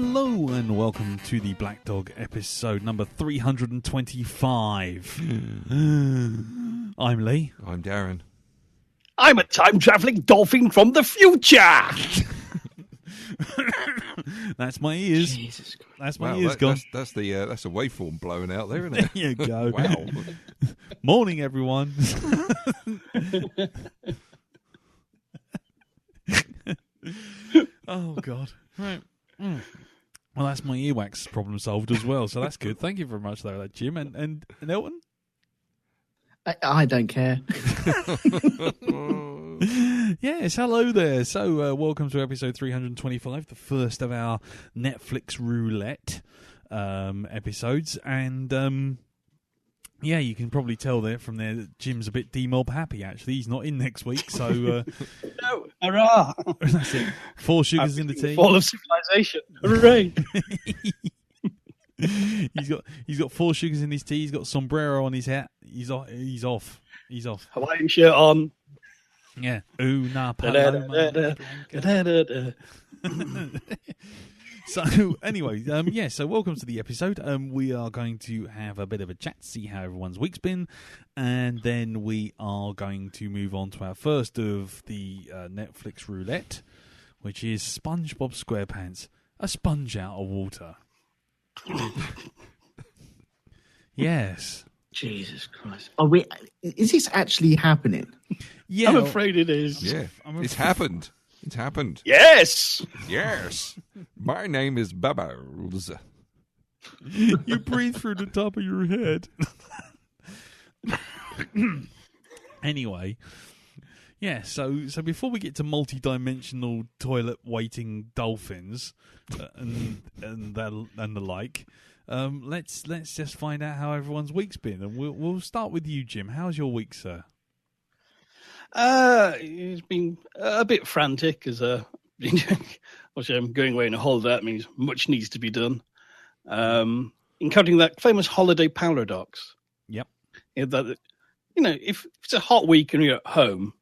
Hello and welcome to the Black Dog episode number 325. I'm Lee. I'm Darren. I'm a time-travelling dolphin from the future! That's my ears. Jesus Christ. That's my ears gone. That's a waveform blowing out there, isn't it? There you go. Wow. Morning, everyone. Oh, God. Right. Well, that's my earwax problem solved as well, so that's good. Thank you very much there, Jim. And Elton? I don't care. Yes, hello there. So, welcome to episode 325, the first of our Netflix roulette episodes. And, yeah, you can probably tell there from there that Jim's a bit demob happy, actually. He's not in next week, so... No, hurrah! That's it. 4 sugars in the tea. Fall of civilization. Hooray! He's got 4 sugars in his tea. He's got sombrero on his hat. He's off. Hawaiian shirt on. Yeah. Una paloma. So anyway, so welcome to the episode. We are going to have a bit of a chat, see how everyone's week's been, and then we are going to move on to our first of the Netflix roulette, which is SpongeBob Squarepants, a sponge out of water. Yes. Jesus Christ. Is this actually happening? Yeah, I'm afraid it is. Yeah, it's happened. It's happened. Yes! Yes. My name is Bubbles. You breathe through the top of your head. Anyway, yeah. So before we get to multi-dimensional toilet waiting dolphins and the like, let's just find out how everyone's week's been, and we'll start with you, Jim. How's your week, sir? It's been a bit frantic as obviously I'm going away on a holiday. That means much needs to be done. Encountering that famous holiday paradox. Yep. That, if it's a hot week and you're at home,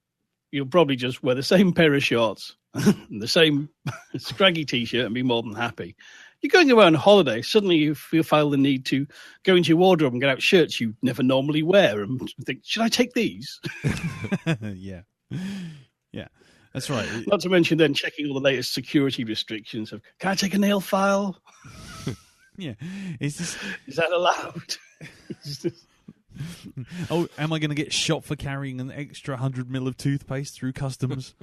you'll probably just wear the same pair of shorts and the same scraggy t-shirt and be more than happy. You're going away on holiday, suddenly you feel the need to go into your wardrobe and get out shirts you never normally wear and think, should I take these? Yeah. Yeah, that's right. Not to mention then checking all the latest security restrictions of, can I take a nail file? Yeah. Is that allowed? Oh, am I going to get shot for carrying an extra 100 ml of toothpaste through customs?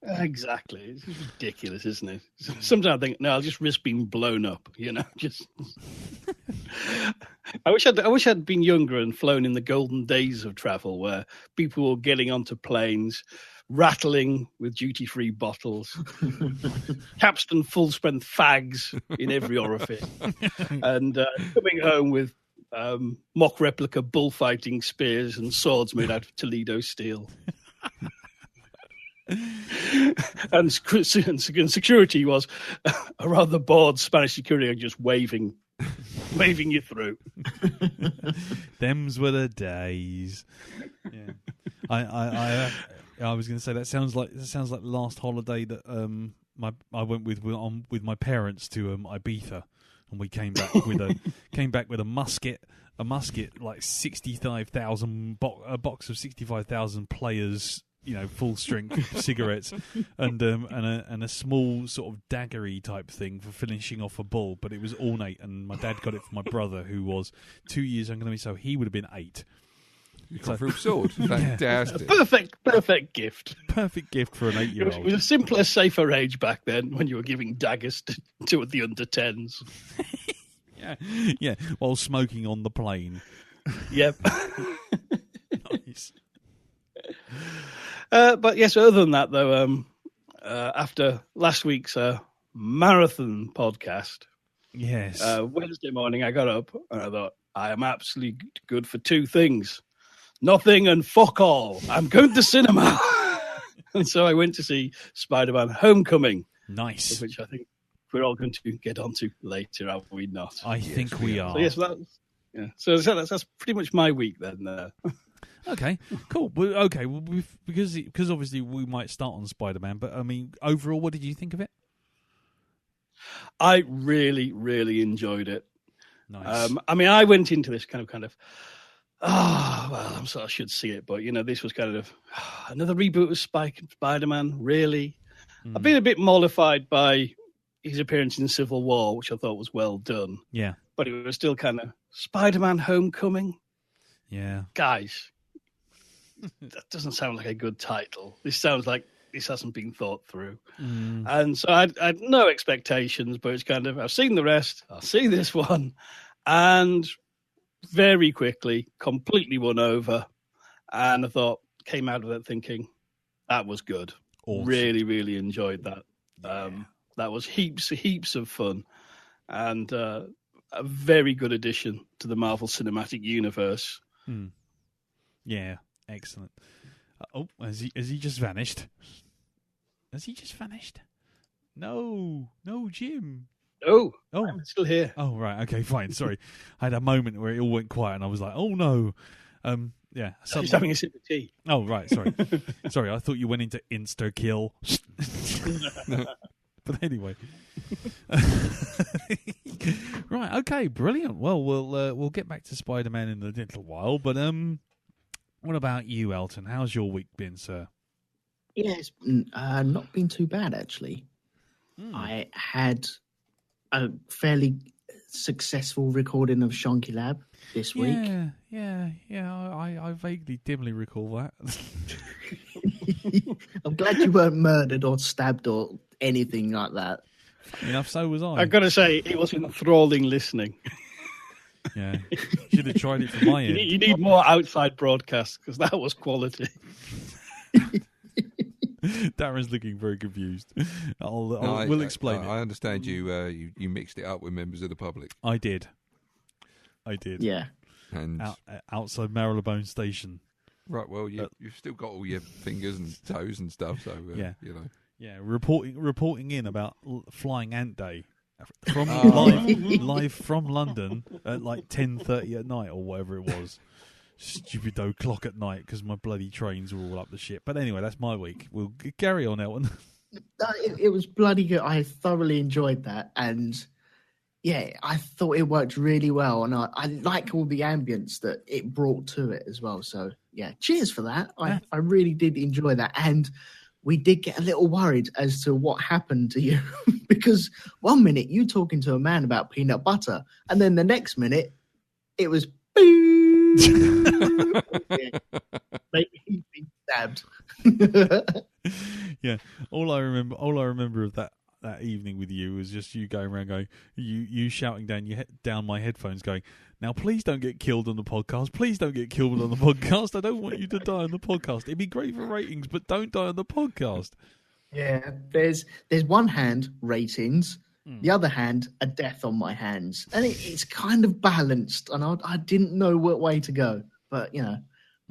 Exactly. It's ridiculous, isn't it? Sometimes I think, no, I'll just risk being blown up, just... I wish I'd been younger and flown in the golden days of travel where people were getting onto planes, rattling with duty-free bottles, Capstan full-strength fags in every orifice, and coming home with mock replica bullfighting spears and swords made out of Toledo steel. And security was a rather bored Spanish security just waving you through. Them's were the days. Yeah. I was going to say that sounds like the last holiday that I went with my parents to Ibiza, and we came back with a musket like 65,000 a box of 65,000 players, full strength cigarettes, and a small sort of daggery type thing for finishing off a bull, but it was ornate, and my dad got it for my brother, who was 2 years younger than me, so he would have been 8. You got through sword. Fantastic. Perfect gift. Perfect gift for an 8-year-old. It was a simpler, safer age back then when you were giving daggers to the under-10s. Yeah, while smoking on the plane. Yep. Nice. But yes, other than that, though, after last week's marathon podcast, yes, Wednesday morning I got up and I thought, I am absolutely good for 2 things. Nothing and fuck all. I'm going to cinema. And so I went to see Spider-Man Homecoming. Nice. Which I think we're all going to get onto later, are we not? I think we are. So that's pretty much my week then. Okay, cool. Well, because obviously we might start on Spider-Man, but I mean, overall, what did you think of it? I really, really enjoyed it. Nice. I mean, I went into this kind of, I'm sorry, I should see it, but this was kind of another reboot of Spider-Man. Really, I've been a bit mollified by his appearance in Civil War, which I thought was well done. Yeah, but it was still kind of Spider-Man: Homecoming. Yeah, Guys, that doesn't sound like a good title. This sounds like this hasn't been thought through. And so I had no expectations, but it's kind of, I've seen the rest, I'll see this one. And very quickly, completely won over. And I came out of it thinking, that was good. Awesome. Really, really enjoyed that. That was heaps of fun. And a very good addition to the Marvel Cinematic Universe. Yeah, excellent. Has he just vanished? Has he just vanished? No, Jim. Oh, I'm still here. Oh, right, okay, fine. Sorry, I had a moment where it all went quiet, and I was like, "Oh no." Yeah, he's having a sip of tea. Oh, right, sorry, sorry. I thought you went into insta kill. But anyway, right, okay, brilliant. Well, we'll get back to Spider-Man in a little while, but what about you, Elton? How's your week been, sir? Yeah, it's not been too bad, actually. I had a fairly successful recording of Shonky Lab this week. Yeah. I vaguely, dimly recall that. I'm glad you weren't murdered or stabbed or anything like that. Enough, so was I. I've got to say, it was enthralling listening. Yeah, should have tried it from my end. You need more outside broadcasts, because that was quality. Darren's looking very confused. We'll explain it. I understand you mixed it up with members of the public. I did. Yeah. And outside Marylebone Station. Right. Well, you've still got all your fingers and toes and stuff. So yeah, you know. Yeah, reporting in about Flying Ant Day from live from London at like 10:30 at night or whatever it was. Stupid o'clock at night because my bloody trains were all up the shit. But anyway, that's my week. We'll carry on, Elton. It was bloody good. I thoroughly enjoyed that, and yeah, I thought it worked really well, and I like all the ambience that it brought to it as well. So yeah, cheers for that. I really did enjoy that, and we did get a little worried as to what happened to you because 1 minute you talking to a man about peanut butter, and then the next minute it was maybe being stabbed. Yeah, all I remember of that evening with you was just you going around going, you shouting down my headphones going, now please don't get killed on the podcast, please don't get killed on the podcast, I don't want you to die on the podcast, it'd be great for ratings, but don't die on the podcast. Yeah, there's one hand ratings, the other hand a death on my hands, and it's kind of balanced, and I didn't know what way to go, but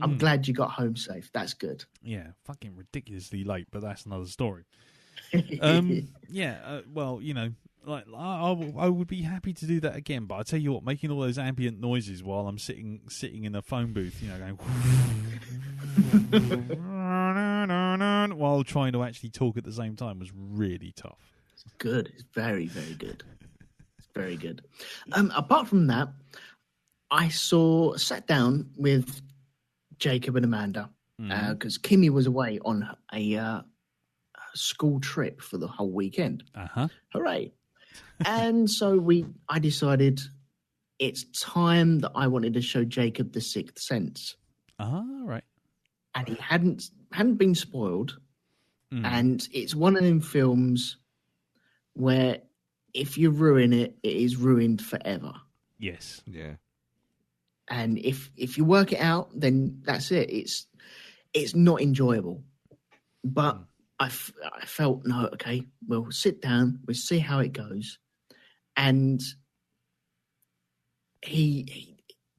I'm glad you got home safe. That's good. Yeah, fucking ridiculously late, but that's another story. Well, like I would be happy to do that again, but I tell you what, making all those ambient noises while I'm sitting in a phone booth, going while trying to actually talk at the same time was really tough. It's good. It's very, very good. It's very good. Apart from that, I sat down with Jacob and Amanda because Kimmy was away on a school trip for the whole weekend. Hooray! And so I decided it's time that I wanted to show Jacob The Sixth Sense. Right. And he hadn't been spoiled, and it's one of them films where if you ruin it, it is ruined forever. Yes. Yeah. And if you work it out, then that's it. It's not enjoyable. But I felt, no, okay, we'll sit down, we'll see how it goes. And he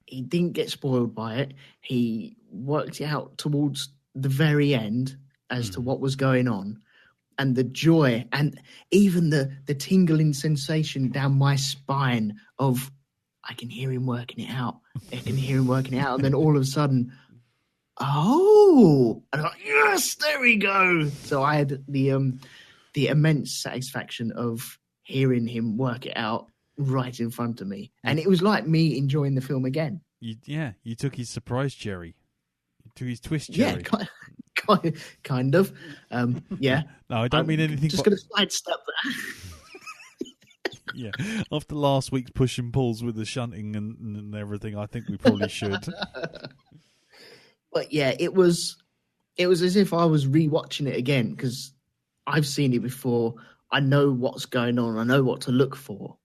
didn't get spoiled by it. He worked it out towards the very end as to what was going on. And the joy and even the tingling sensation down my spine of, I can hear him working it out. And then all of a sudden, and I'm like, yes, there we go. So I had the immense satisfaction of hearing him work it out right in front of me. And it was like me enjoying the film again. You took his surprise cherry. You took his twist Yeah, cherry. kind of. Yeah. No, I don't mean anything. Just going to sidestep that. Yeah, after last week's push and pulls with the shunting and everything, I think we probably should. But yeah, it was as if I was rewatching it again because I've seen it before. I know what's going on. I know what to look for,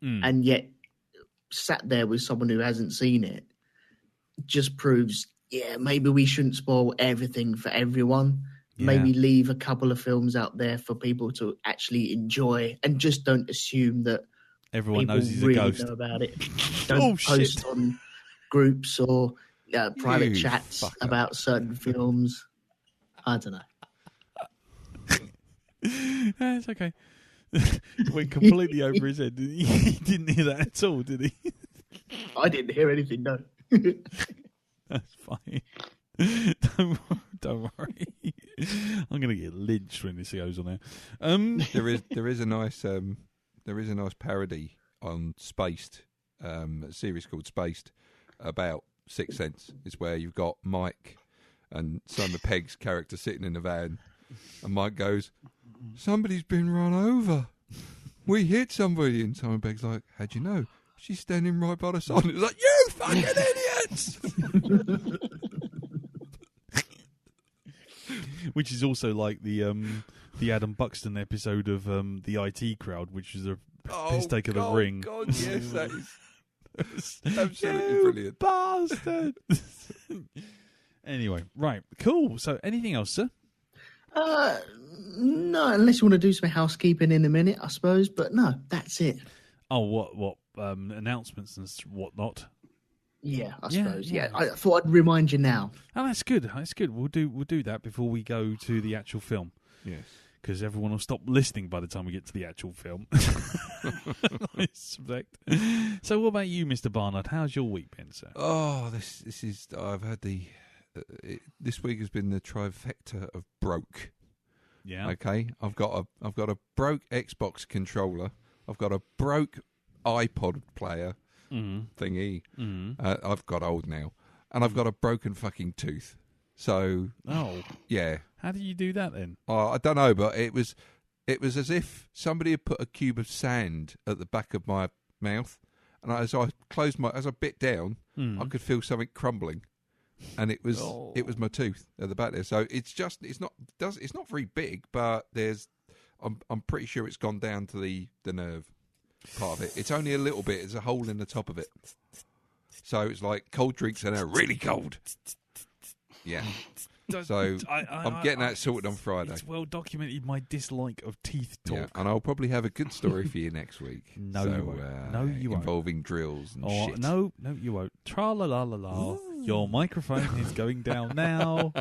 and yet sat there with someone who hasn't seen it just proves, yeah, maybe we shouldn't spoil everything for everyone. Yeah. Maybe leave a couple of films out there for people to actually enjoy, and just don't assume that everyone knows he's really a ghost. Know about it. Don't post on groups or private chats about certain films. I don't know. It's okay. Went completely over his head. He didn't hear that at all, did he? I didn't hear anything, no. That's fine. Don't worry. I'm going to get lynched when this goes on there. There is a nice parody on Spaced, a series called Spaced, about Sixth Sense. It's where you've got Mike and Simon Pegg's character sitting in the van, and Mike goes, "Somebody's been run over. We hit somebody." And Simon Pegg's like, "How'd you know? She's standing right by the side." And it's like, "You fucking idiots!" Which is also like the Adam Buxton episode of the IT Crowd, which is a piss take of the ring. God, yes, that is absolutely brilliant. Bastard. Anyway, right, cool. So, anything else, sir? No, unless you want to do some housekeeping in a minute, I suppose. But no, that's it. Oh, what announcements and whatnot? Yeah, I suppose. Yeah, I thought I'd remind you now. Oh, that's good. That's good. We'll do that before we go to the actual film. Yes, because everyone will stop listening by the time we get to the actual film. I suspect. So, what about you, Mr. Barnard? How's your week been, sir? Oh, this is. I've had this week has been the trifecta of broke. Yeah. Okay. I've got a broke Xbox controller. I've got a broke iPod player. Thingy. I've got old now, and I've got a broken fucking tooth. So, yeah. How did you do that then? I don't know, but it was as if somebody had put a cube of sand at the back of my mouth, and as I bit down, I could feel something crumbling, and it was my tooth at the back there. So it's not very big, but I'm pretty sure it's gone down to the nerve part of it. It's only a little bit. There's a hole in the top of it. So it's like cold drinks and they're really cold. Yeah. So I'm getting that sorted on Friday. It's well documented my dislike of teeth talk. Yeah, and I'll probably have a good story for you next week. No, you won't. No, you won't. Involving drills and shit. No, you won't. Tra-la-la-la-la. Your microphone is going down now.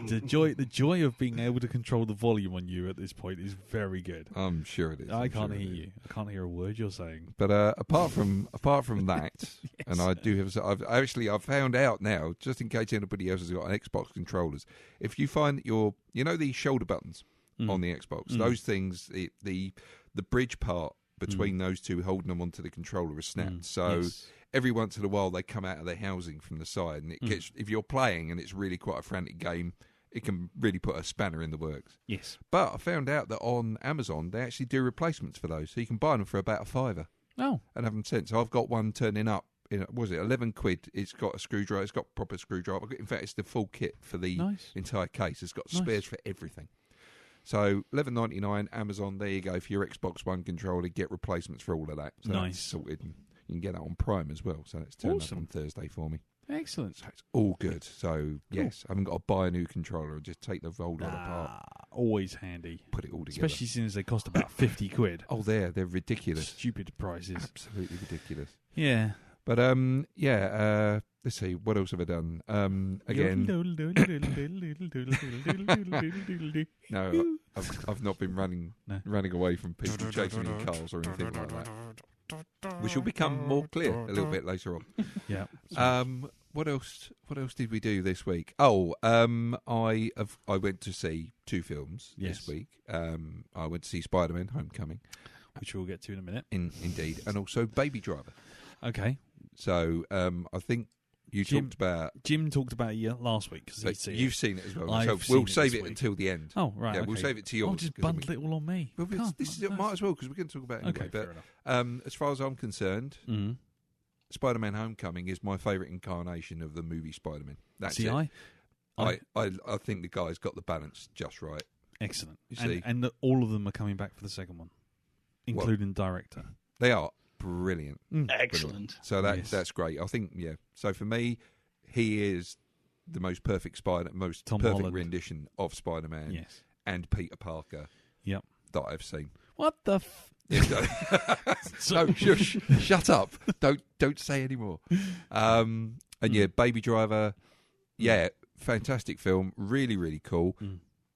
The joy of being able to control the volume on you at this point is very good. I'm sure it is. I can't hear you. I can't hear a word you're saying. But apart from that, yes. And I do have. I've found out now, just in case anybody else has got an Xbox controllers, if you find that these shoulder buttons on the Xbox, those things, the bridge part between those two holding them onto the controller is snapped. So every once in a while they come out of their housing from the side, and it gets, if you're playing and it's really quite a frantic game, it can really put a spanner in the works. Yes. But I found out that on Amazon they actually do replacements for those, so you can buy them for about $5. Oh. And have them sent. So I've got one turning up. Was it 11 quid? It's got a screwdriver. It's got proper screwdriver. In fact, it's the full kit for the entire case. It's got spares for everything. So $11.99 Amazon. There you go for your Xbox One controller. Get replacements for all of that. So that's sorted. And you can get that on Prime as well. So it's turned up on Thursday for me. Excellent. So it's all good. So yes, I haven't got to buy a new controller. Just take the folder apart. Always handy. Put it all together. Especially since they cost about 50 quid. Oh, they're ridiculous. Stupid prices. Absolutely ridiculous. Yeah. But let's see, what else have I done? Again, no, I've not been running away from people chasing me in cars or anything like that, which will become more clear a little bit later on. Yeah. What else? What else did we do this week? Oh, I went to see 2 films this week. I went to see Spider-Man: Homecoming, which we'll get to in a minute. Indeed, and also Baby Driver. Okay. So I think Jim talked about it last week because you've seen it as well. So we'll save it until the end. Oh right, yeah, okay. we'll save it to yours. I'll just bundle it all on me. Well, might as well because we're going to talk about it anyway. Okay, fair enough. As far as I'm concerned, Spider-Man: Homecoming is my favourite incarnation of the movie Spider-Man. That's it. I think the guy's got the balance just right. Excellent. And all of them are coming back for the second one, including director. They are brilliant. Excellent. Brilliant. So that's great. I think So for me, he is the most perfect perfect rendition of Spider-Man. Yes. And Peter Parker. Yep. That I've seen. What the? No, shush, shut up! Don't say any more. And Baby Driver. Yeah, fantastic film. Really, really cool.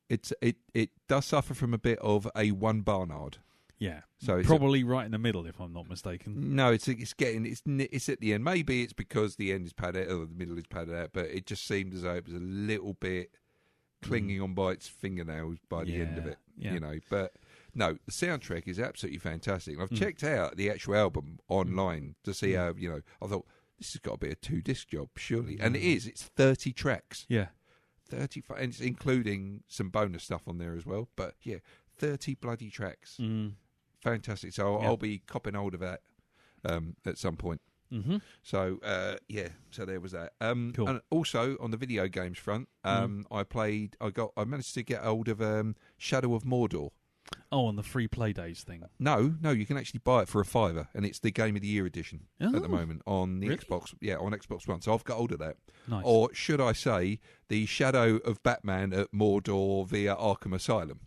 It does suffer from a bit of a one Barnard. Yeah, so it's probably right in the middle, if I'm not mistaken. No, it's at the end. Maybe it's because the end is padded out or the middle is padded out, but it just seemed as though it was a little bit clinging on by its fingernails by the end of it. Yeah. But no, the soundtrack is absolutely fantastic. I've checked out the actual album online to see how I thought this has got to be a 2-disc job, surely, and it is. It's 30 tracks. Yeah, 35, and it's including some bonus stuff on there as well. But 30 bloody tracks. Fantastic. So I'll be copping hold of that at some point. Mm-hmm. So so there was that. Cool. And also on the video games front, I managed to get hold of Shadow of Mordor. Oh, on the free play days thing. No, you can actually buy it for £5, and it's the Game of the Year edition at the moment on the Xbox. Yeah, on Xbox One. So I've got hold of that. Nice. Or should I say, the Shadow of Batman at Mordor via Arkham Asylum,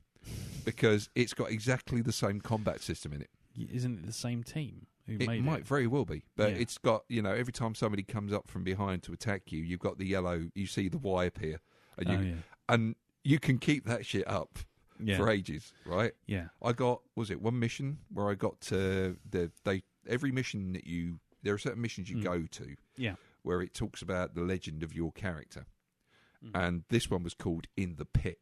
because it's got exactly the same combat system in it. Isn't it the same team who It made might it? very well be, but it's got every time somebody comes up from behind to attack you, you've got the yellow. You see the Y appear, and you can keep that shit up. Yeah. For ages, right? Yeah. I got, one mission where I got to every mission there are certain missions you go to where it talks about the legend of your character. And this one was called In the Pit.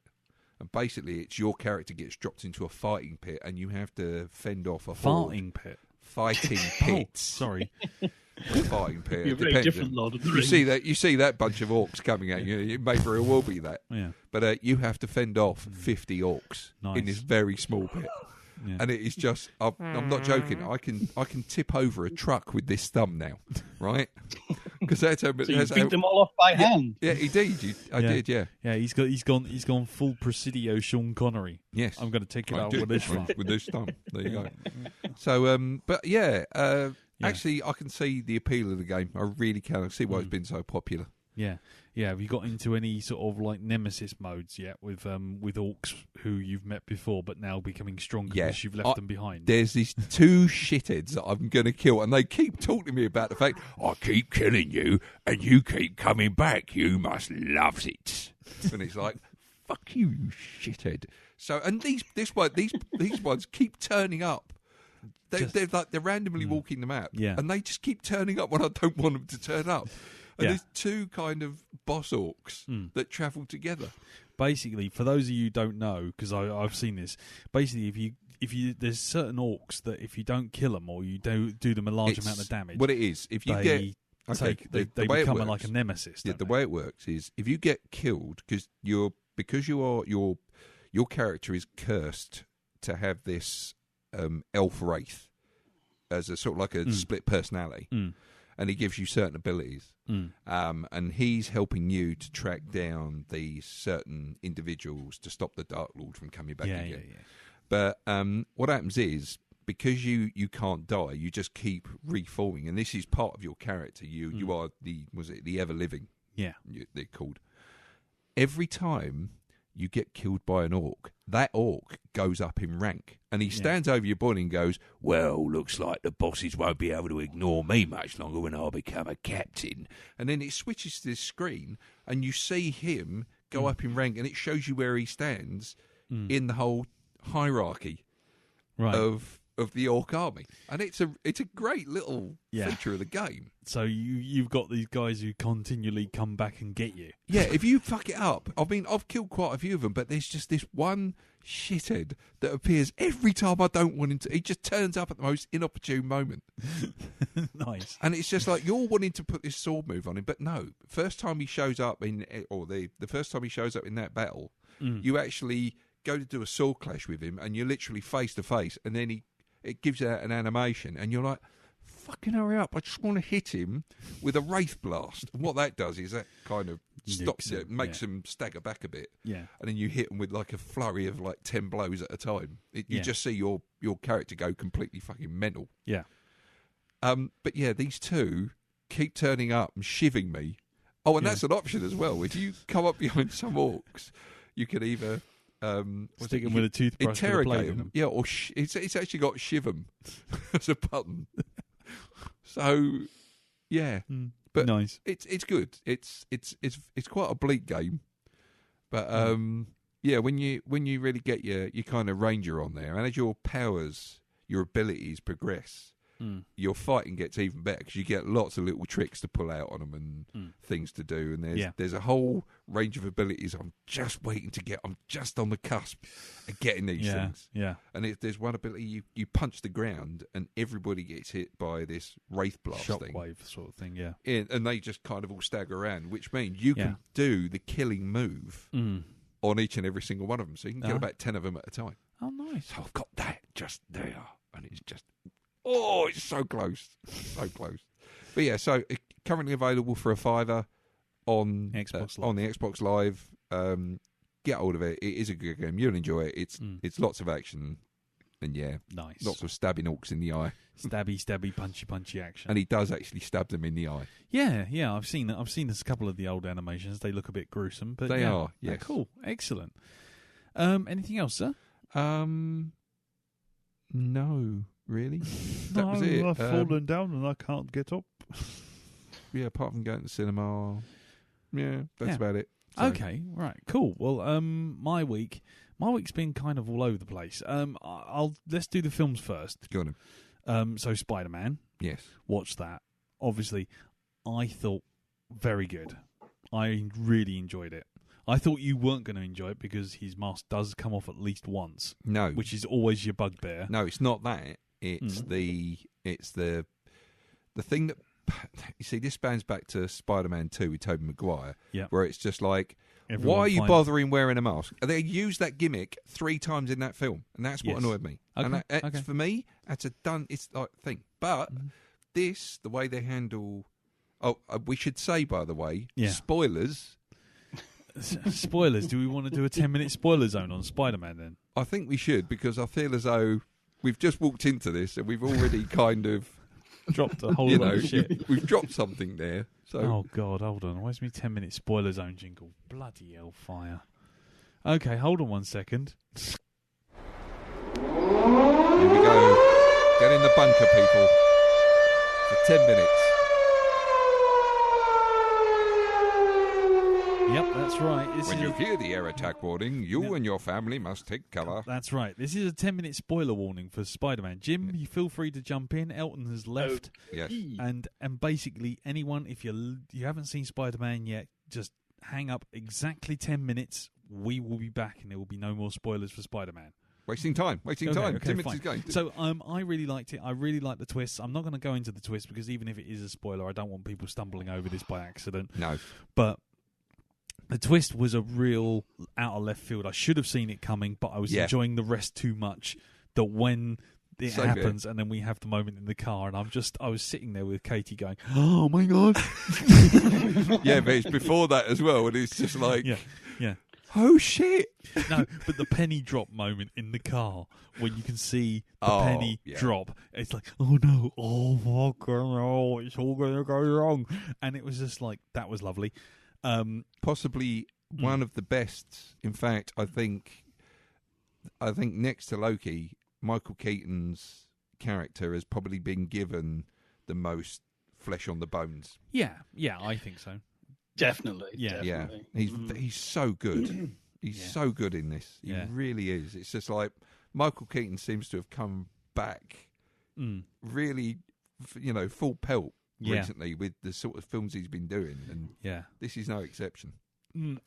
And basically it's your character gets dropped into a fighting pit and you have to fend off a Fighting pit. Fighting pit. Sorry. Fighting pit. You're very different, Lord of the Rings. You see that bunch of orcs coming at you. It may very well be that. Yeah. But you have to fend off 50 orcs in this very small pit. Yeah. And it is just, I'm not joking, I can tip over a truck with this thumb now, right? Because that's how... So you beat them all off by hand? Yeah, indeed. I did, yeah. Yeah, he's gone full Presidio Sean Connery. Yes. I'm going to take it out with this one. With this thumb. There you go. So, but actually, I can see the appeal of the game. I really can. I see why it's been so popular. Yeah. Have you got into any sort of like nemesis modes yet with orcs who you've met before but now becoming stronger because you've left them behind? There's these 2 shitheads that I'm going to kill, and they keep talking to me about the fact I keep killing you and you keep coming back. You must love it. And it's like, fuck you, you shithead. So, and these ones keep turning up. They're randomly walking them out, and they just keep turning up when I don't want them to turn up. And there's 2 kind of boss orcs that travel together. Basically, for those of you who don't know, because I've seen this, basically if you there's certain orcs that if you don't kill them or you do them a large amount of damage, what it is, if you they become like a nemesis. Yeah, the way it works is if you get killed because your character is cursed to have this elf wraith as a sort of like a split personality. And he gives you certain abilities. And he's helping you to track down these certain individuals to stop the Dark Lord from coming back again. Yeah. But what happens is, because you can't die, you just keep reforming. And this is part of your character. You are the ever-living. Yeah. They're called. Every time you get killed by an orc, that orc goes up in rank. And he stands over your body and goes, well, looks like the bosses won't be able to ignore me much longer when I become a captain. And then it switches to this screen, and you see him go up in rank, and it shows you where he stands in the whole hierarchy of of the Orc army, and it's a great little feature of the game. So you've got these guys who continually come back and get you. Yeah, if you fuck it up, I mean, I've killed quite a few of them, but there's just this one shithead that appears every time I don't want him to. He just turns up at the most inopportune moment. Nice. And it's just like, you're wanting to put this sword move on him, but no. First time he shows up the first time he shows up in that battle, you actually go to do a sword clash with him, and you're literally face to face, and then it gives out an animation, and you're like, fucking hurry up, I just want to hit him with a Wraith Blast. And what that does is that kind of stops it, makes him stagger back a bit. Yeah. And then you hit him with like a flurry of like 10 blows at a time. You just see your character go completely fucking mental. Yeah. But yeah, these two keep turning up and shivving me. Oh, and that's an option as well. If you come up behind some orcs, you can either stick them with a toothbrush, interrogate them. Yeah, or it's actually got shiv 'em as a button. So, yeah, but nice. It's good. It's quite a bleak game, but yeah, when you really get your kind of ranger on there, and as your powers, your abilities progress, your fighting gets even better because you get lots of little tricks to pull out on them and things to do. And there's a whole range of abilities I'm just waiting to get. I'm just on the cusp of getting these things. Yeah. And there's one ability you punch the ground and everybody gets hit by this Wraith Blast thing. Shockwave sort of thing, yeah. And they just kind of all stagger around, which means you can do the killing move on each and every single one of them. So you can kill about 10 of them at a time. Oh, nice. So I've got that just there. And it's just... Oh, it's so close. So close. But yeah, so currently available for a $5 on Xbox on the Xbox Live. Get hold of it. It is a good game. You'll enjoy it. It's lots of action. And yeah, nice. Lots of stabbing orcs in the eye. Stabby, punchy action. And he does actually stab them in the eye. Yeah. I've seen a couple of the old animations. They look a bit gruesome, but they are. Yes. Cool. Excellent. Anything else, sir? No. Really? That was it. I've fallen down and I can't get up. Yeah, apart from going to the cinema. Yeah, that's about it. So. Okay, right, cool. Well, my week's been kind of all over the place. Let's do the films first. Got him. So Spider-Man. Yes. Watch that. Obviously, I thought very good. I really enjoyed it. I thought you weren't going to enjoy it because his mask does come off at least once. No. Which is always your bugbear. No, it's not that. It's the thing that, you see, this spans back to Spider-Man 2 with Tobey Maguire, where it's just like, why are you bothering wearing a mask? They used that gimmick 3 times in that film, and that's what annoyed me. Okay. And for me, it's like thing. But the way they handle... Oh, we should say, by the way, spoilers... Spoilers. Do we want to do a 10-minute spoiler zone on Spider-Man then? I think we should, because I feel as though we've just walked into this and we've already kind of dropped a whole lot of shit. We've dropped something there. So. Oh God, hold on. Where's my 10-minute spoiler zone jingle? Bloody hellfire. Okay, hold on 1 second. Here we go. Get in the bunker, people. For 10 minutes. Yep, that's right. When you hear the air attack warning, you and your family must take cover. That's right. This is a 10-minute spoiler warning for Spider-Man. Jim, you feel free to jump in. Elton has left. Yes. And basically, anyone, if you haven't seen Spider-Man yet, just hang up exactly 10 minutes. We will be back, and there will be no more spoilers for Spider-Man. Wasting time. Okay, 10 minutes is going. So I really liked it. I really liked the twists. I'm not going to go into the twists because even if it is a spoiler, I don't want people stumbling over this by accident. No. But the twist was a real out of left field. I should have seen it coming, but I was enjoying the rest too much that when it happens and then we have the moment in the car and I was sitting there with Katie going, oh my God. Yeah, but it's before that as well. And it's just like, yeah. Oh shit. No, but the penny drop moment in the car when you can see the penny drop, it's like, oh no, oh fuck, no, it's all going to go wrong. And it was just like, that was lovely. Possibly one of the best. In fact, I think next to Loki, Michael Keaton's character has probably been given the most flesh on the bones. Yeah, I think so. Definitely. Yeah. He's so good. He's so good in this. He really is. It's just like Michael Keaton seems to have come back really, full pelt recently with the sort of films he's been doing, and this is no exception.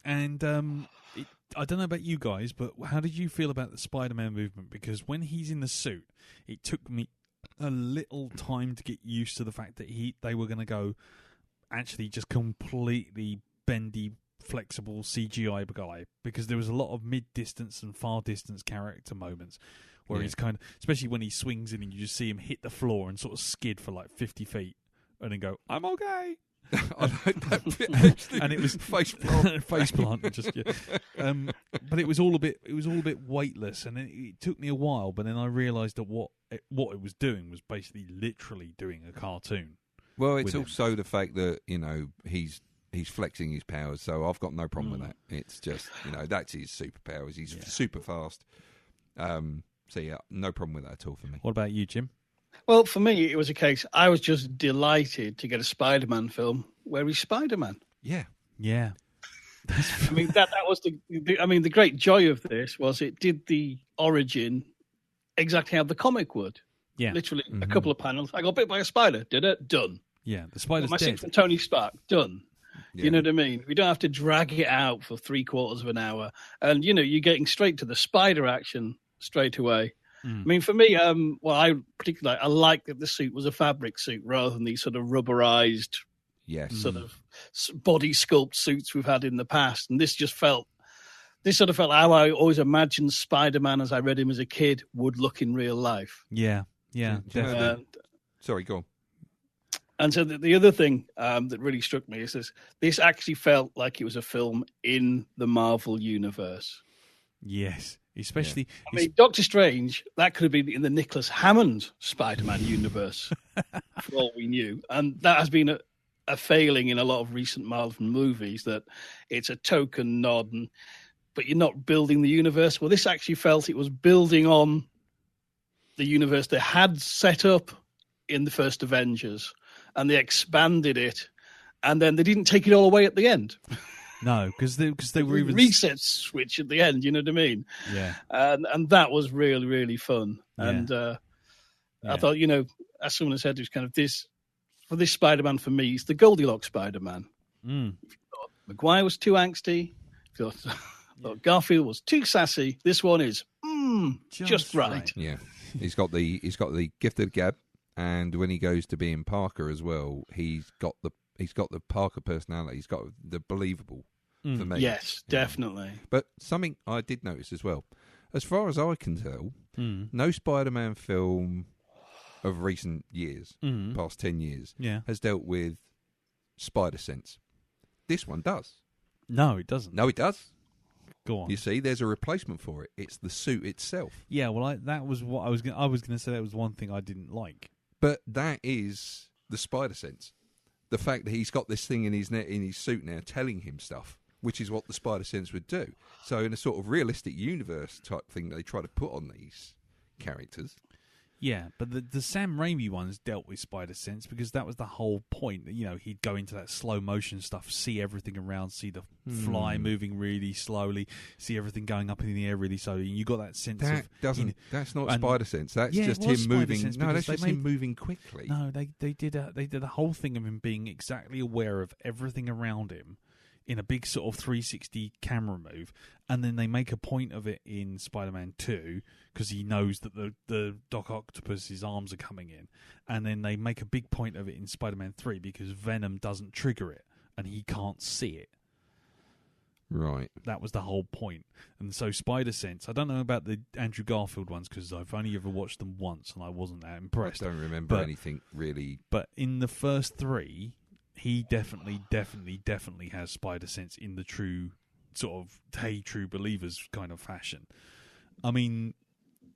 And I don't know about you guys, but how did you feel about the Spider-Man movement? Because when he's in the suit, it took me a little time to get used to the fact that they were going to go actually just completely bendy, flexible CGI guy, because there was a lot of mid-distance and far-distance character moments where he's kind of, especially when he swings in and you just see him hit the floor and sort of skid for like 50 feet and then go, I'm okay. I like that bit, actually. And it was face plant. Just but it was all a bit weightless, and it took me a while. But then I realised that what it was doing was basically literally doing a cartoon. Well, it's also the fact that he's flexing his powers, so I've got no problem with that. It's just that's his superpowers. He's super fast. So yeah, no problem with that at all for me. What about you, Jim? Well, for me, it was a case. I was just delighted to get a Spider-Man film where he's Spider-Man. Yeah. I mean, that was the great joy of this was it did the origin exactly how the comic would. Yeah. Literally a couple of panels. I got bit by a spider. Did it? Done. Yeah. The spider's my dead. scene from Tony Stark. Done. Yeah. You know what I mean? We don't have to drag it out for 3/4 of an hour. And, you're getting straight to the spider action straight away. I mean, for me, I like that the suit was a fabric suit rather than these sort of rubberized, sort of body sculpt suits we've had in the past. And this sort of felt how I always imagined Spider-Man as I read him as a kid would look in real life. Yeah, definitely. Sorry, go on. And so the other thing that really struck me is this actually felt like it was a film in the Marvel universe. Yes. Especially, I mean, Doctor Strange, that could have been in the Nicholas Hammond Spider-Man universe, for all we knew. And that has been a failing in a lot of recent Marvel movies, that it's a token nod, but you're not building the universe. Well, this actually felt it was building on the universe they had set up in the first Avengers, and they expanded it, and then they didn't take it all away at the end. No, because they were even reset switch at the end. You know what I mean? Yeah. And that was really, really fun. Yeah. And I thought, as someone has said, it's kind of this Spider-Man for me. It's the Goldilocks Spider-Man. If you thought Maguire was too angsty, if you thought Garfield was too sassy, this one is just right. Yeah, he's got the gift of the gab, and when he goes to being Parker as well, he's got the Parker personality. He's got the believable for me. Yes, definitely. But something I did notice as well, as far as I can tell, no Spider-Man film of recent years, past 10 years, has dealt with spider sense. This one does. No, it doesn't. No, it does. Go on. You see, there's a replacement for it. It's the suit itself. Yeah, well, that was what I was going to say. That was one thing I didn't like. But that is the spider sense. The fact that he's got this thing in his suit now telling him stuff, which is what the spider sense would do. So in a sort of realistic universe type thing that they try to put on these characters. Yeah, but the Sam Raimi ones dealt with spider sense because that was the whole point. He'd go into that slow motion stuff, see everything around, see the fly moving really slowly, see everything going up in the air really slowly, and you got that sense that's not spider sense. That's just him moving. No, that's just him moving quickly. No, they did a whole thing of him being exactly aware of everything around him in a big sort of 360 camera move, and then they make a point of it in Spider-Man 2 because he knows that the Doc Octopus's arms are coming in, and then they make a big point of it in Spider-Man 3 because Venom doesn't trigger it and he can't see it. Right. That was the whole point. And so Spider Sense, I don't know about the Andrew Garfield ones because I've only ever watched them once and I wasn't that impressed. I don't remember anything really. But in the first three, he definitely has spider sense in the true sort of true believers kind of fashion. I mean,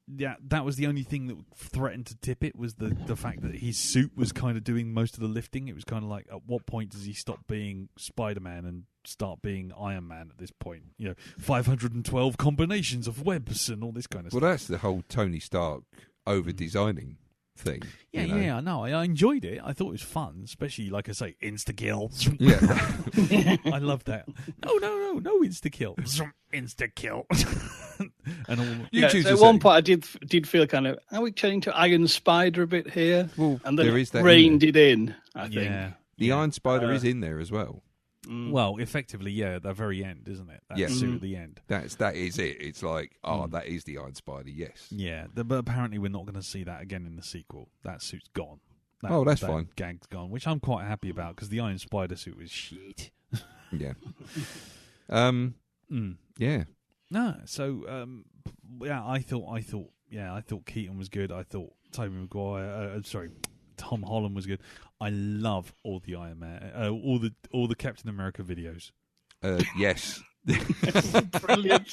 yeah, that was the only thing that threatened to tip it was the fact that his suit was kind of doing most of the lifting. It was kind of like, at what point does he stop being Spider-Man and start being Iron Man at this point? 512 combinations of webs and all this kind of stuff. Well, that's the whole Tony Stark over-designing thing. Yeah, you know? yeah, I know. I enjoyed it. I thought it was fun, especially, like I say, insta-kill. Yeah. I love that. No insta-kill. Insta-kill. And all. Yeah, so at one point I did feel kind of, are we turning to Iron Spider a bit here? Well, and then there is that reined it in, I think. Yeah. The Iron Spider is in there as well. Well, effectively, yeah, at the very end, isn't it? That suit at the end. That is it. It's like, that is the Iron Spider, yes. Yeah, but apparently we're not going to see that again in the sequel. That suit's gone. That's that fine. Gag's gone, which I'm quite happy about because the Iron Spider suit was shit. Yeah. Yeah. No, so I thought Keaton was good. I thought Tobey Maguire, Tom Holland was good. I love all the Iron Man, all the Captain America videos. Yes. Brilliant.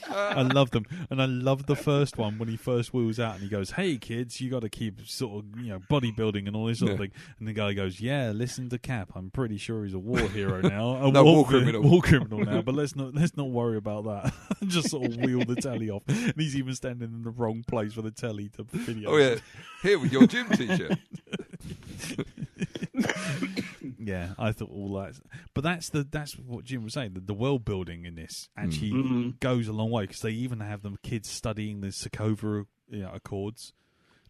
I love them, and I love the first one when he first wheels out and he goes, "Hey kids, you got to keep sort of bodybuilding and all this sort of thing." And the guy goes, "Yeah, listen to Cap. I'm pretty sure he's a war hero now, a war criminal, now. But let's not worry about that." Just sort of wheel the telly off, and he's even standing in the wrong place for the telly to video. Oh yeah, here with your gym t-shirt. Yeah, I thought all that, but that's what Jim was saying. The world building in this actually goes a long way because they even have them kids studying the Sokovia Accords,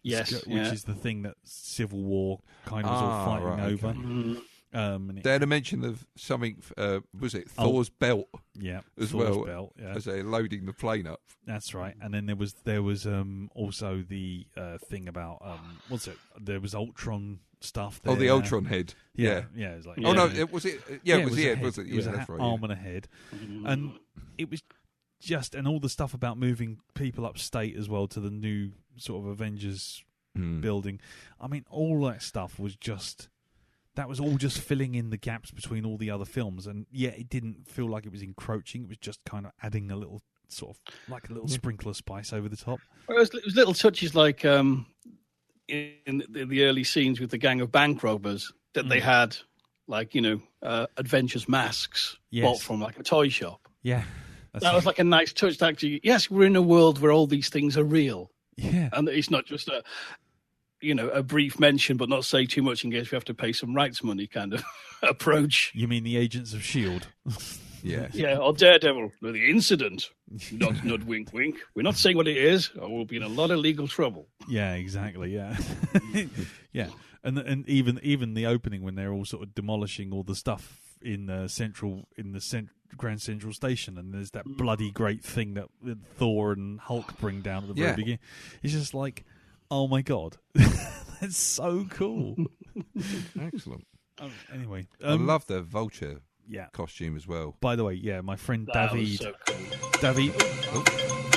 yes, which is the thing that Civil War kind of was all fighting over. Okay. They had a mention of something. Was it Thor's belt? Yeah, as Thor's well belt, yeah. as they're loading the plane up. That's right. And then there was also the thing about what's it? There was Ultron stuff. There. Oh, the Ultron head. Yeah. It's like, Oh no, it was it. Yeah, it was the head. Was it? It was that's right. Arm and a head, and it was just and all the stuff about moving people upstate as well to the new sort of Avengers building. I mean, all that stuff was just. That was all just filling in the gaps between all the other films, and yet it didn't feel like it was encroaching. It was just kind of adding a little sort of like a little sprinkle of spice over the top. Well, it was little touches like in the early scenes with the gang of bank robbers that they had, like Adventures masks bought from like a toy shop. Yeah, that was like a nice touch. To actually, yes, we're in a world where all these things are real. Yeah, and it's not just a brief mention, but not say too much in case we have to pay some rights money kind of approach. You mean the Agents of S.H.I.E.L.D.? Yeah. Yeah, or Daredevil, the incident. Not wink, wink. We're not saying what it is, or we'll be in a lot of legal trouble. Yeah, exactly, yeah. Yeah, and even the opening when they're all sort of demolishing all the stuff in the Grand Central Station, and there's that bloody great thing that Thor and Hulk bring down at the very beginning. It's just like, oh my god, that's so cool. Excellent. Anyway, I love the Vulture yeah. costume as well. By the way, yeah, my friend That David. was so cool. David. Oh,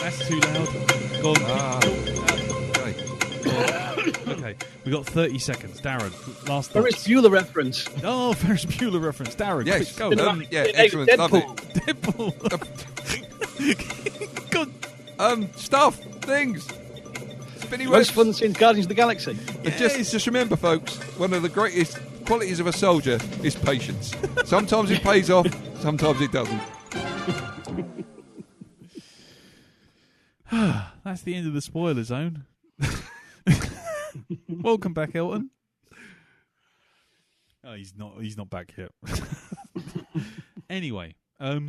that's too loud. Go on. Okay, we got 30 seconds. Darren, last thoughts. Ferris Bueller reference. Oh, Ferris Bueller reference. Darren, Yes. quick, go. Excellent. Love it. Good. Stuff, things. Spinny Most webs. fun since Guardians of the Galaxy. And just remember, folks, one of the greatest qualities of a soldier is patience. Sometimes it pays off, sometimes it doesn't. That's the end of the spoiler zone. Welcome back, Elton. Oh, he's not back yet. Anyway, or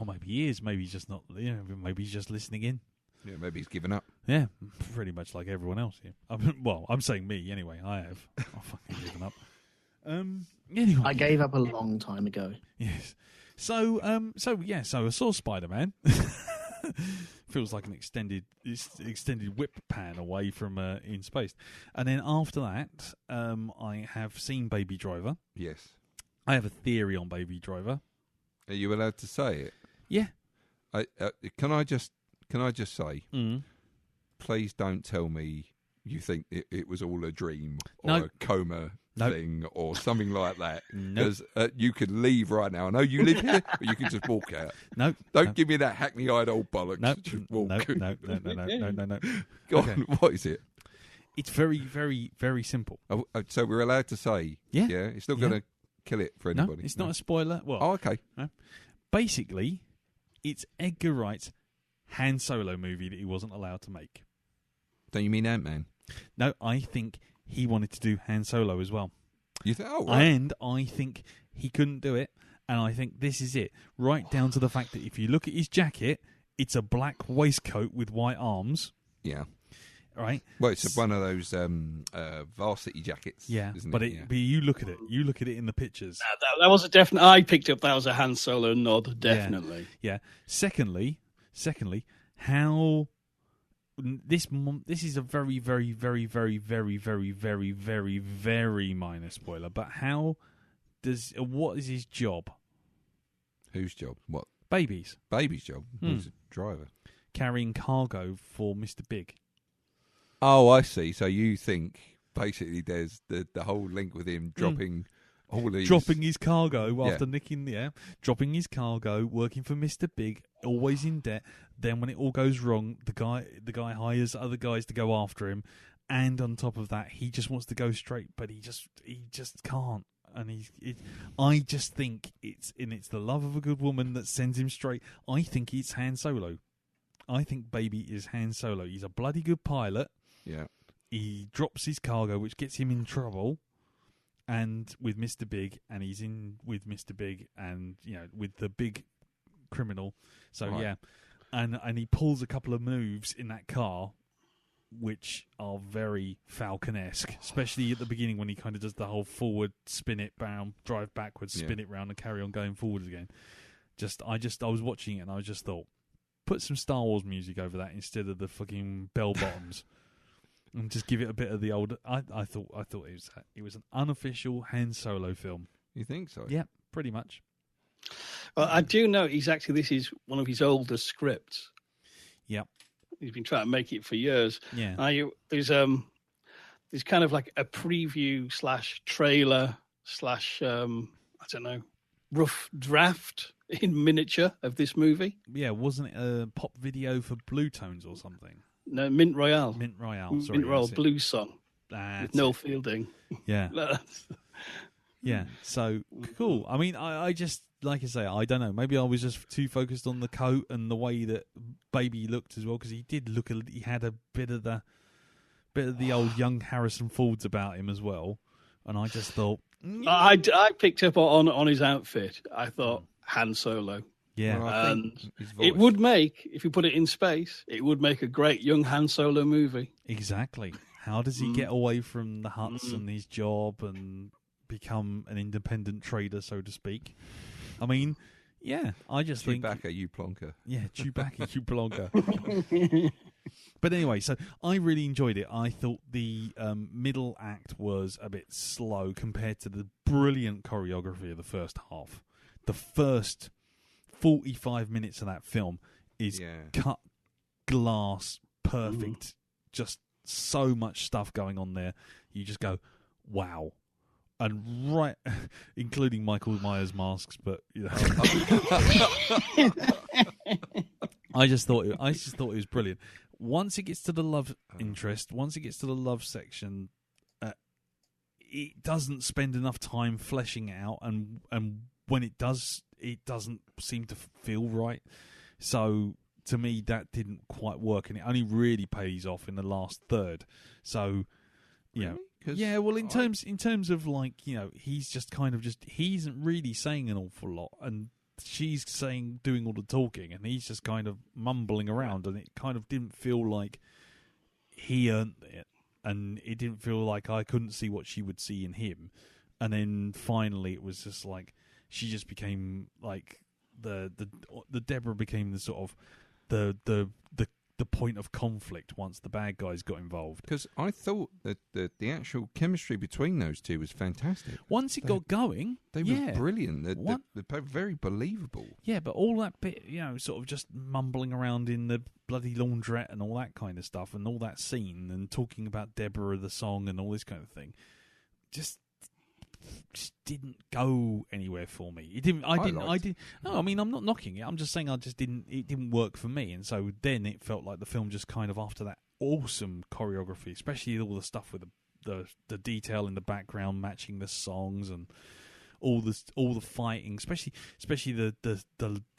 maybe he is. Maybe he's just not. Maybe he's just listening in. Yeah, maybe he's given up. Yeah, pretty much like everyone else here. I'm saying me anyway. I have. I've fucking given up. Anyway, I gave up a long time ago. yes. So I saw Spider-Man. Feels like an extended whip pan away from In Space. And then after that, I have seen Baby Driver. Yes. I have a theory on Baby Driver. Are you allowed to say it? Yeah. Can I just say, please don't tell me you think it was all a dream or a coma thing or something like that. Because you could leave right now. I know you live here, but you can just walk out. No. Don't give me that hackney-eyed old bollocks. No. No. Go on, what is it? It's very, very, very simple. Oh, so we're allowed to say, yeah, it's not going to kill it for anybody. No, it's not a spoiler. Well, okay. Basically, it's Edgar Wright's Han Solo movie that he wasn't allowed to make. Don't you mean Ant-Man? No, I think he wanted to do Han Solo as well. You think? Oh, right. And I think he couldn't do it. And I think this is it. Right down to the fact that if you look at his jacket, it's a black waistcoat with white arms. Yeah. Right? Well, it's one of those varsity jackets. Yeah. Isn't But, it? Yeah. but you look at it. You look at it in the pictures. That was a definite. I picked up that was a Han Solo nod, definitely. Yeah. Secondly, how this is a very, very, very, very, very, very, very, very, very minor spoiler. But what is his job? Whose job? What? Baby's job. Who's a driver? Carrying cargo for Mr. Big. Oh, I see. So you think basically there's the whole link with him dropping all these... Dropping his cargo after dropping his cargo, working for Mr. Big, always in debt. Then when it all goes wrong, the guy hires other guys to go after him, and on top of that, he just wants to go straight, but he just can't. And I just think it's the love of a good woman that sends him straight. I think it's Han Solo. I think Baby is Han Solo. He's a bloody good pilot. Yeah. He drops his cargo, which gets him in trouble, and with Mr. Big, and he's in with Mr. Big, and with the big criminal. So right. yeah, and he pulls a couple of moves in that car, which are very Falcon-esque, especially at the beginning when he kind of does the whole forward, spin it round, drive backwards, spin it round, and carry on going forward again. I was watching it and I just thought, put some Star Wars music over that instead of the fucking bell bottoms, and just give it a bit of the old. I thought it was an unofficial Han Solo film. You think so? Yeah, pretty much. Well, I do know this is one of his older scripts. Yep. He's been trying to make it for years. Yeah. There's kind of like a preview / trailer / I don't know, rough draft in miniature of this movie. Yeah, wasn't it a pop video for Blue Tones or something? No, Mint Royale. Mint Royale, sorry. Mint Royale blues song with Noel Fielding. Yeah. Yeah, so cool. I mean, I just, like I say, I don't know. Maybe I was just too focused on the coat and the way that Baby looked as well, because he did look. He had a bit of the old young Harrison Fords about him as well, and I just thought I picked up on his outfit. I thought Han Solo. Yeah, well, and it would make, if you put it in space, it would make a great young Han Solo movie. Exactly. How does he get away from the huts and his job and become an independent trader, so to speak? I mean, yeah, I just think... Chewbacca, you plonker. Yeah, Chewbacca, you plonker. But anyway, so I really enjoyed it. I thought the middle act was a bit slow compared to the brilliant choreography of the first half. The first 45 minutes of that film is cut glass, perfect, just so much stuff going on there. You just go, wow. And right, including Michael Myers masks, but I just thought it was brilliant. Once it gets to the love interest, once it gets to the love section, it doesn't spend enough time fleshing it out, and when it does, it doesn't seem to feel right. So to me, that didn't quite work, and it only really pays off in the last third. So, Really? Yeah, well, in terms of like, he's just kind of he isn't really saying an awful lot, and she's doing all the talking, and he's just kind of mumbling around, and it kind of didn't feel like he earned it, and it didn't feel like I couldn't see what she would see in him. And then finally, it was just like she just became like the Deborah became the sort of the point of conflict once the bad guys got involved. Because I thought that the actual chemistry between those two was fantastic. Once it got going, they were brilliant. They're very believable. Yeah, but all that bit, sort of just mumbling around in the bloody laundrette and all that kind of stuff, and all that scene, and talking about Deborah the song and all this kind of thing, just didn't go anywhere for me. It didn't. No, I mean, I'm not knocking it. I'm just saying it didn't work for me. And so then it felt like the film just kind of, after that awesome choreography, especially all the stuff with the detail in the background matching the songs and all the fighting, especially the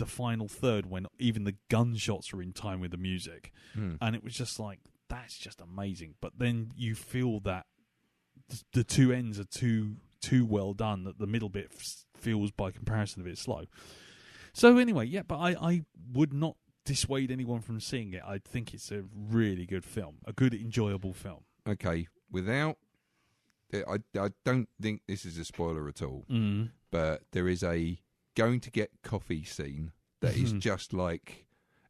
final third when even the gunshots are in time with the music, and it was just like that's just amazing. But then you feel that the two ends are too well done, that the middle bit feels by comparison a bit slow. So anyway, yeah, but I would not dissuade anyone from seeing it. I think it's a really good film, a good, enjoyable film. Okay, I don't think this is a spoiler at all, but there is a going to get coffee scene that is just like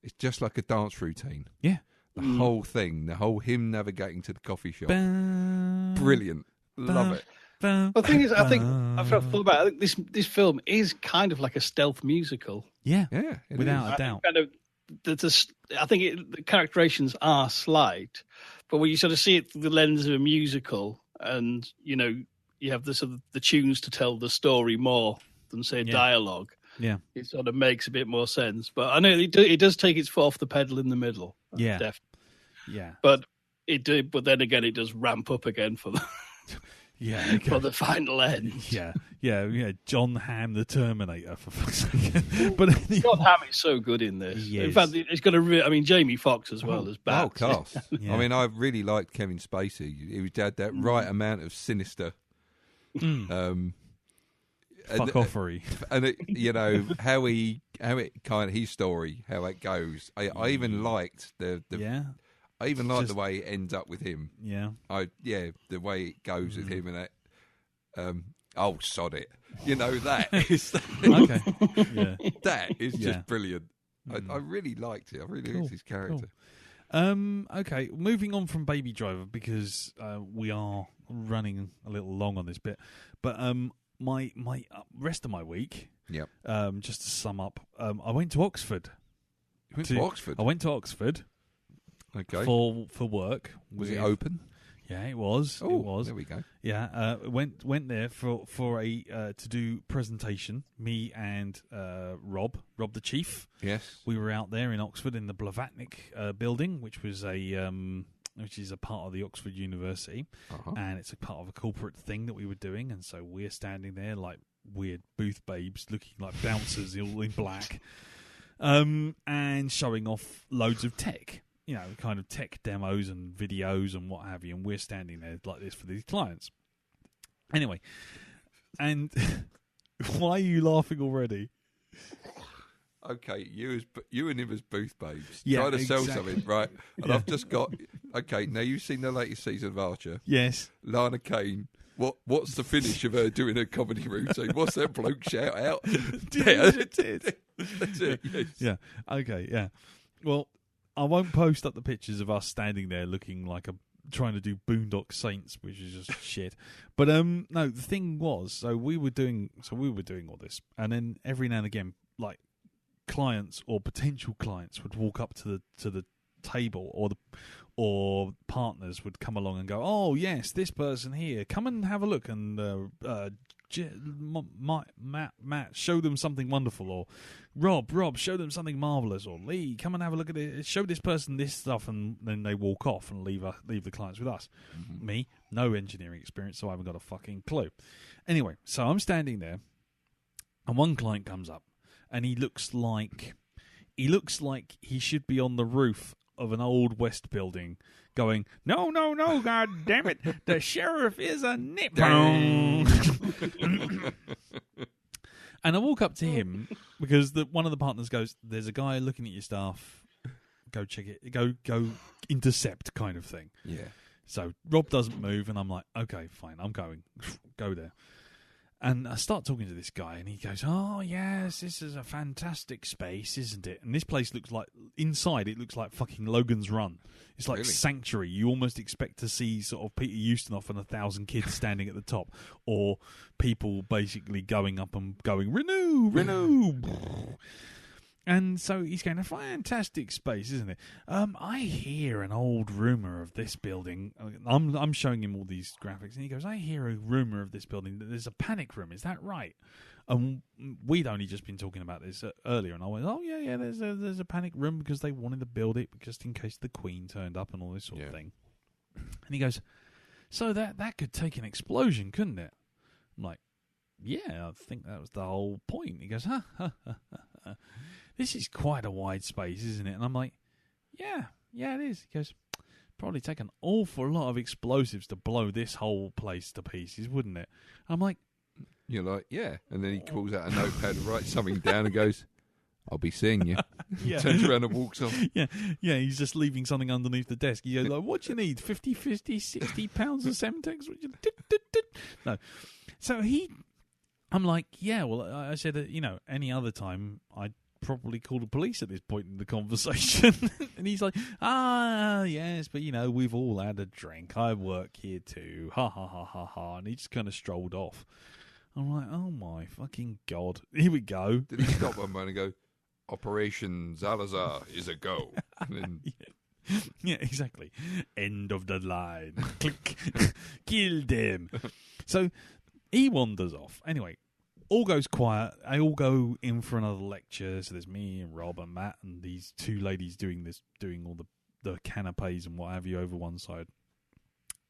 a dance routine. Yeah. The whole thing, him navigating to the coffee shop. Brilliant. Love it. Well, the thing is, I think I've thought about it. This film is kind of like a stealth musical. Yeah, Without a doubt. I think the characterizations are slight, but when you sort of see it through the lens of a musical, and you have the sort of the tunes to tell the story more than say dialogue. Yeah, it sort of makes a bit more sense. But I know it does take its foot off the pedal in the middle. Yeah, definitely. Yeah, but But then again, it does ramp up again for the. Yeah, okay. For the final end. Yeah. John Hamm, the Terminator, for fuck's sake. But anyway. John Hamm is so good in this. In fact, it's got Jamie Foxx as well as Bat. Oh, cast. Yeah. I mean, I really liked Kevin Spacey. He had that right amount of sinister. Fuck-offery. And how his story, how it goes. I even liked the I even like the way it ends up with him. Yeah. The way it goes with him and that. Sod it. That is okay. Yeah. That is just brilliant. I really liked it. I really liked his character. Cool. Okay, moving on from Baby Driver because we are running a little long on this bit. But my rest of my week. Yep. Just to sum up, I went to Oxford. You went to Oxford? I went to Oxford. Okay. For work. Was it open? Yeah, it was. Oh, it was. There we go. Yeah, went there for a to do presentation. Me and Rob the Chief. Yes. We were out there in Oxford in the Blavatnik building, which is a part of the Oxford University, and it's a part of a corporate thing that we were doing. And so we're standing there like weird booth babes, looking like bouncers, all in black, and showing off loads of tech. Kind of tech demos and videos and what have you, and we're standing there like this for these clients. Anyway, and why are you laughing already? Okay, you and him as booth babes, yeah, trying to sell something, right? And I've just got now you've seen the latest season of Archer. Yes, Lana Kane. What's the finish of her doing her comedy routine? What's that bloke shout out? That's it. Yes. Yeah. Okay. Yeah. Well, I won't post up the pictures of us standing there looking like trying to do Boondock Saints, which is just shit. But no, the thing was, we were doing all this, and then every now and again, like clients or potential clients would walk up to the table, or partners would come along and go, "Oh yes, this person here, come and have a look," and Matt, show them something wonderful, or Rob, show them something marvelous, or Lee, come and have a look at it, show this person this stuff, and then they walk off and leave the clients with us. Mm-hmm. Me, no engineering experience, so I haven't got a fucking clue. Anyway, so I'm standing there, and one client comes up, and he looks like he should be on the roof of an old West building going, no, God damn it, the sheriff is a nippon. And I walk up to him because one of the partners goes, there's a guy looking at your stuff, go check it, go intercept kind of thing. Yeah. So Rob doesn't move, and I'm like, okay, fine, I'm going, go there. And I start talking to this guy, and he goes, "Oh yes, this is a fantastic space, isn't it?" And this place looks like, inside, it looks like fucking Logan's Run. It's like really? Sanctuary. You almost expect to see sort of Peter Ustinov and 1,000 kids standing at the top, or people basically going up and going, "Renew." And so he's going, a fantastic space, isn't it? I hear an old rumour of this building. I'm showing him all these graphics, and he goes, I hear a rumour of this building that there's a panic room. Is that right? And we'd only just been talking about this earlier, and I went, oh, yeah, there's a panic room because they wanted to build it just in case the Queen turned up and all this sort of thing. And he goes, so that could take an explosion, couldn't it? I'm like, yeah, I think that was the whole point. He goes, this is quite a wide space, isn't it? And I'm like, yeah, it is. He goes, probably take an awful lot of explosives to blow this whole place to pieces, wouldn't it? I'm like, You're like, yeah. And then he pulls out a notepad, writes something down and goes, I'll be seeing you. yeah. Turns around and walks off. Yeah, he's just leaving something underneath the desk. He goes, like, what do you need? 50, 60 pounds of Semtex? No. So I'm like, yeah, well, I said, any other time I'd probably call the police at this point in the conversation. And he's like, yes, but, we've all had a drink. I work here too. Ha, ha, ha, ha, ha. And he just kind of strolled off. I'm like, oh, my fucking God. Here we go. Did he stop one moment and go, Operation Zalazar is a go? And then, yeah, exactly. End of the line. Click. Killed him. So he wanders off. Anyway, all goes quiet. They all go in for another lecture. So there's me and Rob and Matt and these two ladies doing all the canapes and what have you over one side.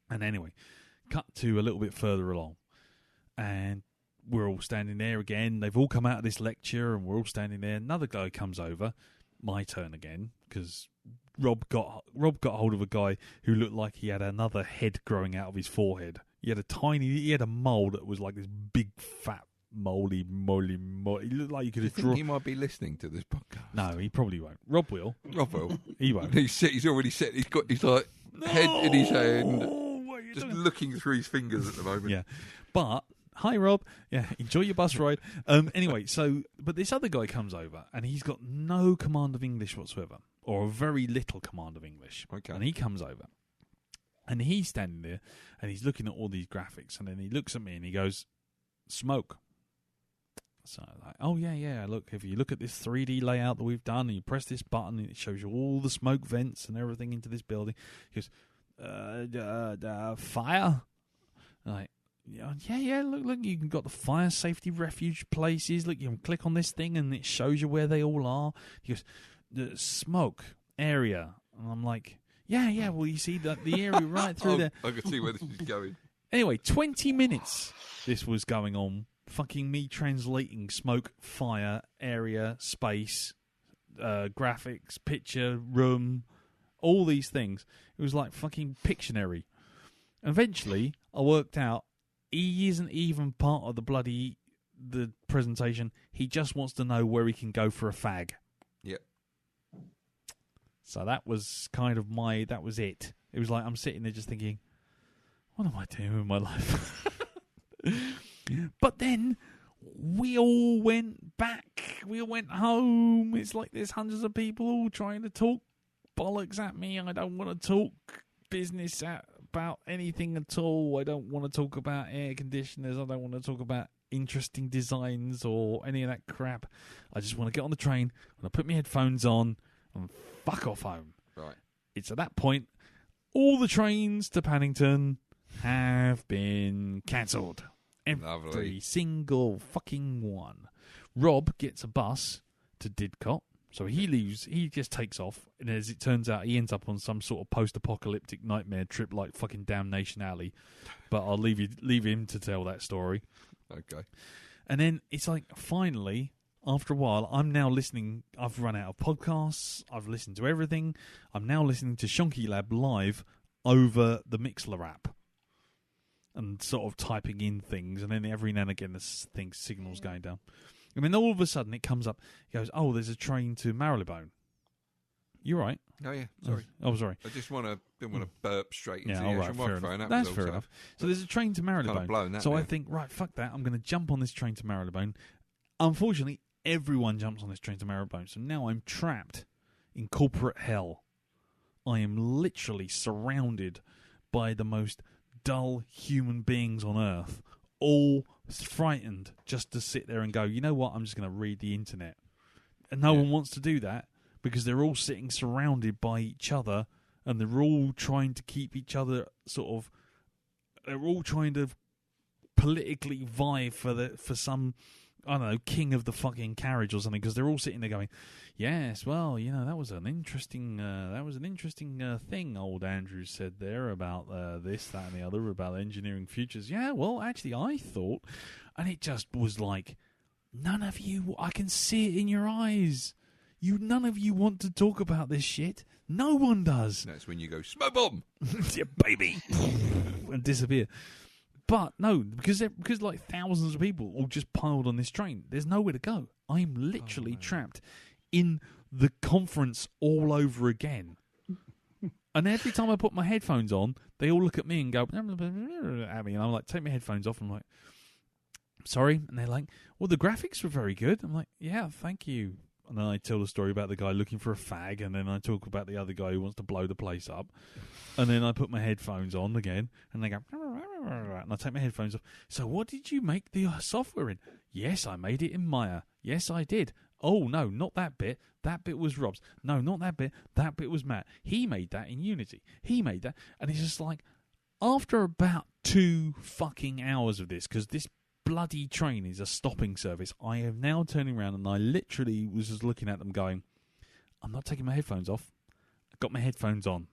And anyway, cut to a little bit further along. And we're all standing there again. They've all come out of this lecture and we're all standing there. Another guy comes over. My turn again, because Rob got hold of a guy who looked like he had another head growing out of his forehead. He had a mole that was like this big fat moly. He looked like you could have think drawn. he might be listening to this podcast. No, he probably won't. Rob will. Rob will. He won't. He's already set. He's got his head in his hand, What are you just doing? looking through his fingers at the moment. Yeah, but hi Rob. Yeah, enjoy your bus ride. Anyway, but this other guy comes over and he's got no command of English whatsoever, or a very little command of English. Okay. And he comes over and he's standing there and he's looking at all these graphics and then he looks at me and he goes, "Smoke." So I'm like, oh yeah. Look, if you look at this 3D layout that we've done and you press this button, it shows you all the smoke vents and everything into this building. He goes, fire. I'm like, yeah. Look, you can got the fire safety refuge places. Look, you can click on this thing and it shows you where they all are. He goes, the smoke area, and I'm like, yeah. Well, you see the area right through there. I can see where this is going. Anyway, 20 minutes this was going on. Fucking me translating smoke, fire, area, space, graphics, picture, room, all these things. It was like fucking Pictionary. Eventually, I worked out he isn't even part of the presentation. He just wants to know where he can go for a fag. Yep. So that was kind of that was it. It was like I'm sitting there just thinking, what am I doing with my life? But then we all went back. We all went home. It's like there's hundreds of people all trying to talk bollocks at me. I don't want to talk business about anything at all. I don't want to talk about air conditioners. I don't want to talk about interesting designs or any of that crap. I just want to get on the train and I put my headphones on and fuck off home. Right. It's at that point all the trains to Paddington have been cancelled. Every Lovely. single fucking one. Rob gets a bus to Didcot, so he leaves. He just takes off, and as it turns out, he ends up on some sort of post-apocalyptic nightmare trip like fucking Damnation Alley. But I'll leave him to tell that story. Okay. And then it's like, finally, after a while, I'm now listening. I've run out of podcasts. I've listened to everything. I'm now listening to Shonky Lab live over the Mixler app. And sort of typing in things, and then every now and again the signal's going down. And then all of a sudden it comes up, he goes, oh, there's a train to Marylebone. You're right. Oh, yeah, sorry. Oh, sorry. I just didn't want to burp straight into Yeah, the all actual right, fair microphone. enough. That was That's fair also enough. So there's a train to Marylebone. kind of blown that so I now. think, right, fuck that, I'm going to jump on this train to Marylebone. Unfortunately, everyone jumps on this train to Marylebone, so now I'm trapped in corporate hell. I am literally surrounded by the most dull human beings on earth, all frightened just to sit there and go, you know what, I'm just going to read the internet. And no one wants to do that because they're all sitting surrounded by each other and they're all trying to keep each other they're all trying to politically vie for some, I don't know, king of the fucking carriage or something, because they're all sitting there going, yes, well, that was an interesting thing old Andrew said there about this, that, and the other about engineering futures. Yeah, well, actually, I thought, and it just was like, none of you, I can see it in your eyes. None of you want to talk about this shit. No one does. That's when you go, smoke bomb! Yeah, baby! And disappear. But no, because like thousands of people all just piled on this train. There's nowhere to go. I'm literally trapped in the conference all over again. And every time I put my headphones on, they all look at me and go at me, and I'm like, take my headphones off. I'm like, sorry, and they're like, well, the graphics were very good. I'm like, yeah, thank you. And then I tell the story about the guy looking for a fag, and then I talk about the other guy who wants to blow the place up. And then I put my headphones on again, and they go, and I take my headphones off. So what did you make the software in? Yes, I made it in Maya. Yes, I did. Oh, no, not that bit. That bit was Rob's. No, not that bit. That bit was Matt. He made that in Unity. He made that. And it's just like, after about 2 fucking hours of this, because this bloody train is a stopping service, I am now turning around and I literally was just looking at them going, I'm not taking my headphones off. I've got my headphones on.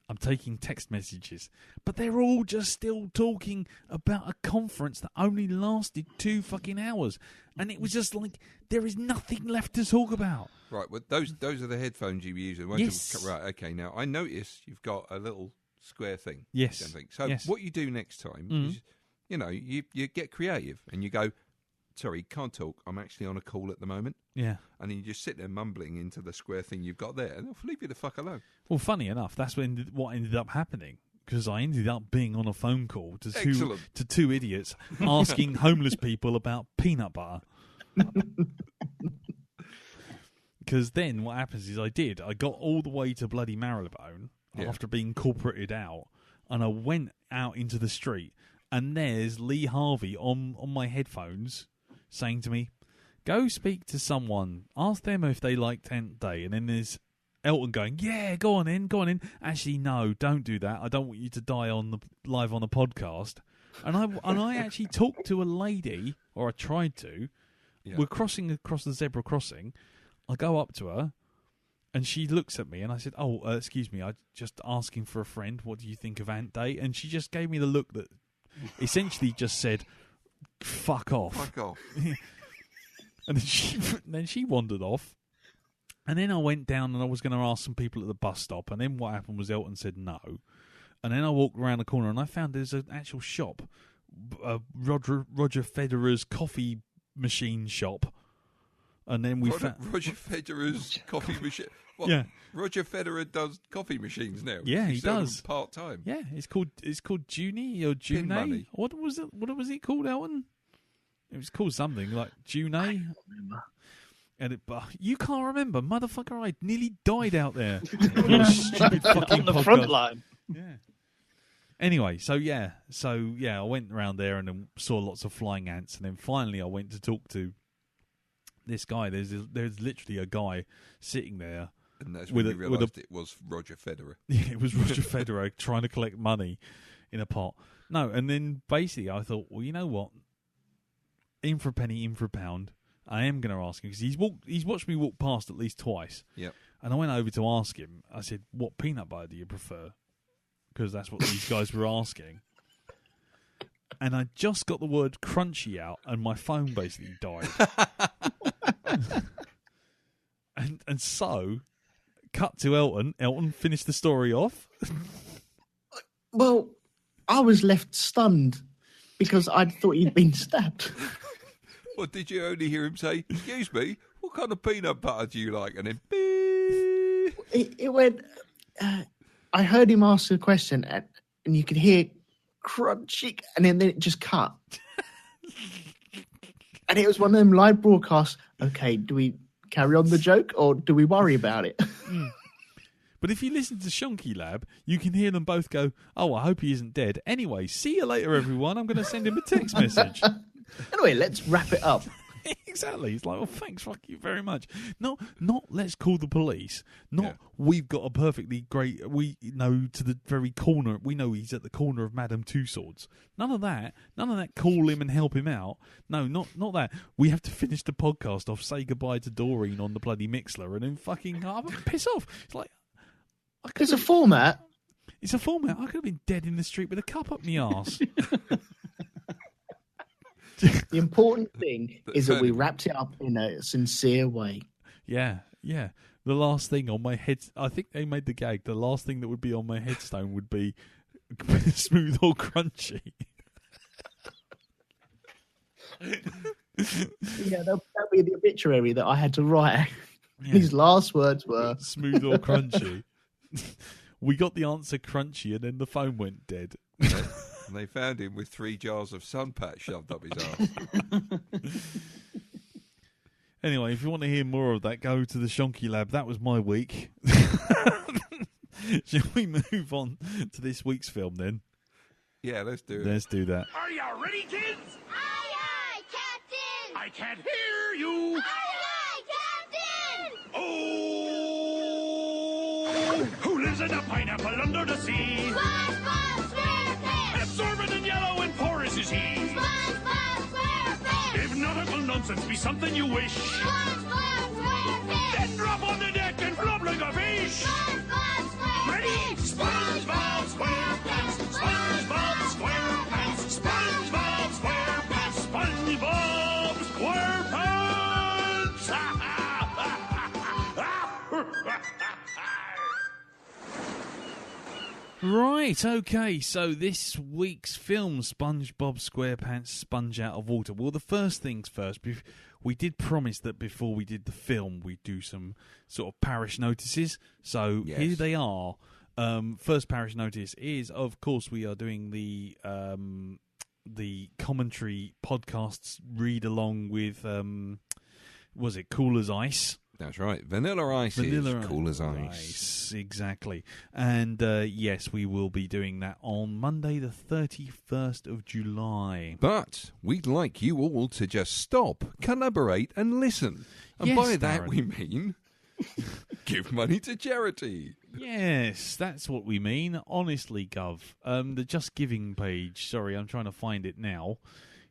I'm taking text messages. But they're all just still talking about a conference that only lasted 2 fucking hours. And it was just like, there is nothing left to talk about. Right, well, those are the headphones you were using. Yes. Right, okay. Now, I notice you've got a little square thing. Yes. So yes. what you do next time is, you get creative and you go, sorry, can't talk. I'm actually on a call at the moment. Yeah. And then you just sit there mumbling into the square thing you've got there, and they'll leave you the fuck alone. Well, funny enough, that's what ended up happening, because I ended up being on a phone call to two idiots asking homeless people about peanut butter. Because then what happens is I got all the way to bloody Marylebone after being corporated out, and I went out into the street, and there's Lee Harvey on my headphones saying to me, go speak to someone, ask them if they like 10th Day. And then there's Elton going, yeah, go on in. Actually, no, don't do that. I don't want you to die live on a podcast. And I actually talked to a lady, or I tried to. Yeah. We're crossing across the zebra crossing. I go up to her, and she looks at me, and I said, excuse me, I'm just asking for a friend. What do you think of Ant Day? And she just gave me the look that essentially just said, fuck off. Fuck off. And then she wandered off. And then I went down and I was going to ask some people at the bus stop. And then what happened was Elton said no. And then I walked around the corner and I found there's an actual shop. Roger Federer's coffee machine shop. And then we found... Roger Federer's coffee machine... What? Yeah. Roger Federer does coffee machines now. Yeah, he does. Part-time. Yeah, it's called Junie or June. What was it called, Elton? It was called something like June. I don't remember. And you can't remember, motherfucker! I nearly died out there. Stupid fucking on the podcast. Front line. Yeah. Anyway, so I went around there and then saw lots of flying ants, and then finally I went to talk to this guy. There's literally a guy sitting there, and that's when you realised it was Roger Federer. Yeah, it was Roger Federer trying to collect money in a pot. No, and then basically I thought, well, you know what? In for a penny, in for a pound. I am going to ask him, because he's watched me walk past at least twice. Yep. And I went over to ask him. I said, what peanut butter do you prefer? Because that's what these guys were asking. And I just got the word crunchy out, and my phone basically died. and so, cut to Elton. Elton finished the story off. Well, I was left stunned because I thought he'd been stabbed. Well, did you only hear him say, excuse me, what kind of peanut butter do you like? And then, it went, I heard him ask a question, and you could hear crunchy, and then it just cut. And it was one of them live broadcasts. Okay, do we carry on the joke, or do we worry about it? But if you listen to Shonky Lab, you can hear them both go, oh, I hope he isn't dead. Anyway, see you later, everyone. I'm going to send him a text message. Anyway, let's wrap it up. Exactly. It's like, well, thanks, fuck you very much. Not let's call the police. We've got a perfectly great, we know to the very corner, we know he's at the corner of Madame Two Swords. None of that. Call him and help him out. No, not that. We have to finish the podcast off, say goodbye to Doreen on the bloody Mixler, and then fucking piss off. It's like, it's a format. It's a format. I could have been dead in the street with a cup up my arse. The important thing is that we wrapped it up in a sincere way. Yeah. Yeah, the last thing on my head. I think they made the gag. The last thing that would be on my headstone would be smooth or crunchy. Yeah, that'll be the obituary that I had to write. Yeah. His last words were Smooth or crunchy. We got the answer crunchy, and then the phone went dead. And they found him with 3 jars of sun patch shoved up his arse. Anyway, if you want to hear more of that, go to the Shonky Lab. That was my week. Shall we move on to this week's film then? Yeah, let's do it. Let's do that. Are you ready, kids? Aye, aye, Captain! I can't hear you. Aye, aye, Captain! Oh! Who lives in a pineapple under the sea? SpongeBob Squarepants! Absorbent and yellow and porous is he. SpongeBob Squarepants! If nautical nonsense be something you wish, SpongeBob Squarepants! then drop on the deck and flop like a fish. SpongeBob Squarepants! Ready? SpongeBob SquarePants, SpongeBob SquarePants, SpongeBob SquarePants, SpongeBob SquarePants. Right, okay, so this week's film, SpongeBob Squarepants Sponge Out of Water. Well, the first things first, we did promise that before we did the film, we'd do some sort of parish notices. So Yes. here they are. First parish notice is, of course, we are doing the commentary podcasts read along with, was it Cool as Ice? That's right. Vanilla Ice is cool as ice. Exactly. And yes, we will be doing that on Monday the 31st of July. But we'd like you all to just stop, collaborate and listen. And Yes, by that Darren. we mean give money to charity. Yes, that's what we mean. Honestly, Gov. The Just Giving page. Sorry, I'm trying to find it now.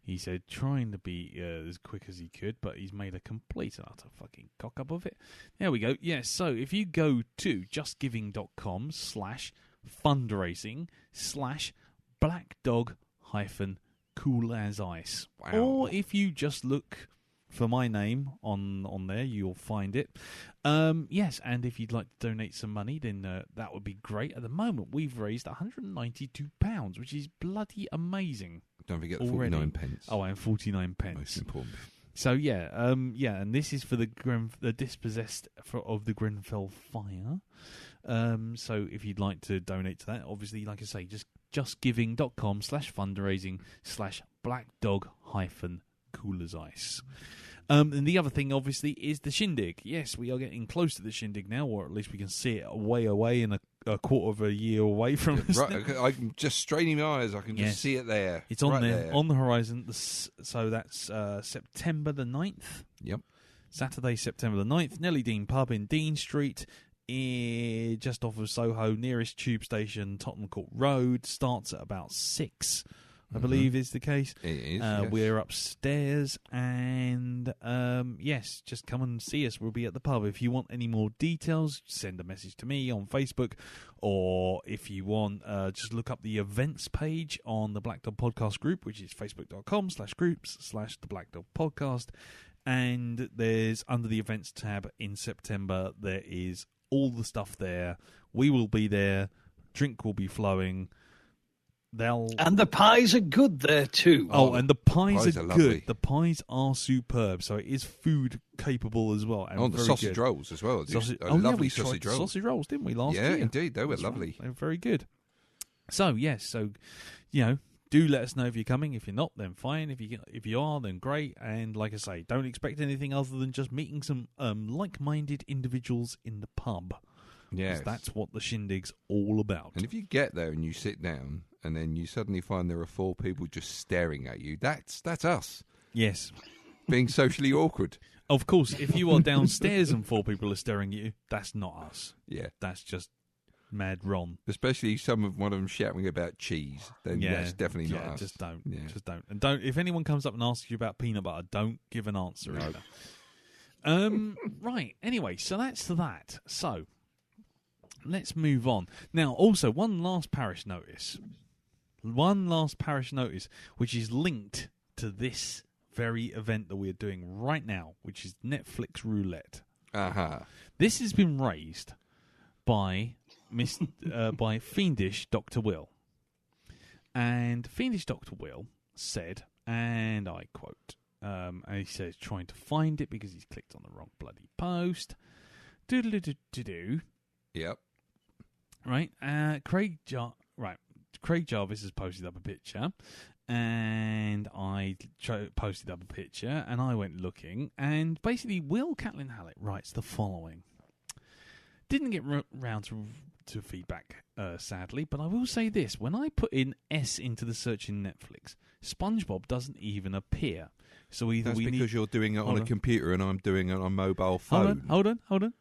He said trying to be as quick as he could, but he's made a complete and utter fucking cock up of it. There we go. Yes, so if you go to justgiving.com/fundraising/blackdog-cool-as-ice. Wow. Or if you just look for my name on there, you'll find it. Yes, and if you'd like to donate some money, then that would be great. At the moment, we've raised £192, which is bloody amazing. Don't forget the Already. 49 pence. Oh, and 49 pence. Most important. So yeah, and this is for the dispossessed of the Grenfell fire. So if you'd like to donate to that, obviously, like I say, justgiving.com/fundraising/blackdog-cool-as-ice. And the other thing, obviously, is the shindig. Yes, we are getting close to the shindig now, or at least we can see it way away and a quarter of a year away from us. Right, I can just straining my eyes. I can just Yes. see it there. It's on right there, on the horizon. So that's September the 9th. Yep. Saturday, September the 9th. Nellie Dean Pub in Dean Street, just off of Soho, nearest tube station, Tottenham Court Road. Starts at about 6, I believe is the case. It is. Yes. We're upstairs, and yes, just come and see us. We'll be at the pub. If you want any more details, send a message to me on Facebook, or if you want, just look up the events page on the Black Dog Podcast group, which is facebook.com/groups/the Black Dog Podcast. And there's, under the events tab in September, there is all the stuff there. We will be there. Drink will be flowing. And the pies are good there too. Oh, and the pies pies are are good. lovely. The pies are superb. So it is food capable as well. And Oh, the very sausage good. rolls as well. Sausage, Lovely we sausage tried rolls. sausage rolls, didn't we, last Yeah, year? indeed. They were That's right. lovely. They were very good. So, yes. So, do let us know if you're coming. If you're not, then fine. If you are, then great. And like I say, don't expect anything other than just meeting some like-minded individuals in the pub. Yes. 'Cause that's what the shindig's all about. And if you get there and you sit down and then you suddenly find there are 4 people just staring at you, that's us Yes. being socially awkward. Of course, if you are downstairs and 4 people are staring at you, that's not us. Yeah. That's just Mad Ron. Especially one of them shouting about cheese. Then that's definitely not us. Just don't. Yeah. Just don't. And don't. If anyone comes up and asks you about peanut butter, don't give an answer either. Right. Anyway, so that's that. So let's move on. Now, also, one last parish notice, which is linked to this very event that we're doing right now, which is Netflix Roulette. This has been raised by by Fiendish Dr. Will. And Fiendish Dr. Will said, and I quote, and he says, trying to find it because he's clicked on the wrong bloody post. Doodle-doo-doo-doo-doo. Yep. Right. Craig Jarvis has posted up a picture, and I posted up a picture, and I went looking, and basically Will Catlin Hallett writes the following. Didn't get round to feedback, sadly, but I will say this. When I put in S into the search in Netflix, SpongeBob doesn't even appear. So either That's we because you're doing it on a computer and I'm doing it on a mobile phone. Hold on.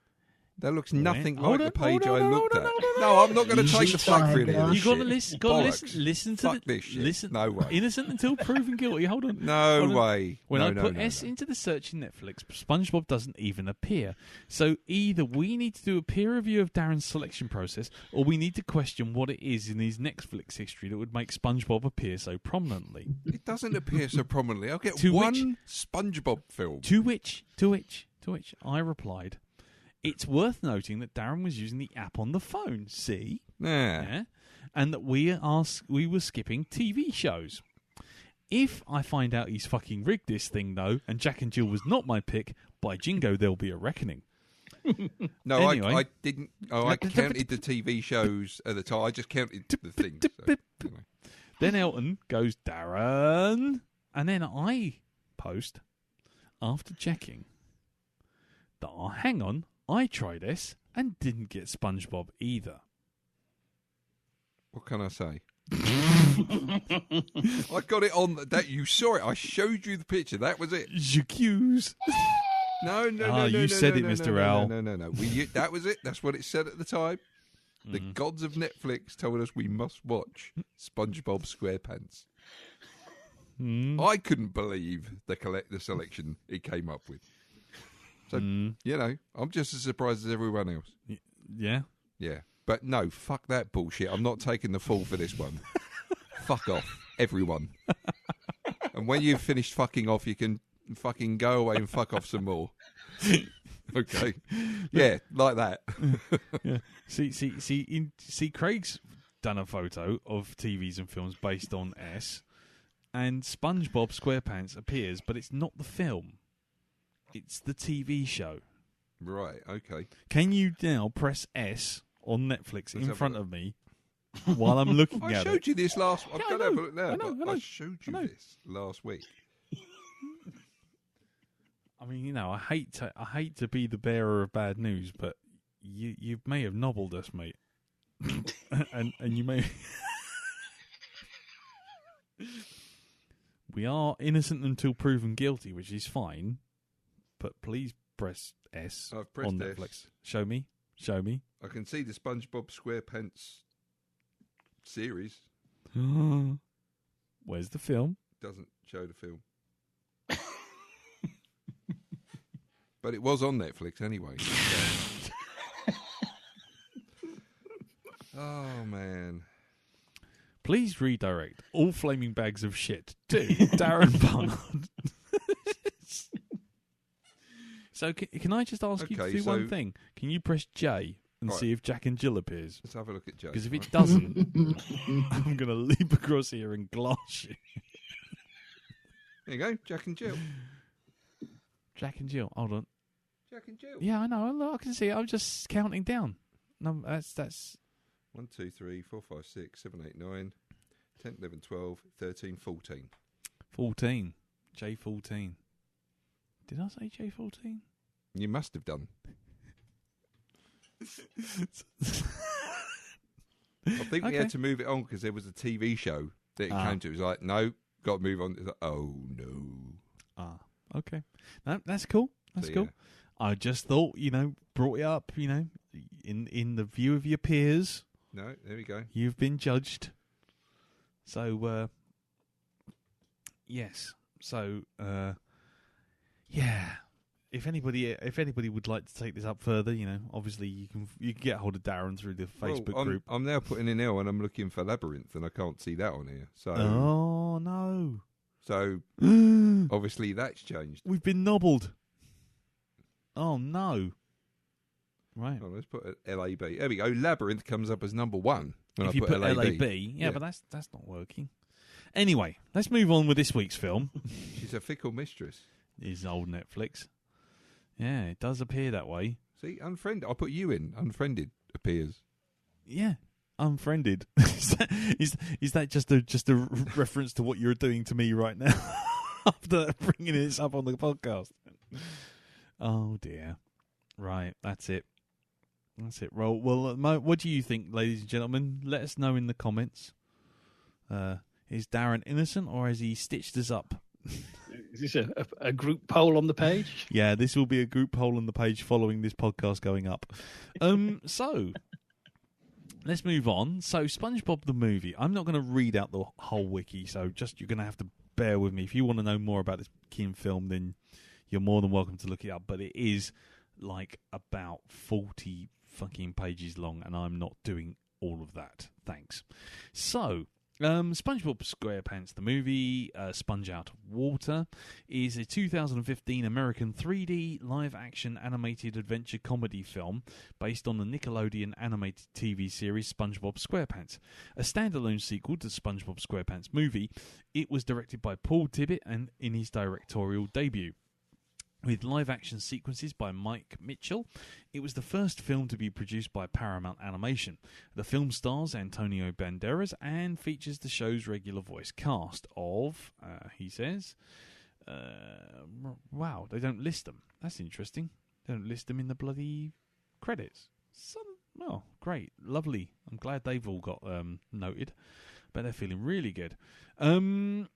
That looks nothing Hold like on, the page hold I on, looked hold at. on, hold on, No, I'm not going to You take the just fuck for tried any of that. this You got to shit. listen. Bollocks. Listen to Fuck this shit. Listen. No way. Innocent until proven guilty. Hold on. No Hold on. way. When no, I no, put no, S no. into the search in Netflix, SpongeBob doesn't even appear. So either we need to do a peer review of Darren's selection process, or we need to question what it is in his Netflix history that would make SpongeBob appear so prominently. It doesn't appear so prominently. I'll get To one SpongeBob film. To which I replied, it's worth noting that Darren was using the app on the phone. See? Yeah. And that we were skipping TV shows. If I find out he's fucking rigged this thing, though, and Jack and Jill was not my pick, by jingo, there'll be a reckoning. No, Anyway. I didn't. Oh, I counted the TV shows at the time. I just counted the things. So, anyway. Then Elton goes, Darren. And then I post, after checking, that, hang on, I tried this and didn't get SpongeBob either. What can I say? I got it on that. You saw it. I showed you the picture. That was it. J'accuse. No. You said it, Mr. Owl. No. That was it. That's what it said at the time. The gods of Netflix told us we must watch SpongeBob SquarePants. I couldn't believe the selection he came up with. So, I'm just as surprised as everyone else. Yeah? Yeah. But no, fuck that bullshit. I'm not taking the fall for this one. Fuck off, everyone. And when you've finished fucking off, you can fucking go away and fuck off some more. Okay. Yeah, like that. Yeah. See, Craig's done a photo of TVs and films based on S, and SpongeBob SquarePants appears, but it's not the film. It's the TV show. Right, okay. Can you now press S on Netflix Let's in have front a look. of me while I'm looking I at showed it? you this last... I've Yeah, got to I have a know. look now, I know. but I showed you this last week. I mean, I hate to be the bearer of bad news, but you may have nobbled us, mate. and you may... We are innocent until proven guilty, which is fine. But please press S I've pressed on S. Netflix. Show me. I can see the SpongeBob SquarePants series. Where's the film? Doesn't show the film. But it was on Netflix anyway. So. Oh, man. Please redirect all flaming bags of shit to Darren Barnard. So can I just ask you to Okay, do one so- thing? Can you press J and Right. see if Jack and Jill appears? Let's have a look at Joe. Because if right? it doesn't, I'm going to leap across here and glass you. There you go, Jack and Jill. Jack and Jill, hold on. Jack and Jill. Yeah, I know. Look, I can see it. I'm just counting down. No, that's 1, 2, 3, 4, 5, 6, 7, 8, 9, 10, 11, 12, 13, 14. 14. J14. Did I say J14? You must have done. I think we had to move it on because there was a TV show that it came to. It was like, no, got to move on. It's like, oh, no. Okay. No, that's cool. That's So, cool. yeah. I just thought, brought it up, in the view of your peers, No, there we go. you've been judged. So, yes. So, yeah. If anybody would like to take this up further, obviously you can get hold of Darren through the Facebook group. I'm now putting in L and I'm looking for Labyrinth and I can't see that on here. So, Oh no! so obviously that's changed. We've been nobbled. Oh no! Right. Oh, let's put LAB. There we go. Labyrinth comes up as number 1 when If I you put LAB. yeah, but that's not working. Anyway, let's move on with this week's film. She's a fickle mistress. Is old Netflix. Yeah, it does appear that way. See, unfriended. I put you in. Unfriended appears. Yeah, unfriended. Is that just a reference to what you're doing to me right now after bringing this up on the podcast? Oh dear. Right, that's it. That's it. Well, what do you think, ladies and gentlemen? Let us know in the comments. Is Darren innocent, or has he stitched us up? Is this a group poll on the page? Yeah, this will be a group poll on the page following this podcast going up. So let's move on. So SpongeBob the movie. I'm not going to read out the whole wiki, so you're going to have to bear with me. If you want to know more about this keen film, then you're more than welcome to look it up. But it is like about 40 fucking pages long, and I'm not doing all of that. Thanks. So SpongeBob Squarepants, the movie, Sponge Out of Water, is a 2015 American 3D live-action animated adventure comedy film based on the Nickelodeon animated TV series SpongeBob Squarepants. A standalone sequel to SpongeBob Squarepants movie, it was directed by Paul Tibbitt and in his directorial debut. With live-action sequences by Mike Mitchell, it was the first film to be produced by Paramount Animation. The film stars Antonio Banderas and features the show's regular voice cast of, he says, wow, they don't list them. That's interesting. They don't list them in the bloody credits. Oh, great, lovely. I'm glad they've all got noted. But they're feeling really good. The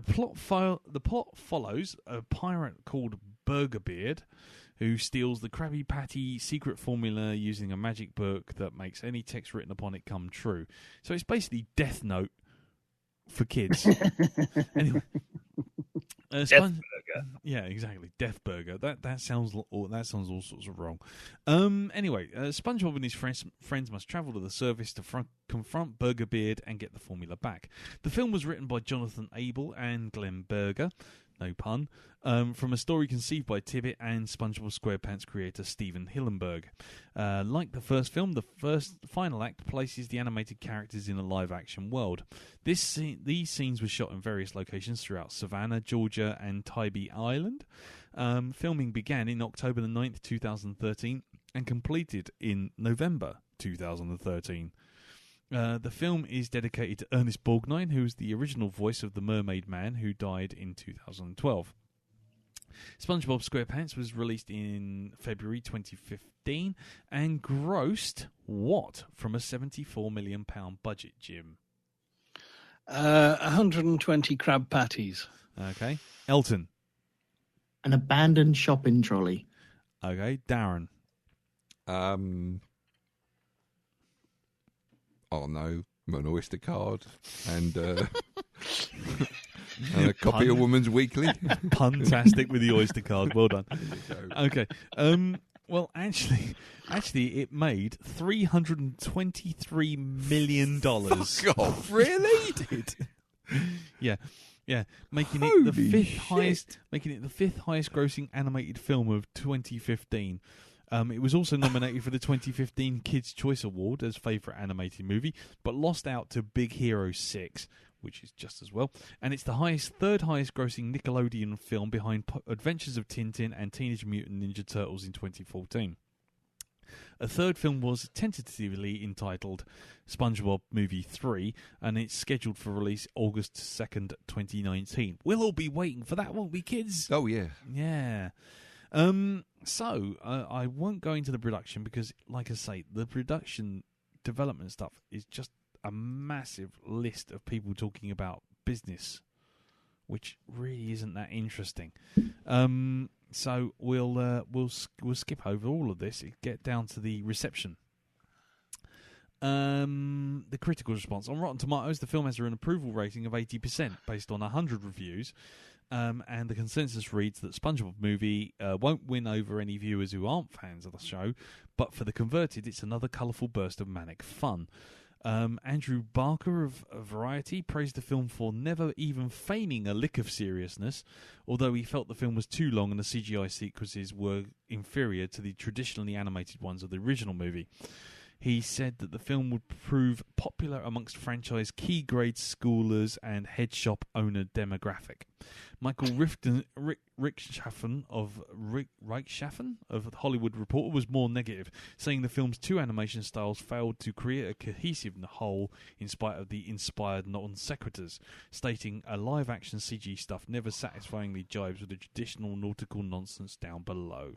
plot follows a pirate called Burgerbeard who steals the Krabby Patty secret formula using a magic book that makes any text written upon it come true. So it's basically Death Note for kids. Anyway, Death Burger. Yeah, exactly. Death Burger. That sounds all sorts of wrong. Anyway, SpongeBob and his friends must travel to the surface to confront Burgerbeard and get the formula back. The film was written by Jonathan Abel and Glenn Berger, no pun, from a story conceived by Tibbitt and SpongeBob SquarePants creator Stephen Hillenburg. Like the first film, the final act places the animated characters in a live-action world. These scenes were shot in various locations throughout Savannah, Georgia, and Tybee Island. Filming began in October the 9th, 2013, and completed in November 2013. The film is dedicated to Ernest Borgnine, who was the original voice of the Mermaid Man, who died in 2012. SpongeBob SquarePants was released in February 2015 and grossed what from a £74 million budget, Jim? 120 crab patties. Okay. Elton. An abandoned shopping trolley. Okay. Darren. Oh no, an Oyster card and and a copy of Woman's Weekly. Puntastic with the Oyster card. Well done. Okay. Well, actually, it made $323 million. Fuck off, really? It did. Yeah. Making Holy it the fifth shit. highest grossing animated film of 2015. It was also nominated for the 2015 Kids' Choice Award as Favourite Animated Movie, but lost out to Big Hero 6, which is just as well. And it's the third highest grossing Nickelodeon film behind Adventures of Tintin and Teenage Mutant Ninja Turtles in 2014. A third film was tentatively entitled SpongeBob Movie 3, and it's scheduled for release August 2nd, 2019. We'll all be waiting for that, won't we, kids? Oh yeah. Yeah. So I won't go into the production because, like I say, the production development stuff is just a massive list of people talking about business, which really isn't that interesting. So we'll skip over all of this and get down to the reception. The critical response on Rotten Tomatoes, the film has an approval rating of 80% based on 100 reviews. And the consensus reads that SpongeBob Movie won't win over any viewers who aren't fans of the show, but for the converted, it's another colourful burst of manic fun. Andrew Barker of Variety praised the film for never even feigning a lick of seriousness, although he felt the film was too long and the CGI sequences were inferior to the traditionally animated ones of the original movie. He said that the film would prove popular amongst franchise key grade schoolers and head shop owner demographic. Michael Reichschaffen of The Hollywood Reporter was more negative, saying the film's two animation styles failed to create a cohesive whole in spite of the inspired non-sequiturs, stating a live-action CG stuff never satisfyingly jibes with the traditional nautical nonsense down below.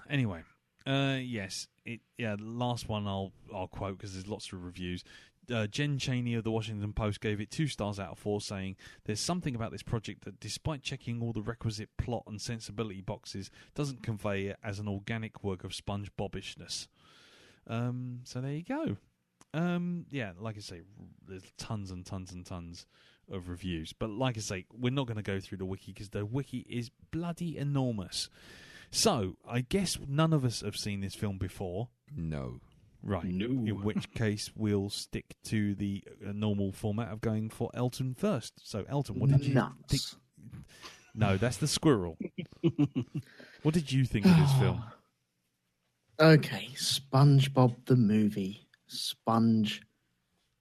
Anyway. Yes. The last one I'll quote because there's lots of reviews. Jen Chaney of the Washington Post gave it 2 stars out of 4, saying, "There's something about this project that, despite checking all the requisite plot and sensibility boxes, doesn't convey it as an organic work of SpongeBobishness." So there you go. Like I say, there's tons and tons and tons of reviews. But like I say, we're not going to go through the wiki because the wiki is bloody enormous. So, I guess none of us have seen this film before. No. Right. No. In which case, we'll stick to the normal format of going for Elton first. So, Elton, what did you think? No, that's the squirrel. What did you think of this film? Okay, SpongeBob the movie. Sponge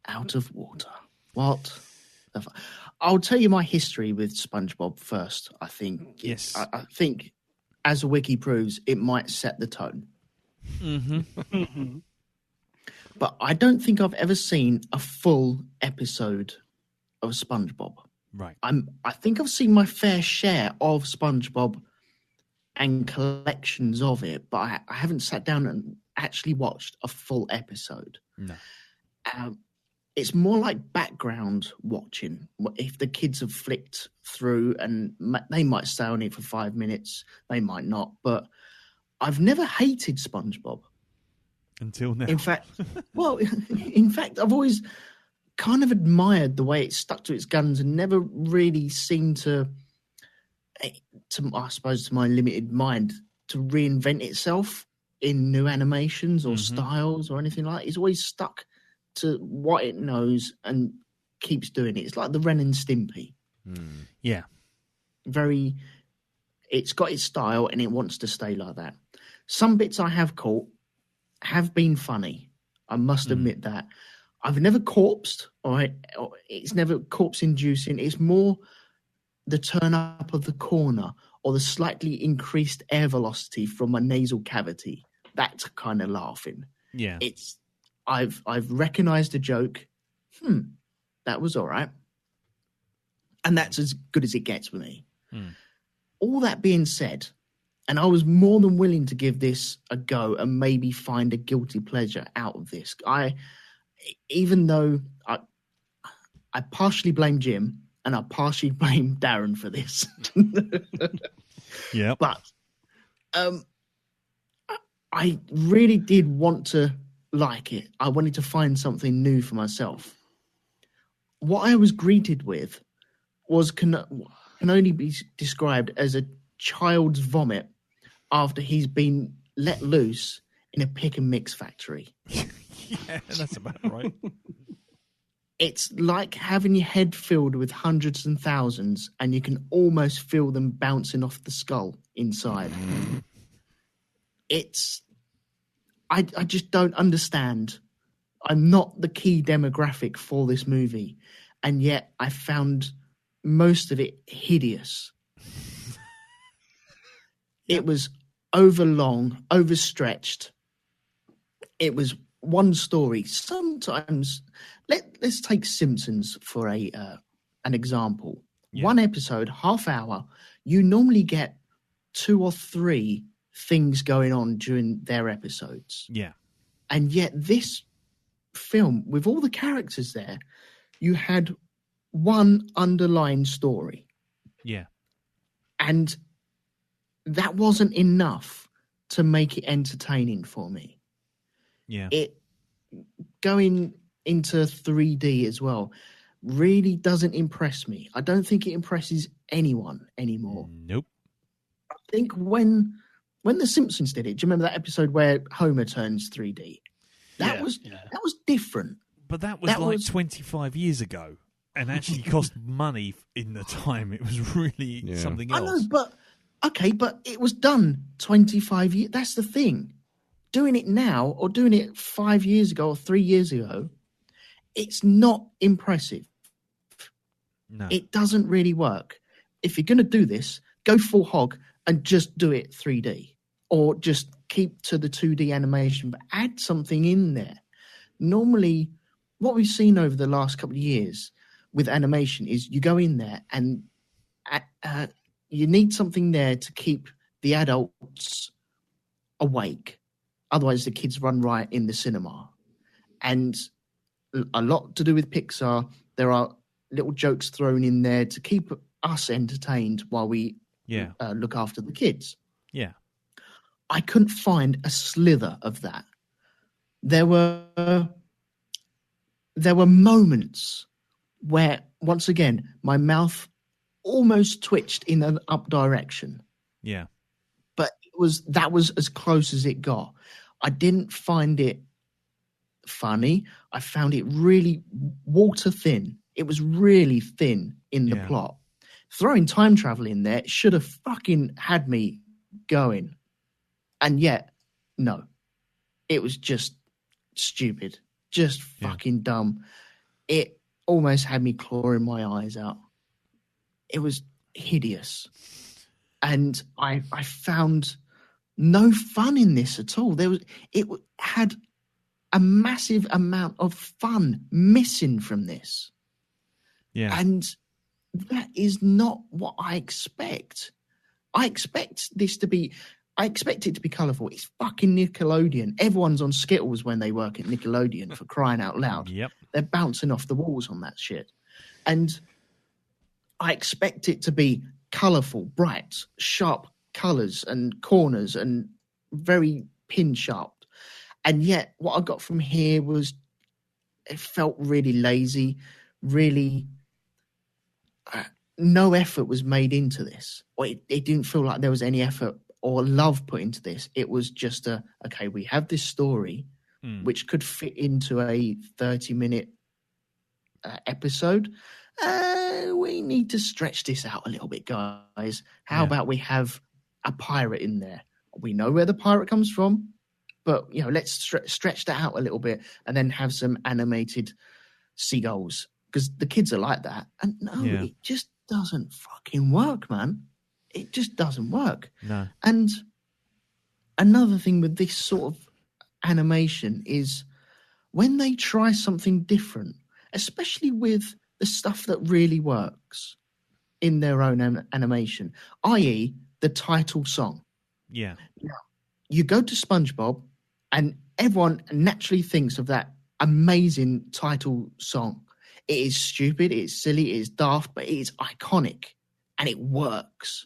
out of water. What? I'll tell you my history with SpongeBob first, I think. Yes. I think... as the wiki proves, it might set the tone. Mm-hmm. But I don't think I've ever seen a full episode of SpongeBob. Right. I think I've seen my fair share of SpongeBob and collections of it, but I haven't sat down and actually watched a full episode. No. It's more like background watching. If the kids have flicked through and they might stay on it for 5 minutes, they might not. But I've never hated SpongeBob. Until now. In fact, I've always kind of admired the way it stuck to its guns and never really seemed to I suppose to my limited mind, to reinvent itself in new animations or styles or anything like that. It's always stuck to what it knows and keeps doing it. It's like the Ren and Stimpy. Yeah. It's got its style and it wants to stay like that. Some bits I have caught have been funny. I must admit that. I've never corpsed, all right? It's never corpse-inducing. It's more the turn up of the corner or the slightly increased air velocity from my nasal cavity. That's kind of laughing. Yeah. I've recognized a joke. That was all right. And that's as good as it gets with me. All that being said, and I was more than willing to give this a go and maybe find a guilty pleasure out of this. Even though I partially blame Jim and I partially blame Darren for this. Yeah. But I really did want to like it. I wanted to find something new for myself. What I was greeted with was can only be described as a child's vomit after he's been let loose in a pick and mix factory. Yeah, that's about right. It's like having your head filled with hundreds and thousands and you can almost feel them bouncing off the skull inside. I just don't understand. I'm not the key demographic for this movie, and yet I found most of it hideous. It was overlong, overstretched. It was one story. Sometimes, let's take Simpsons for an example. Yeah. One episode, half hour, you normally get 2 or 3 things going on during their episodes. Yeah. And yet this film, with all the characters there, you had one underlying story. Yeah. And that wasn't enough to make it entertaining for me. Yeah. It going into 3D as well really doesn't impress me. I don't think it impresses anyone anymore. Nope. I think when The Simpsons did it, do you remember that episode where Homer turns 3D? That was different. But that was 25 years ago, and actually cost money in the time. It was really something else. I know, but it was done 25 years. That's the thing. Doing it now or doing it 5 years ago or 3 years ago, it's not impressive. No. It doesn't really work. If you're going to do this, go full hog and just do it 3D, or just keep to the 2D animation, but add something in there. Normally, what we've seen over the last couple of years with animation is you go in there and you need something there to keep the adults awake. Otherwise, the kids run riot in the cinema. And a lot to do with Pixar. There are little jokes thrown in there to keep us entertained while we look after the kids. Yeah. I couldn't find a slither of that. There were moments where, once again, my mouth almost twitched in an up direction. Yeah. But that was as close as it got. I didn't find it funny. I found it really water thin. It was really thin in the plot. Throwing time travel in there should have fucking had me going. And yet, no. It was just stupid. Just fucking dumb. It almost had me clawing my eyes out. It was hideous. And I found no fun in this at all. It had a massive amount of fun missing from this. Yeah. And that is not what I expect. I expect it to be colourful. It's fucking Nickelodeon. Everyone's on Skittles when they work at Nickelodeon, for crying out loud. Yep. They're bouncing off the walls on that shit. And I expect it to be colourful, bright, sharp colours and corners and very pin sharp. And yet what I got from here was, it felt really lazy, really no effort was made into this. Or it didn't feel like there was any effort or love put into this. It was just okay, we have this story which could fit into a 30-minute episode. We need to stretch this out a little bit, guys. How about we have a pirate in there? We know where the pirate comes from, but let's stretch that out a little bit and then have some animated seagulls, because the kids are like that. And it just doesn't fucking work, man. It just doesn't work. No. And another thing with this sort of animation is when they try something different, especially with the stuff that really works in their own animation, i.e. the title song. Yeah. Now, you go to SpongeBob and everyone naturally thinks of that amazing title song. It is stupid, it is silly, it is daft, but it is iconic and it works.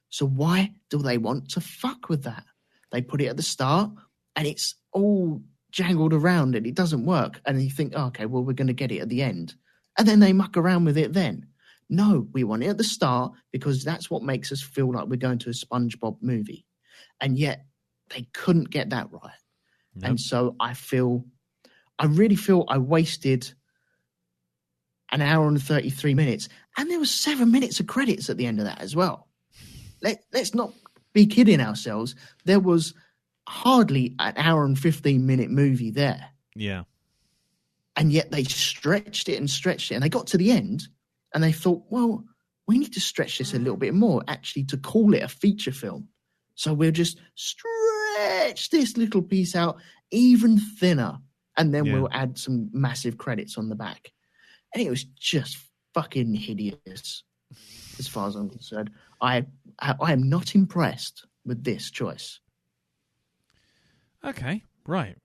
So why do they want to fuck with that? They put it at the start and it's all jangled around and it doesn't work. And you think, okay, well, we're going to get it at the end. And then they muck around with it then. No, we want it at the start because that's what makes us feel like we're going to a SpongeBob movie. And yet they couldn't get that right. Nope. And so I really feel I wasted an hour and 33 minutes. And there was 7 minutes of credits at the end of that as well. Let's not be kidding ourselves. There was hardly an hour and 15-minute movie there. Yeah. And yet they stretched it. And they got to the end and they thought, well, we need to stretch this a little bit more, actually, to call it a feature film. So we'll just stretch this little piece out even thinner. And then we'll add some massive credits on the back. And it was just fucking hideous as far as I'm concerned. I am not impressed with this choice. Okay, right.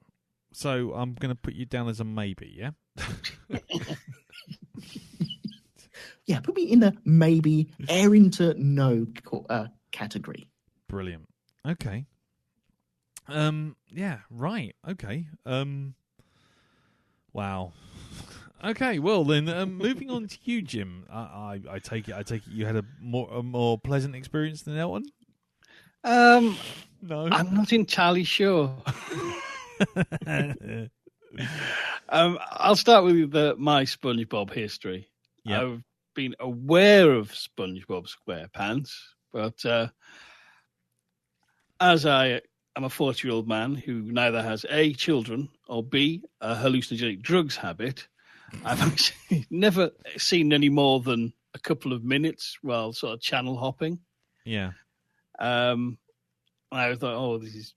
So I'm going to put you down as a maybe, yeah? Yeah, put me in the maybe, air into no category. Brilliant. Okay. Yeah, right. Okay. Wow. Okay, well then, moving on to you, Jim. I take it you had a more pleasant experience than Elton? No, No, I'm not entirely sure. I'll start with my SpongeBob history. Yep. I've been aware of SpongeBob SquarePants, but as I am a 40-year-old man who neither has A, children, or B, a hallucinogenic drugs habit, I've actually never seen any more than a couple of minutes while sort of channel hopping. Yeah. I thought, this is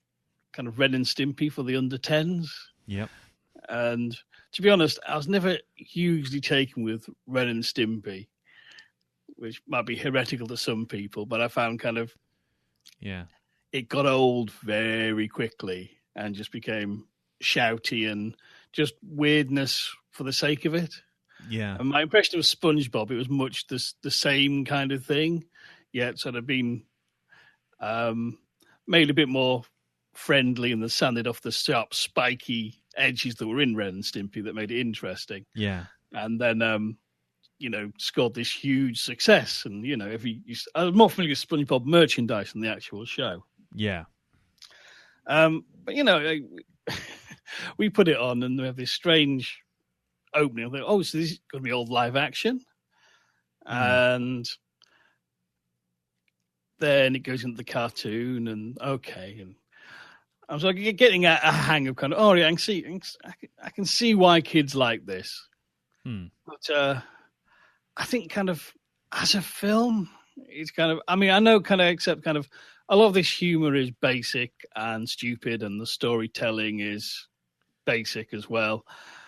kind of Ren and Stimpy for the under 10s. Yep. And to be honest, I was never hugely taken with Ren and Stimpy, which might be heretical to some people, but I found it got old very quickly and just became shouty and just weirdness for the sake of it. Yeah. And my impression of SpongeBob, it was much the same kind of thing, yet sort of been made a bit more friendly and then sanded off the sharp, spiky edges that were in Ren and Stimpy that made it interesting. Yeah. And then, scored this huge success. And, I was more familiar with SpongeBob merchandise than the actual show. Yeah. But, we put it on and we have this strange opening. I thought, so this is going to be all live action. And then it goes into the cartoon and and I was like getting a hang of kind of, I can see why kids like this. But I think kind of as a film, it's kind of, I know kind of, except kind of a lot of this humor is basic and stupid and the storytelling is basic as well.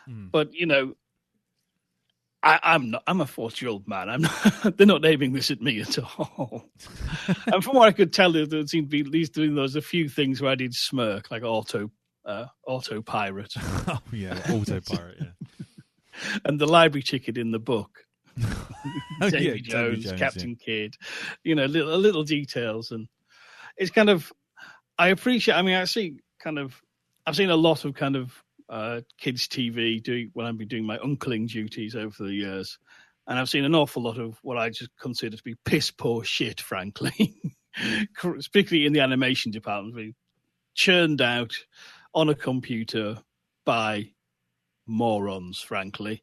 But, I'm a 40-year-old man. They're not naming this at me at all. And from what I could tell, there seemed to be at least doing those a few things where I did smirk, like autopilot. Oh yeah, autopilot. Yeah. And the library ticket in the book. Davy Davy Jones, Captain Kidd. Little details, and it's kind of. I appreciate. I've seen a lot of kind of. Kids TV when I've been doing my uncling duties over the years, and I've seen an awful lot of what I just consider to be piss poor shit, frankly, particularly in the animation department, being churned out on a computer by morons, frankly.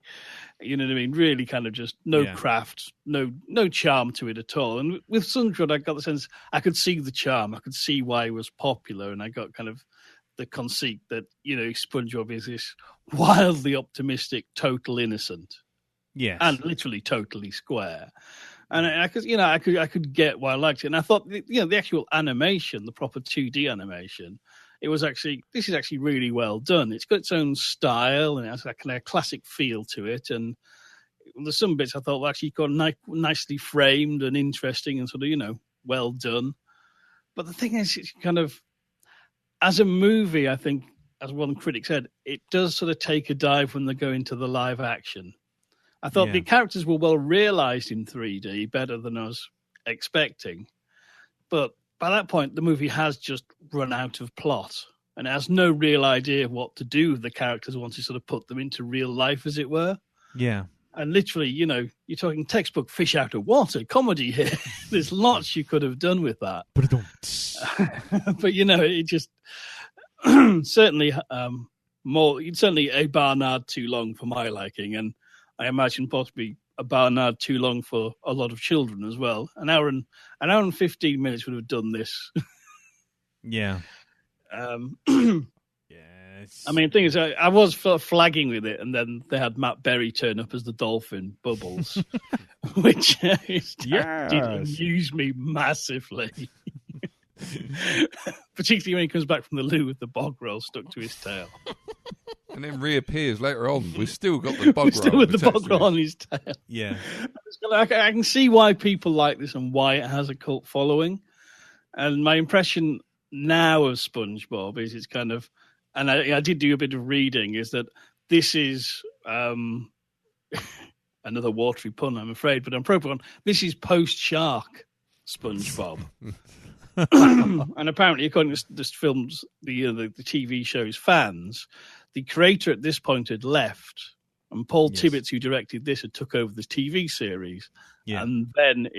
You know what I mean? Really kind of just no craft, no charm to it at all. And with Sunshine, I got the sense I could see the charm, I could see why it was popular, and I got kind of the conceit that SpongeBob is this wildly optimistic, total innocent, and literally totally square. And I could get why I liked it. And I thought the actual animation, the proper 2D animation, this is actually really well done. It's got its own style and it has a kind of classic feel to it. And there's some bits I thought were actually got nicely framed and interesting and sort of well done. But the thing is, it's kind of, as a movie, I think, as one critic said, it does sort of take a dive when they go into the live action. I thought the characters were well realized in 3D, better than I was expecting. But by that point, the movie has just run out of plot and it has no real idea of what to do with the characters once you sort of put them into real life, as it were. Yeah. And literally, you're talking textbook fish out of water comedy here. There's lots you could have done with that. But, it just certainly certainly a Barnard too long for my liking. And I imagine possibly a Barnard too long for a lot of children as well. An hour and 15 minutes would have done this. Yeah. The thing is, I was flagging with it, and then they had Matt Berry turn up as the dolphin, Bubbles, which did amuse me massively. Particularly when he comes back from the loo with the bog roll stuck to his tail. And then reappears later on. We've still got the bog roll. Still with the bog roll on his tail. Yeah. I can see why people like this and why it has a cult following. And my impression now of SpongeBob is it's kind of, and I did do a bit of reading, is that this is another watery pun, I'm afraid, but I'm appropriate one. This is post-Shark SpongeBob. And apparently, according to this film's, the TV show's fans, the creator at this point had left, and Paul Tibbets, who directed this, had took over the TV series. Yeah. And then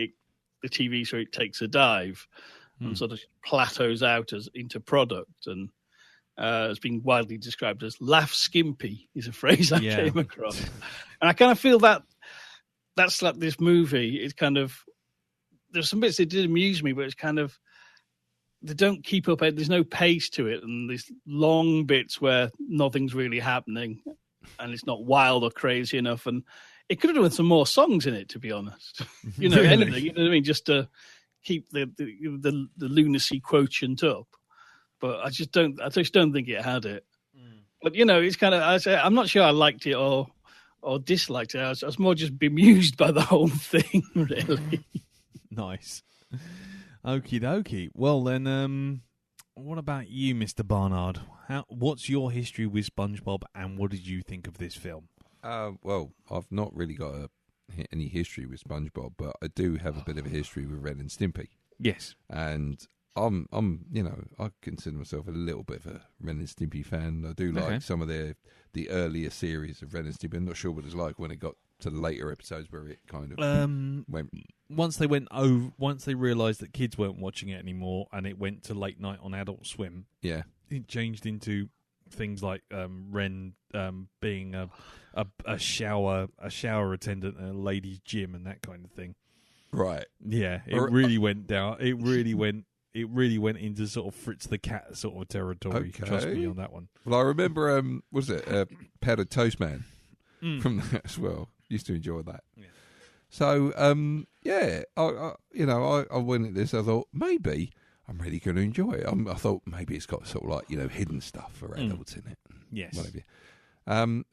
the TV series takes a dive and sort of plateaus out into product. And has been widely described as laugh skimpy, is a phrase I Yeah. came across. And I kind of feel that's like this movie. It's kind of, there's some bits that did amuse me, but it's kind of, they don't keep up. There's no pace to it. And there's long bits where nothing's really happening and it's not wild or crazy enough. And it could have done some more songs in it, to be honest. Really? Anything, you know what I mean? Just to keep the lunacy quotient up. But I just don't think it had it. But it's kind of, I'm not sure I liked it or disliked it. I was more just bemused by the whole thing, really. Nice. Okie dokie. Well then, what about you, Mr. Barnard? What's your history with SpongeBob, and what did you think of this film? Well, I've not really got any history with SpongeBob, but I do have a bit of a history with Ren and Stimpy. Yes. And I'm, I consider myself a little bit of a Ren and Stimpy fan. I do like some of the earlier series of Ren and Stimpy. I'm not sure what it's like when it got to the later episodes where it kind of went. Once they realised that kids weren't watching it anymore, and it went to late night on Adult Swim. Yeah, it changed into things like Ren being a shower attendant at a ladies' gym and that kind of thing. Right. Yeah, it really went down. It really went into sort of Fritz the Cat sort of territory. Okay. Trust me on that one. Well, I remember, was it Powdered Toast Man from that as well? Used to enjoy that. Yeah. So, I went at this. I thought maybe I'm really going to enjoy it. I thought maybe it's got sort of like hidden stuff for adults in it. Yes. Whatever.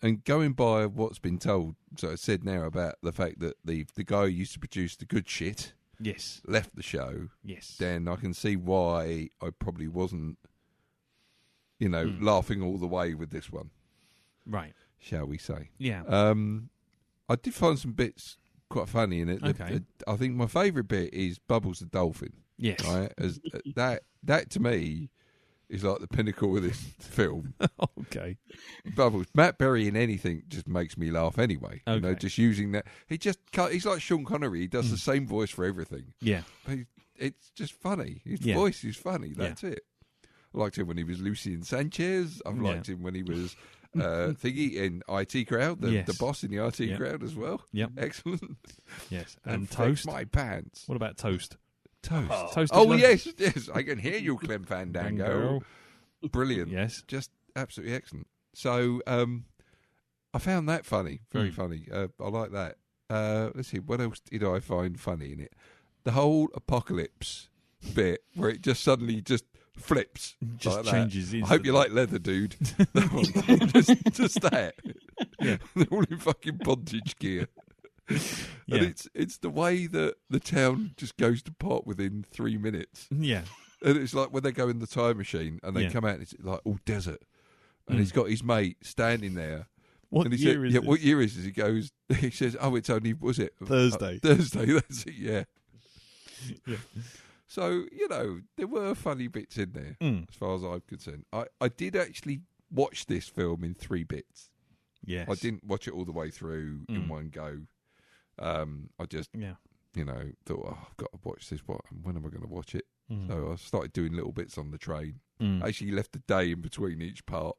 And going by what's been told, so I said now about the fact that the guy who used to produce the good shit, yes, left the show. Yes. Then I can see why I probably wasn't, laughing all the way with this one. Right. Shall we say? Yeah. I did find some bits quite funny in it. Okay. I think my favourite bit is Bubbles the dolphin. Yes. Right? As that to me is like the pinnacle of this film. Okay. Bubbles, Matt Berry in anything just makes me laugh anyway. Okay. Just using that. He's like Sean Connery. He does the same voice for everything. Yeah. But it's just funny. His voice is funny. That's it. I liked him when he was Lucien Sanchez. I've liked him when he was Thingy in IT Crowd, the boss in the IT Crowd as well. Yep. Excellent. Yes. And Toast. My pants. What about Toast? Toast. Toast. Oh, yes. I can hear you, Clem Fandango. Brilliant. Yes. Just absolutely excellent. So I found that funny. Very funny. I like that. Let's see. What else did I find funny in it? The whole apocalypse bit where it just suddenly just flips. Just like changes. I hope you like leather, dude. just that. Yeah. They're all in fucking bondage gear. Yeah. And it's the way that the town just goes to pot within 3 minutes. Yeah. And it's like when they go in the time machine and they come out and it's like all desert. And he's got his mate standing there. What year is this? What year is this? He says, oh, it's only, was it? Thursday. Thursday, that's it, yeah. Yeah. So, there were funny bits in there, as far as I'm concerned. I did actually watch this film in 3 bits. Yes. I didn't watch it all the way through in one go. I just, thought, I've got to watch this. When am I going to watch it? So I started doing little bits on the train. I actually left a day in between each part.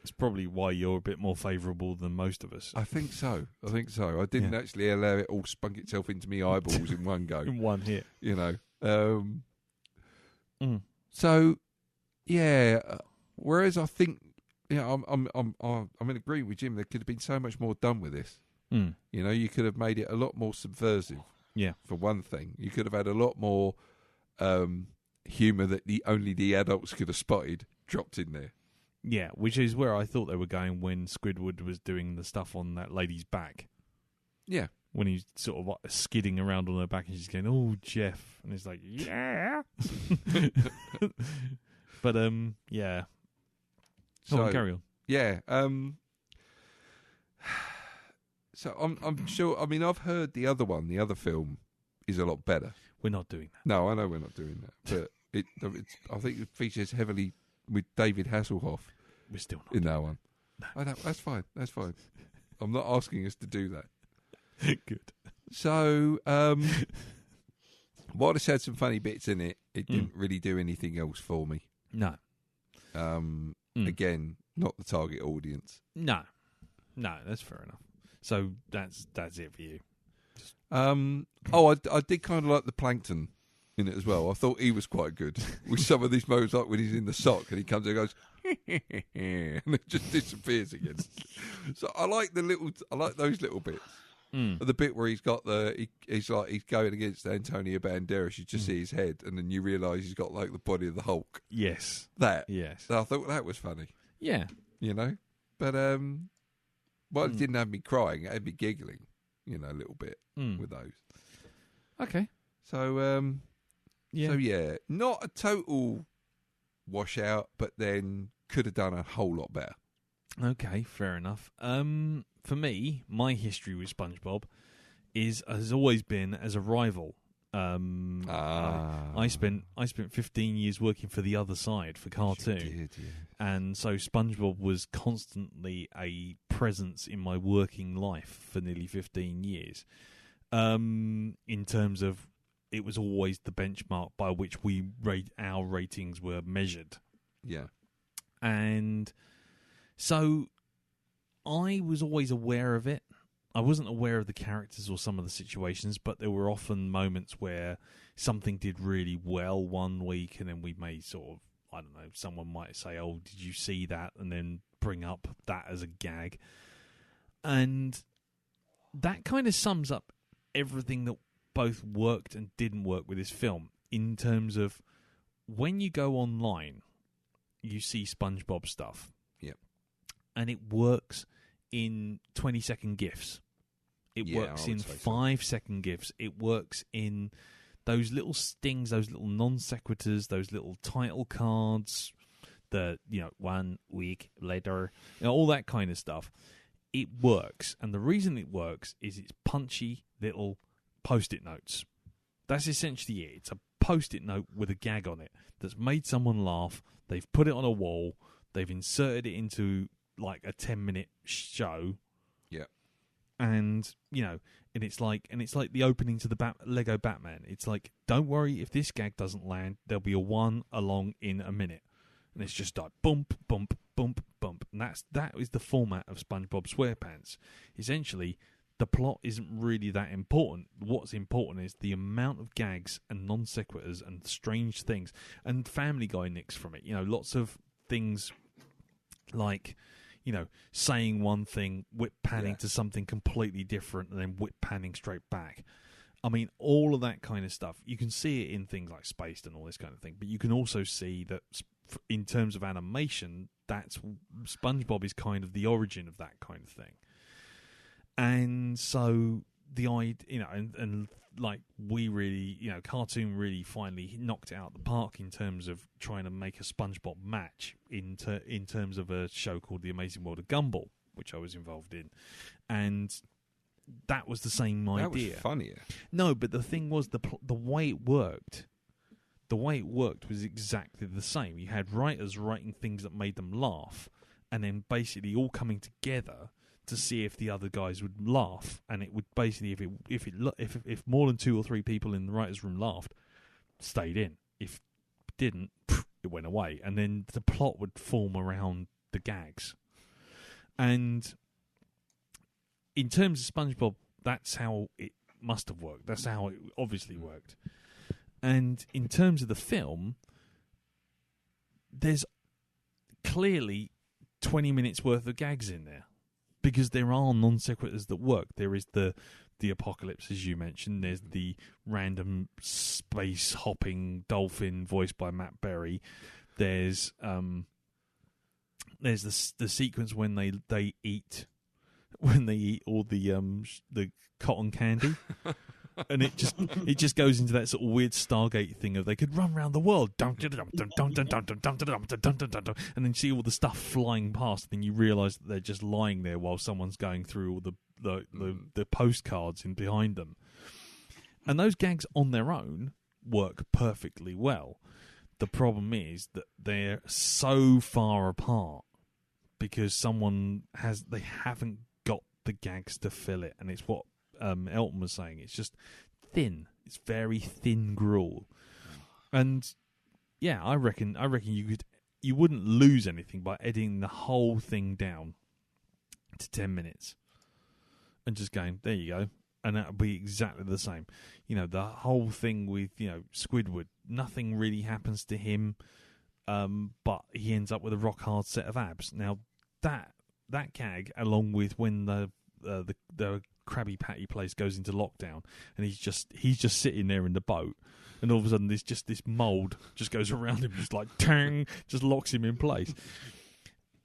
It's probably why you're a bit more favourable than most of us. I think so. I didn't actually allow it all spunk itself into me eyeballs in one go. In one hit. So, yeah. Whereas I think, I'm in agreement with Jim. There could have been so much more done with this. You could have made it a lot more subversive. Yeah. For one thing, you could have had a lot more humour that only the adults could have spotted dropped in there. Yeah, which is where I thought they were going when Squidward was doing the stuff on that lady's back. Yeah. When he's sort of like skidding around on her back and she's going, "Oh, Jeff," and he's like, "Yeah." But yeah. So carry on. Yeah. So I'm sure. I mean, I've heard the other one. The other film is a lot better. We're not doing that. No, I know we're not doing that, but I think it features heavily with David Hasselhoff. We're still not in that one. No. I know, that's fine. That's fine. I'm not asking us to do that. Good. So, while it's had some funny bits in it, it didn't really do anything else for me. No. Again, not the target audience. No, that's fair enough. So that's it for you. I did kind of like the plankton in it as well. I thought he was quite good with some of these moments, like when he's in the sock and he comes and goes, and it just disappears again. So I like those little bits. The bit where he's got he's going against Antonio Banderas. You just see his head, and then you realise he's got like the body of the Hulk. Yes. Yes. So I thought that was funny. Yeah. You know, but it didn't have me crying. It had me giggling. You know, a little bit with those. Okay. So not a total washout, but then could have done a whole lot better. Okay, fair enough. For me, my history with SpongeBob has always been as a rival. I spent 15 years working for the other side for cartoon, Did, yeah. and so SpongeBob was constantly a presence in my working life for nearly 15 years. In terms of, it was always the benchmark by which our ratings were measured. Yeah, and so I was always aware of it. I wasn't aware of the characters or some of the situations, but there were often moments where something did really well one week, and then we may sort of, I don't know, someone might say, "Oh, did you see that?" and then bring up that as a gag. And that kind of sums up everything that both worked and didn't work with this film, in terms of when you go online, you see SpongeBob stuff. Yep. And it works in 20-second GIFs. It works in 5-second GIFs. It works in those little stings, those little non sequiturs, those little title cards, 1 week later, all that kind of stuff. It works. And the reason it works is it's punchy little Post-it notes. That's essentially it. It's a Post-it note with a gag on it that's made someone laugh. They've put it on a wall. They've inserted it into like a 10-minute show. Yeah. And and it's like the opening to the Lego Batman. It's like, don't worry if this gag doesn't land. There'll be a one along in a minute, and it's just like bump, bump, bump, bump, and that is the format of SpongeBob SquarePants. Essentially, the plot isn't really that important. What's important is the amount of gags and non sequiturs and strange things and Family Guy nicks from it. Lots of things like, saying one thing, whip panning to something completely different, and then whip panning straight back. I mean, all of that kind of stuff. You can see it in things like Spaced and all this kind of thing, but you can also see that in terms of animation, that's SpongeBob is kind of the origin of that kind of thing. And so the idea, and like we really, cartoon really finally knocked it out of the park in terms of trying to make a SpongeBob match in terms of a show called The Amazing World of Gumball, which I was involved in, and that was the same idea. That was funnier. No, but the thing was the way it worked. The way it worked was exactly the same. You had writers writing things that made them laugh, and then basically all coming together to see if the other guys would laugh, and it would basically, if more than 2 or 3 people in the writers' room laughed, stayed in. If it didn't, it went away, and then the plot would form around the gags. And in terms of SpongeBob, that's how it must have worked. That's how it obviously worked. And in terms of the film, there's clearly 20 minutes worth of gags in there, because there are non sequiturs that work. There is the apocalypse, as you mentioned. There's the random space hopping dolphin voiced by Matt Berry. There's the sequence when they eat all the cotton candy. And it just goes into that sort of weird Stargate thing of they could run around the world, and then see all the stuff flying past, and then you realise that they're just lying there while someone's going through all the postcards in behind them. And those gags on their own work perfectly well. The problem is that they're so far apart because they haven't got the gags to fill it, and it's what Elton was saying. It's just thin. It's very thin gruel. And yeah, I reckon you could you wouldn't lose anything by editing the whole thing down to 10 minutes and just going, there you go. And that would be exactly the same. The whole thing with, Squidward, nothing really happens to him, but he ends up with a rock hard set of abs. Now, that gag, along with when the Krabby Patty place goes into lockdown and he's just sitting there in the boat, and all of a sudden this mould just goes around him, just like tang, just locks him in place.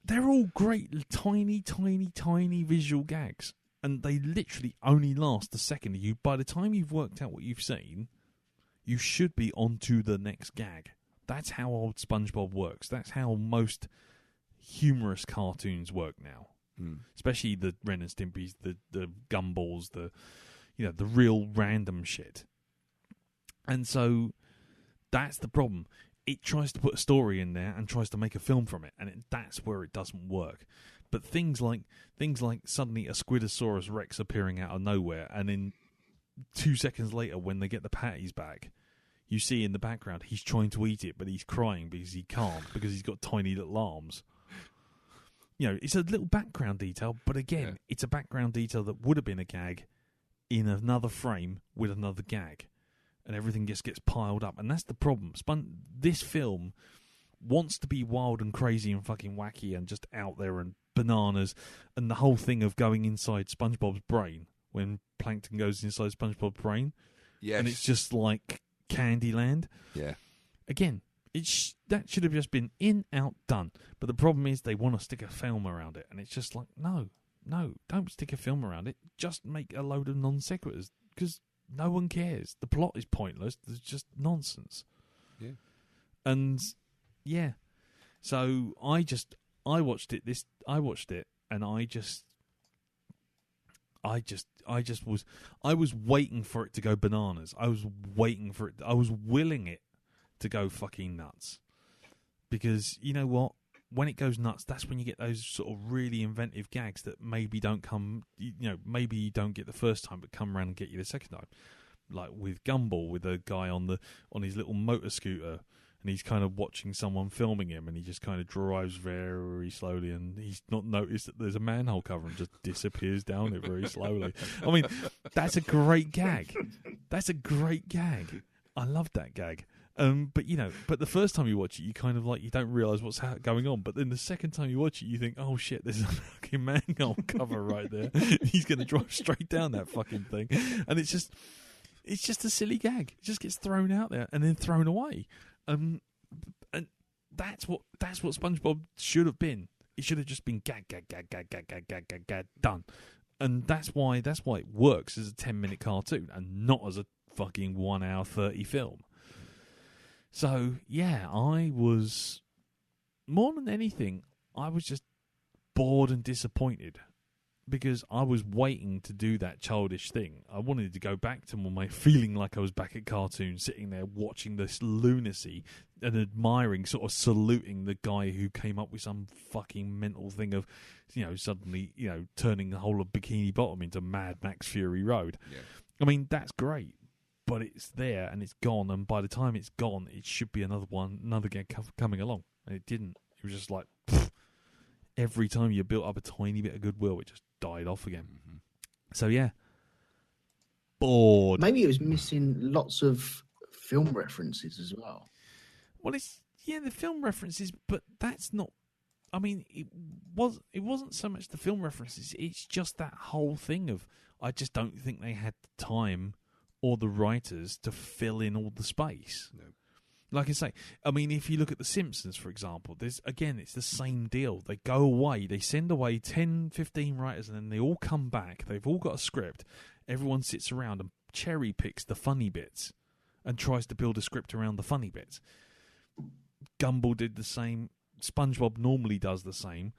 They're all great, tiny visual gags, and they literally only last a second. By the time you've worked out what you've seen, you should be on to the next gag. That's how old SpongeBob works. That's how most humorous cartoons work now. Especially the Ren and Stimpy's, the Gumballs, the real random shit. And so that's the problem. It tries to put a story in there and tries to make a film from it, and that's where it doesn't work. But things like suddenly a Squidosaurus Rex appearing out of nowhere, and then 2 seconds later, when they get the patties back, you see in the background he's trying to eat it, but he's crying because he can't, because he's got tiny little arms. It's a little background detail, but again, it's a background detail that would have been a gag in another frame with another gag, and everything just gets piled up, and that's the problem. This film wants to be wild and crazy and fucking wacky and just out there and bananas, and the whole thing of going inside SpongeBob's brain when Plankton goes inside SpongeBob's brain, and it's just like Candyland. Yeah. Again, that should have just been in, out, done. But the problem is they want to stick a film around it, and it's just like, no, don't stick a film around it. Just make a load of non sequiturs, because no one cares. The plot is pointless. There's just nonsense. Yeah. And yeah, so I watched it, and I was waiting for it to go bananas. I was willing it to go fucking nuts, because you know what, when it goes nuts, that's when you get those sort of really inventive gags that maybe don't come, maybe you don't get the first time, but come around and get you the second time. Like with Gumball, with a guy on his little motor scooter, and he's kind of watching someone filming him, and he just kind of drives very slowly, and he's not noticed that there's a manhole cover and just disappears down it very slowly. I mean, that's a great gag. I love that gag. But the first time you watch it, you kind of you don't realise what's going on. But then the second time you watch it, you think, oh shit, there's a fucking manhole cover right there. He's going to drive straight down that fucking thing. And it's just a silly gag. It just gets thrown out there and then thrown away. And that's what SpongeBob should have been. It should have just been gag, done. And that's why it works as a 10-minute cartoon and not as a fucking 1 hour 30 film. So, yeah, I was, more than anything, I was just bored and disappointed, because I was waiting to do that childish thing. I wanted to go back to my feeling like I was back at cartoons, sitting there watching this lunacy and admiring, sort of saluting the guy who came up with some fucking mental thing of, suddenly, turning the whole of Bikini Bottom into Mad Max Fury Road. Yeah. I mean, that's great. But it's there and it's gone, and by the time it's gone, it should be another gag coming along, and it didn't. It was just like every time you built up a tiny bit of goodwill, it just died off again. Mm-hmm. So yeah, bored. Maybe it was missing lots of film references as well. Well, the film references, but that's not. I mean, it wasn't so much the film references. It's just that whole thing of, I just don't think they had the time or the writers to fill in all the space. No. Like I say, I mean, if you look at The Simpsons, for example, it's the same deal. They go away, they send away 10, 15 writers, and then they all come back. They've all got a script. Everyone sits around and cherry picks the funny bits and tries to build a script around the funny bits. Gumball did the same. SpongeBob normally does the same.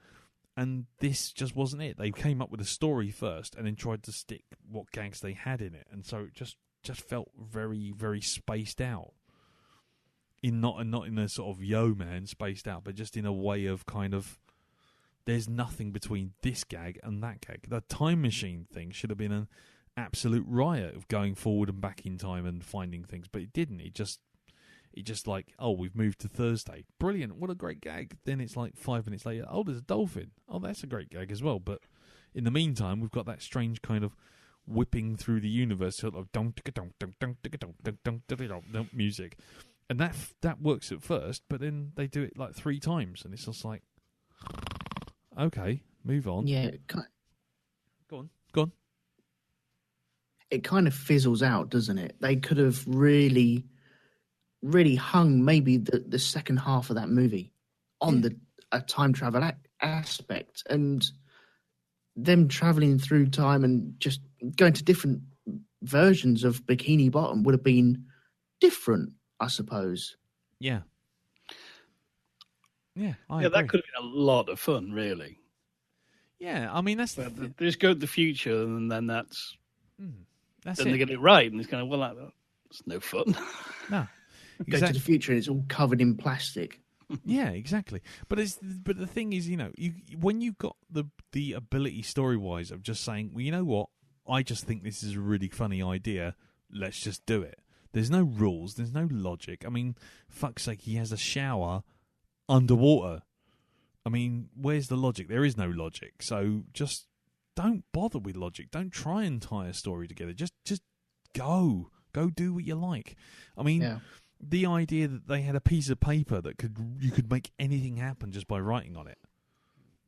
And this just wasn't it. They came up with a story first and then tried to stick what gags they had in it. And so it just felt very, very spaced out. Not in a sort of yo-man spaced out, but just in a way of kind of, there's nothing between this gag and that gag. The time machine thing should have been an absolute riot of going forward and back in time and finding things, but it didn't. It just like, oh, we've moved to Thursday. Brilliant. What a great gag. Then it's like 5 minutes later, oh, there's a dolphin. Oh, that's a great gag as well. But in the meantime, we've got that strange kind of whipping through the universe sort of music. And that works at first, but then they do it like 3 times, and it's just like, okay, move on. Yeah, Go on. it kind of fizzles out, doesn't it? They could have really, really hung maybe the second half of that movie on a time travel aspect, and them traveling through time and just going to different versions of Bikini Bottom would have been different, I suppose. Yeah. Yeah, I Yeah, agree. that could have been a lot of fun, really. Yeah, I mean, that's But they just go to the future, and then that's that's then it. they get it right, and it's kind of, well, that's no fun. No, Go to the future and it's all covered in plastic. Yeah, exactly. But the thing is, when you've got the ability story wise of just saying, well, you know what, I just think this is a really funny idea. Let's just do it. There's no rules. There's no logic. I mean, fuck's sake, he has a shower underwater. I mean, where's the logic? There is no logic. So just don't bother with logic. Don't try and tie a story together. Just go do what you like. I mean, the idea that they had a piece of paper that you could make anything happen just by writing on it.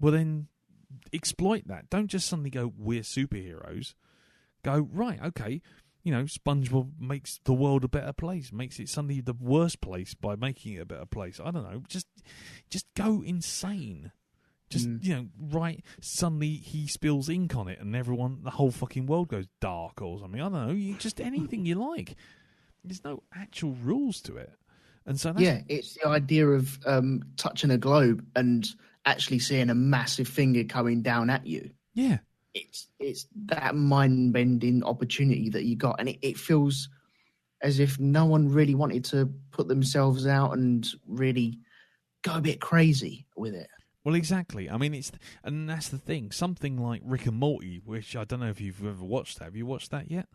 Well, then exploit that. Don't just suddenly go, we're superheroes. Go, right, okay, SpongeBob makes the world a better place, makes it suddenly the worst place by making it a better place. I don't know. Just go insane. Just, right, suddenly he spills ink on it and the whole fucking world goes dark or something. I don't know. Just anything you like. There's no actual rules to it. And so it's the idea of touching a globe and actually seeing a massive finger coming down at you. Yeah. It's that mind-bending opportunity that you got, and it feels as if no one really wanted to put themselves out and really go a bit crazy with it. Well, exactly. I mean, and that's the thing. Something like Rick and Morty, which I don't know if you've ever watched that. Have you watched that yet?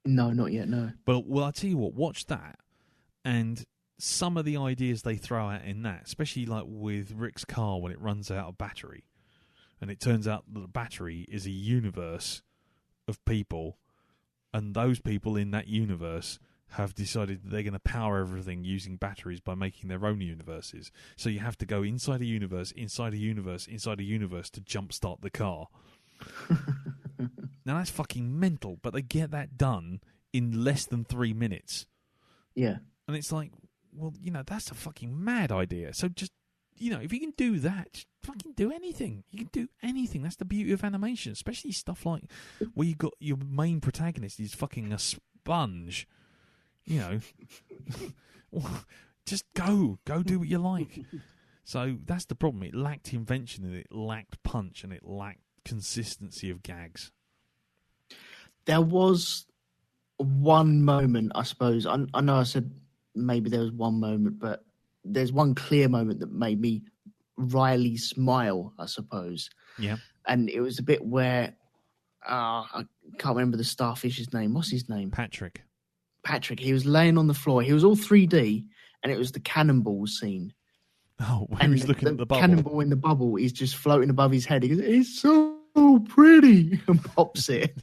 No, not yet, no. But, well, I'll tell you what, watch that, and some of the ideas they throw out in that, especially like with Rick's car when it runs out of battery, and it turns out that the battery is a universe of people, and those people in that universe have decided that they're going to power everything using batteries by making their own universes. So you have to go inside a universe, inside a universe, inside a universe to jumpstart the car. Now that's fucking mental, but they get that done in less than 3 minutes. Yeah. And it's like, well, that's a fucking mad idea. So just, if you can do that, just fucking do anything. You can do anything. That's the beauty of animation, especially stuff like where you got your main protagonist is fucking a sponge. Just go do what you like. So that's the problem. It lacked invention, and it lacked punch, and it lacked consistency of gags. There was one moment, I suppose. I know I said maybe there was one moment, but there's one clear moment that made me wryly smile, I suppose. Yeah. And it was a bit where I can't remember the starfish's name. What's his name? Patrick. He was laying on the floor. He was all 3D, and it was the cannonball scene. Oh, when he was looking at the bubble. Cannonball in the bubble is just floating above his head. He goes, "It's so pretty," and pops it.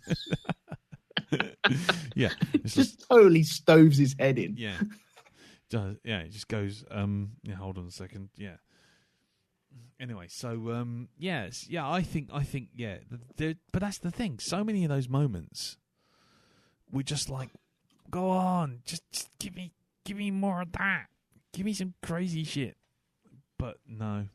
Yeah. It's just totally stoves his head in. Yeah. Yeah, it just goes, hold on a second. Yeah. Anyway, so, yes. Yeah, I think, yeah. But that's the thing. So many of those moments, we're just like, go on. Just give me more of that. Give me some crazy shit. But no.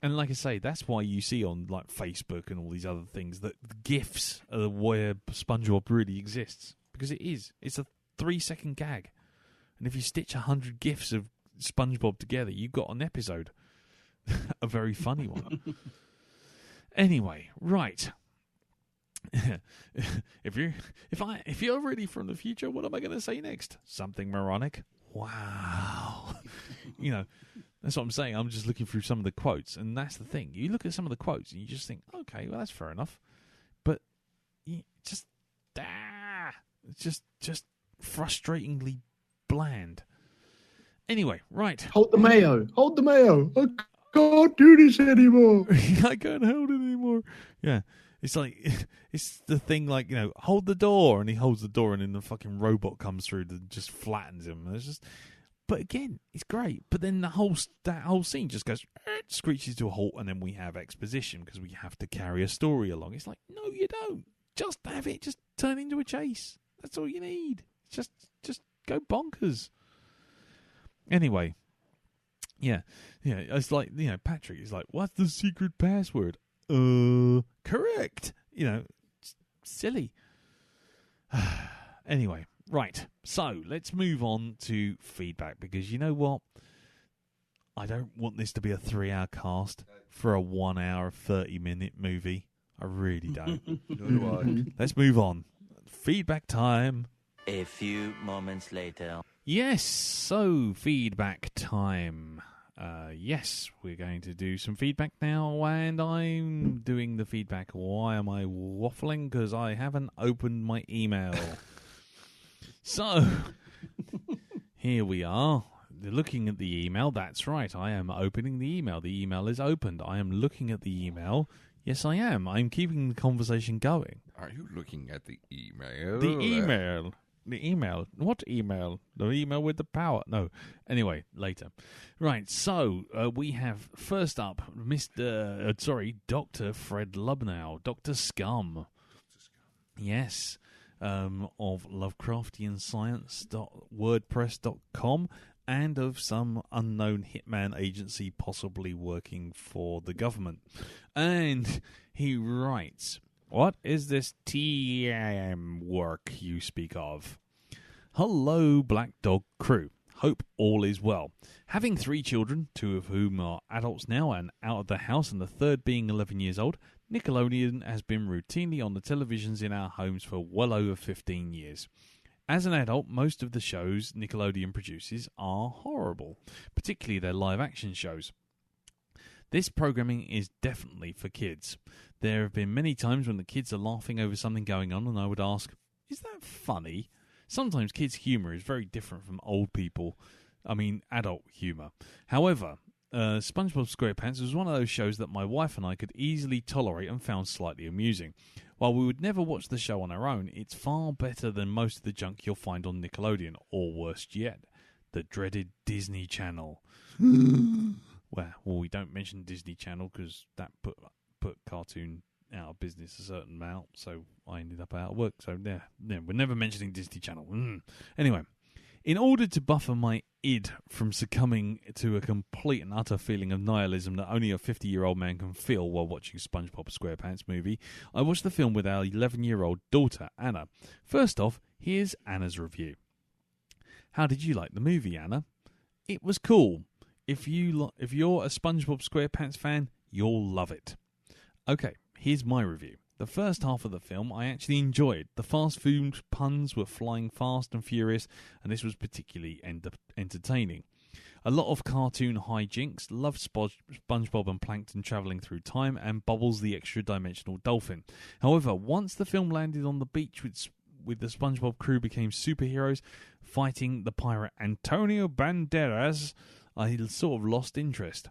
And like I say, that's why you see on like Facebook and all these other things that the GIFs are where SpongeBob really exists. Because it is. It's a 3-second gag. And if you stitch 100 GIFs of SpongeBob together, you've got an episode. A very funny one. Anyway, right. If you're really from the future, what am I going to say next? Something moronic? Wow. That's what I'm saying. I'm just looking through some of the quotes, and that's the thing. You look at some of the quotes, and you just think, okay, well, that's fair enough. But it's just frustratingly bland. Anyway, right. Hold the mayo. Hold the mayo. I can't do this anymore. I can't hold it anymore. Yeah. It's like, it's the thing like, hold the door. And he holds the door and then the fucking robot comes through and just flattens him. And it's just, but again, it's great. But then that whole scene just goes, screeches to a halt, and then we have exposition because we have to carry a story along. It's like, no, you don't. Just have it just turn into a chase. That's all you need. Just go bonkers. Anyway, yeah, it's like, Patrick is like, what's the secret password? Correct. Silly. Anyway, right. So let's move on to feedback, because you know what? I don't want this to be a 3-hour cast for a 1 hour, 30-minute movie. I really don't. Nor do I. Let's move on. Feedback time. A few moments later. Yes, so feedback time. Yes, we're going to do some feedback now, and I'm doing the feedback. Why am I waffling? Because I haven't opened my email. So, here we are. Looking at the email. That's right, I am opening the email. The email is opened. I am looking at the email. Yes, I am. I'm keeping the conversation going. Are you looking at the email? The email. The email. What email? The email with the power. No. Anyway, later. Right, so we have first up Dr. Fred Lubnow, Dr. Scum. Yes. Of LovecraftianScience.wordpress.com and of some unknown hitman agency possibly working for the government. And he writes, what is this TM work you speak of? Hello, Black Dog crew. Hope all is well. Having 3 children, 2 of whom are adults now and out of the house, and the third being 11 years old, Nickelodeon has been routinely on the televisions in our homes for well over 15 years. As an adult, most of the shows Nickelodeon produces are horrible, particularly their live-action shows. This programming is definitely for kids. There have been many times when the kids are laughing over something going on, and I would ask, is that funny? Sometimes kids' humour is very different from adult humour. However, SpongeBob Squarepants was one of those shows that my wife and I could easily tolerate and found slightly amusing. While we would never watch the show on our own, it's far better than most of the junk you'll find on Nickelodeon, or worse yet, the dreaded Disney Channel. Well, we don't mention Disney Channel because that put cartoon out of business a certain amount, so I ended up out of work. So yeah, we're never mentioning Disney Channel. Anyway, in order to buffer my id from succumbing to a complete and utter feeling of nihilism that only a 50-year-old man can feel while watching SpongeBob Squarepants Movie, I watched the film with our 11-year-old daughter, Anna. First off, here's Anna's review. How did you like the movie, Anna? It was cool. If you're a SpongeBob Squarepants fan, you'll love it. Okay, here's my review. The first half of the film I actually enjoyed. The fast food puns were flying fast and furious, and this was particularly entertaining. A lot of cartoon hijinks, loved SpongeBob and Plankton travelling through time, and Bubbles the extra-dimensional dolphin. However, once the film landed on the beach with the SpongeBob crew became superheroes, fighting the pirate Antonio Banderas, I sort of lost interest.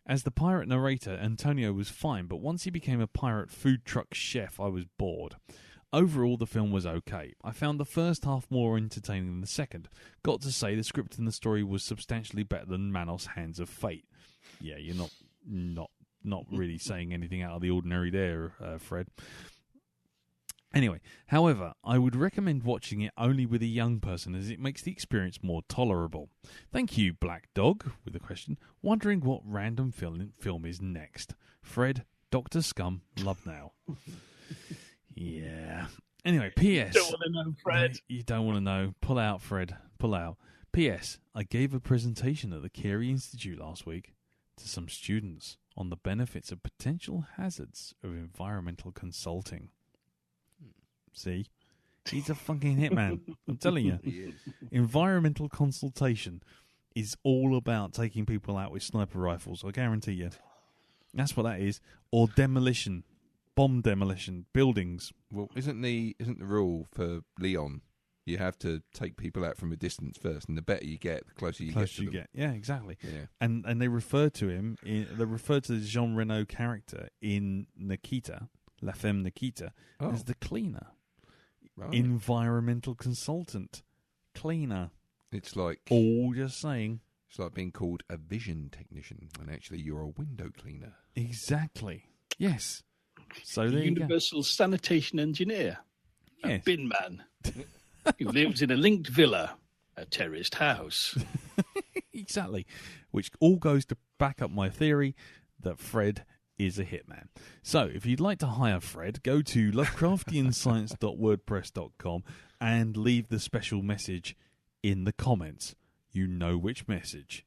As the pirate narrator, Antonio was fine, but once he became a pirate food truck chef, I was bored. Overall, the film was okay. I found the first half more entertaining than the second. Got to say, the script and the story was substantially better than Manos' Hands of Fate. Yeah, you're not really saying anything out of the ordinary there, Fred. Anyway, however, I would recommend watching it only with a young person as it makes the experience more tolerable. Thank you, Black Dog, with a question. Wondering what random film is next. Fred, Dr. Scum, Lubnow. Yeah. Anyway, P.S. Don't want to know, Fred. You don't want to know. Pull out, Fred. Pull out. P.S. I gave a presentation at the Carey Institute last week to some students on the benefits of potential hazards of environmental consulting. See? He's a fucking hitman. I'm telling you. Environmental consultation is all about taking people out with sniper rifles, I guarantee you. That's what that is. Or demolition. Bomb demolition. Buildings. Well, isn't the rule for Leon You have to take people out from a distance first, and the better you get, the closer you get to them. Yeah, exactly. Yeah. And they refer to him. They refer to the Jean Reno character in Nikita, La Femme Nikita, as the cleaner, environmental consultant, cleaner. It's like all just saying. It's like being called a vision technician when actually you're a window cleaner. Exactly. Yes. So there Universal sanitation engineer, a Yes. bin man who lives in a linked villa, a terraced house. Exactly. Which all goes to back up my theory that Fred is a hitman. So if you'd like to hire Fred, go to lovecraftianscience.wordpress.com and leave the special message in the comments. You know which message.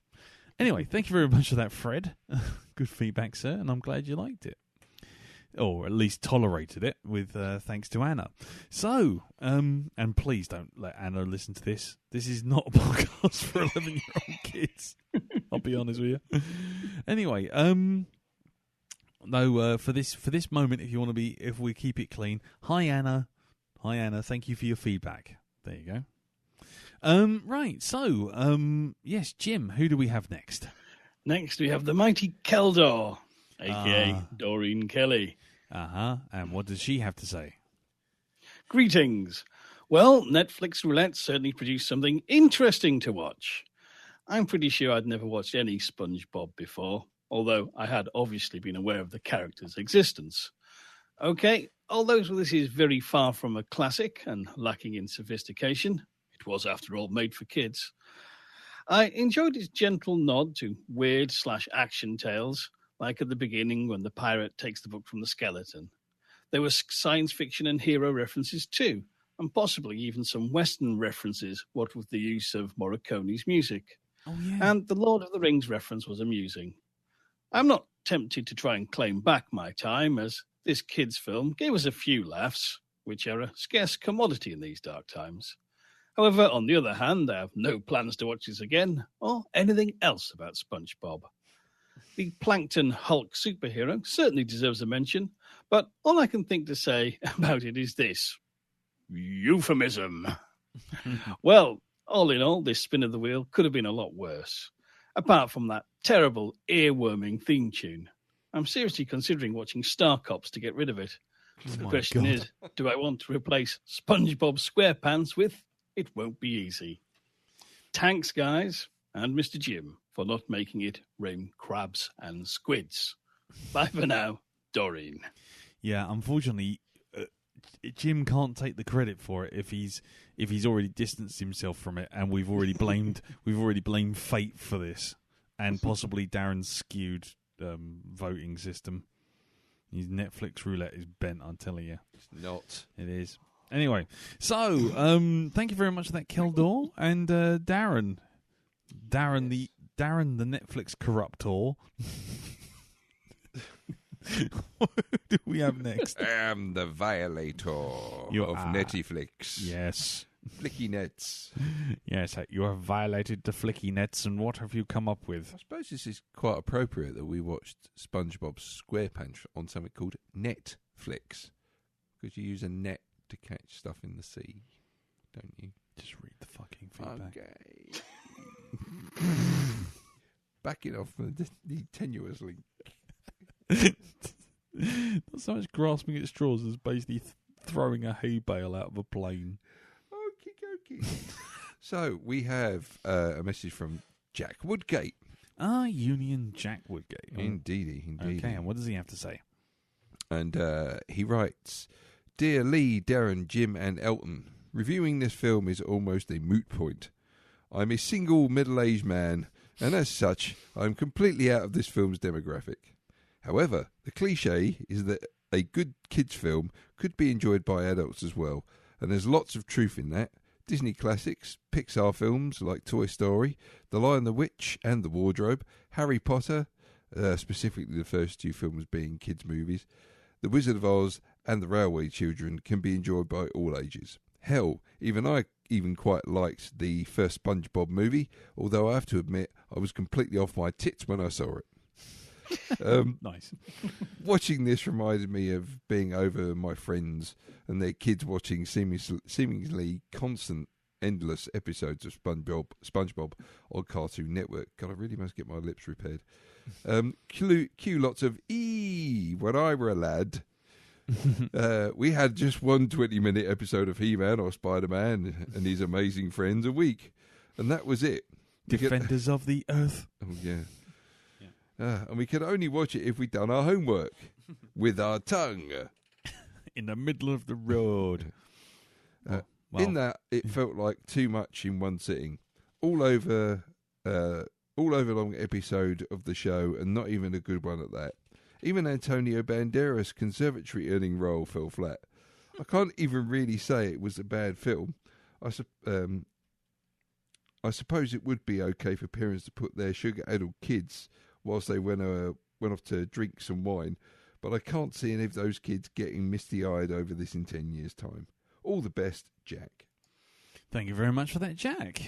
Anyway, thank you very much for that, Fred. Good feedback, sir, and I'm glad you liked it. Or at least tolerated it, with thanks to Anna. So, and please don't let Anna listen to this. This is not a podcast for 11-year-old kids. I'll be honest with you. Anyway, for this moment, if we keep it clean. Hi Anna, thank you for your feedback. There you go. Right, so yes, Jim, who do we have next? Next, we have the mighty Keldor, a.k.a. Doreen Kelly. And what does she have to say? Greetings. Well, Netflix Roulette certainly produced something interesting to watch. I'm pretty sure I'd never watched any SpongeBob before, although I had obviously been aware of the character's existence. Okay, although this is very far from a classic and lacking in sophistication, it was, after all, made for kids. I enjoyed its gentle nod to weird/action tales, like at the beginning when the pirate takes the book from the skeleton. There were science fiction and hero references too, and possibly even some Western references, what with the use of Morricone's music. Oh, yeah. And the Lord of the Rings reference was amusing. I'm not tempted to try and claim back my time, as this kids' film gave us a few laughs, which are a scarce commodity in these dark times. However, on the other hand, I have no plans to watch this again, or anything else about SpongeBob. The Plankton Hulk superhero certainly deserves a mention, but all I can think to say about it is this: euphemism. Well, all in all, this spin of the wheel could have been a lot worse. Apart from that terrible earworming theme tune. I'm seriously considering watching Star Cops to get rid of it. The question is, do I want to replace SpongeBob Squarepants with It Won't Be Easy? Thanks, guys, and Mr. Jim, for not making it rain crabs and squids. Bye for now, Doreen. Yeah, unfortunately, Jim can't take the credit for it if he's already distanced himself from it, and we've already blamed fate for this, and possibly Darren's skewed voting system. His Netflix roulette is bent, I'm telling you. It's not. It is. Anyway, so thank you very much for that, Keldor, and Darren the Netflix corruptor. What do we have next? I am the violator of Netflix. Yes. Flicky nets. Yes, you have violated the flicky nets, and what have you come up with? I suppose this is quite appropriate that we watched SpongeBob SquarePants on something called Netflix. Because you use a net to catch stuff in the sea, don't you? Just read the fucking feedback. Okay. Backing off the tenuous link. Not so much grasping at straws as basically throwing a hay bale out of a plane. Okie dokie. So we have a message from Jack Woodgate. Union Jack Woodgate. Indeedy. Okay, and what does he have to say? And he writes, Dear Lee, Darren, Jim and Elton, reviewing this film is almost a moot point. I'm a single middle-aged man, and as such, I'm completely out of this film's demographic. However, the cliche is that a good kids' film could be enjoyed by adults as well, and there's lots of truth in that. Disney classics, Pixar films like Toy Story, The Lion, the Witch and the Wardrobe, Harry Potter, specifically the first two films being kids' movies, The Wizard of Oz and The Railway Children can be enjoyed by all ages. Hell, even I quite liked the first SpongeBob movie, although I have to admit I was completely off my tits when I saw it. Nice. Watching this reminded me of being over my friends and their kids watching seemingly constant, endless episodes of SpongeBob on Cartoon Network. God, I really must get my lips repaired. Cue lots of when I were a lad. We had just one 20-minute episode of He-Man or Spider-Man and his amazing friends a week, and that was it. Defenders of the Earth. Oh, yeah. And we could only watch it if we'd done our homework with our tongue. In the middle of the road. In that, it felt like too much in one sitting. All over long episode of the show, and not even a good one at that. Even Antonio Banderas' conservatory earning role fell flat. I can't even really say it was a bad film. I suppose it would be okay for parents to put their sugar-addled kids whilst they went off to drink some wine, but I can't see any of those kids getting misty-eyed over this in 10 years' time. All the best, Jack. Thank you very much for that, Jack.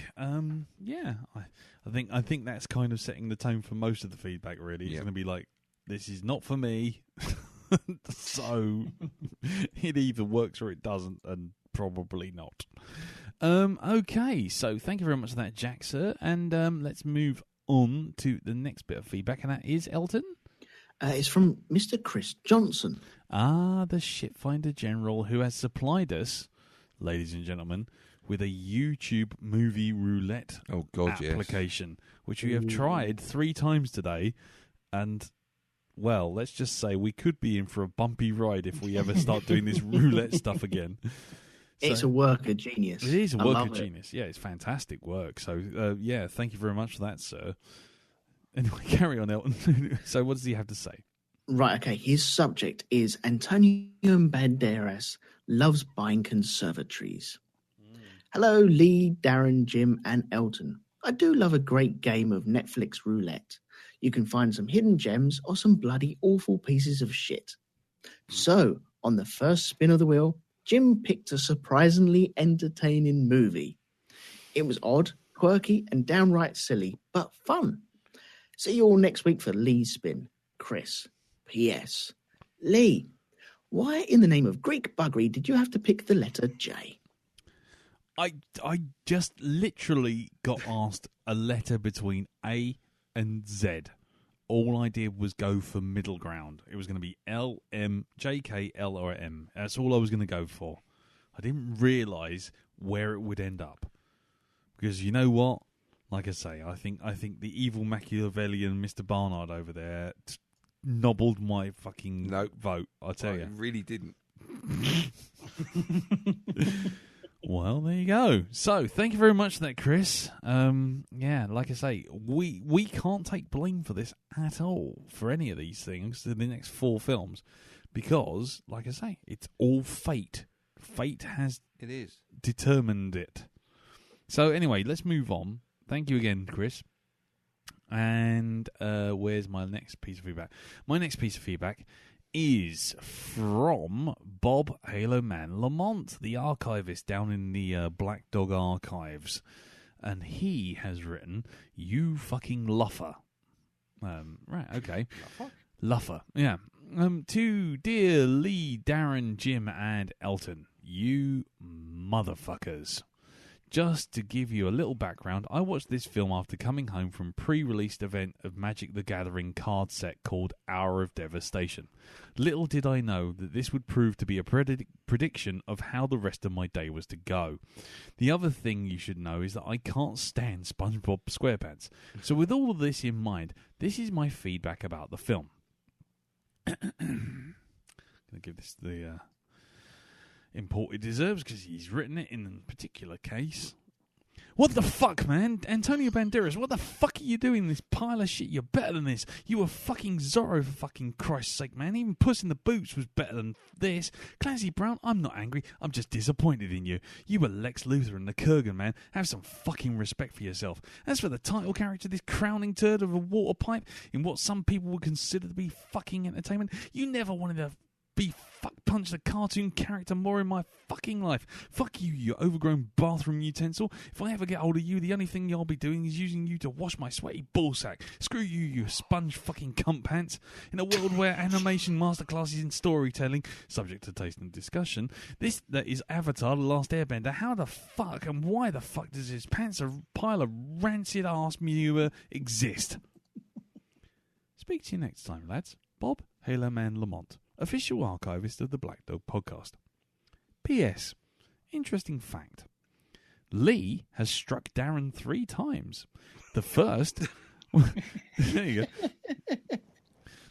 Yeah, I think that's kind of setting the tone for most of the feedback, really. It's going to be like, this is not for me, so it either works or it doesn't, and probably not. Okay, so thank you very much for that, Jack, sir, and let's move on to the next bit of feedback, and that is Elton. It's from Mr. Chris Johnson. The Shipfinder General, who has supplied us, ladies and gentlemen, with a YouTube movie roulette application, which we have tried 3 times today, and, well, let's just say we could be in for a bumpy ride if we ever start doing this roulette stuff again. It's a work of genius. It is a work of genius. Yeah, it's fantastic work. So, yeah, thank you very much for that, sir. Anyway, carry on, Elton. So what does he have to say? Right, okay. His subject is Antonio Banderas loves buying conservatories. Hello, Lee, Darren, Jim, and Elton. I do love a great game of Netflix roulette. You can find some hidden gems or some bloody awful pieces of shit. So, on the first spin of the wheel, Jim picked a surprisingly entertaining movie. It was odd, quirky, and downright silly, but fun. See you all next week for Lee's spin. Chris. P.S. Lee, why in the name of Greek buggery did you have to pick the letter J? I just literally got asked a letter between A and Z. All I did was go for middle ground. It was going to be L, M, J, K, L, or M. That's all I was going to go for. I didn't realise where it would end up. Because you know what? Like I say, I think the evil Machiavellian Mr. Barnard over there nobbled my fucking vote. I tell you, really didn't. Well, there you go. So, thank you very much for that, Chris. Yeah, like I say, we can't take blame for this at all, for any of these things, in the next 4 films, because, like I say, it's all fate. Fate has determined it. So, anyway, let's move on. Thank you again, Chris. And where's my next piece of feedback? My next piece of feedback is from Bob Halo Man Lamont, the archivist down in the Black Dog Archives. And he has written, "You fucking luffer." Right, okay. Luffer, yeah. To dear Lee, Darren, Jim, and Elton, you motherfuckers. Just to give you a little background, I watched this film after coming home from pre-released event of Magic the Gathering card set called Hour of Devastation. Little did I know that this would prove to be a prediction of how the rest of my day was to go. The other thing you should know is that I can't stand SpongeBob Squarepants. So with all of this in mind, this is my feedback about the film. I'm going to give this the import it deserves, because he's written it in a particular case. What the fuck, man? Antonio Banderas, what the fuck are you doing, this pile of shit? You're better than this. You were fucking Zorro, for fucking Christ's sake, man. Even Puss in the Boots was better than this. Clancy Brown, I'm not angry. I'm just disappointed in you. You were Lex Luthor and the Kurgan, man. Have some fucking respect for yourself. As for the title character, this crowning turd of a water pipe in what some people would consider to be fucking entertainment, you never wanted to be punch the cartoon character more in my fucking life. Fuck you, you overgrown bathroom utensil. If I ever get hold of you, the only thing I'll be doing is using you to wash my sweaty ballsack. Screw you, you sponge fucking cunt pants. In a world where animation masterclasses in storytelling, subject to taste and discussion, that is Avatar: The Last Airbender. How the fuck and why the fuck does this pants a pile of rancid ass manure exist? Speak to you next time, lads. Bob Haloman Lamont, official archivist of the Black Dog podcast. P.S. Interesting fact. Lee has struck Darren 3 times. The first... there you go.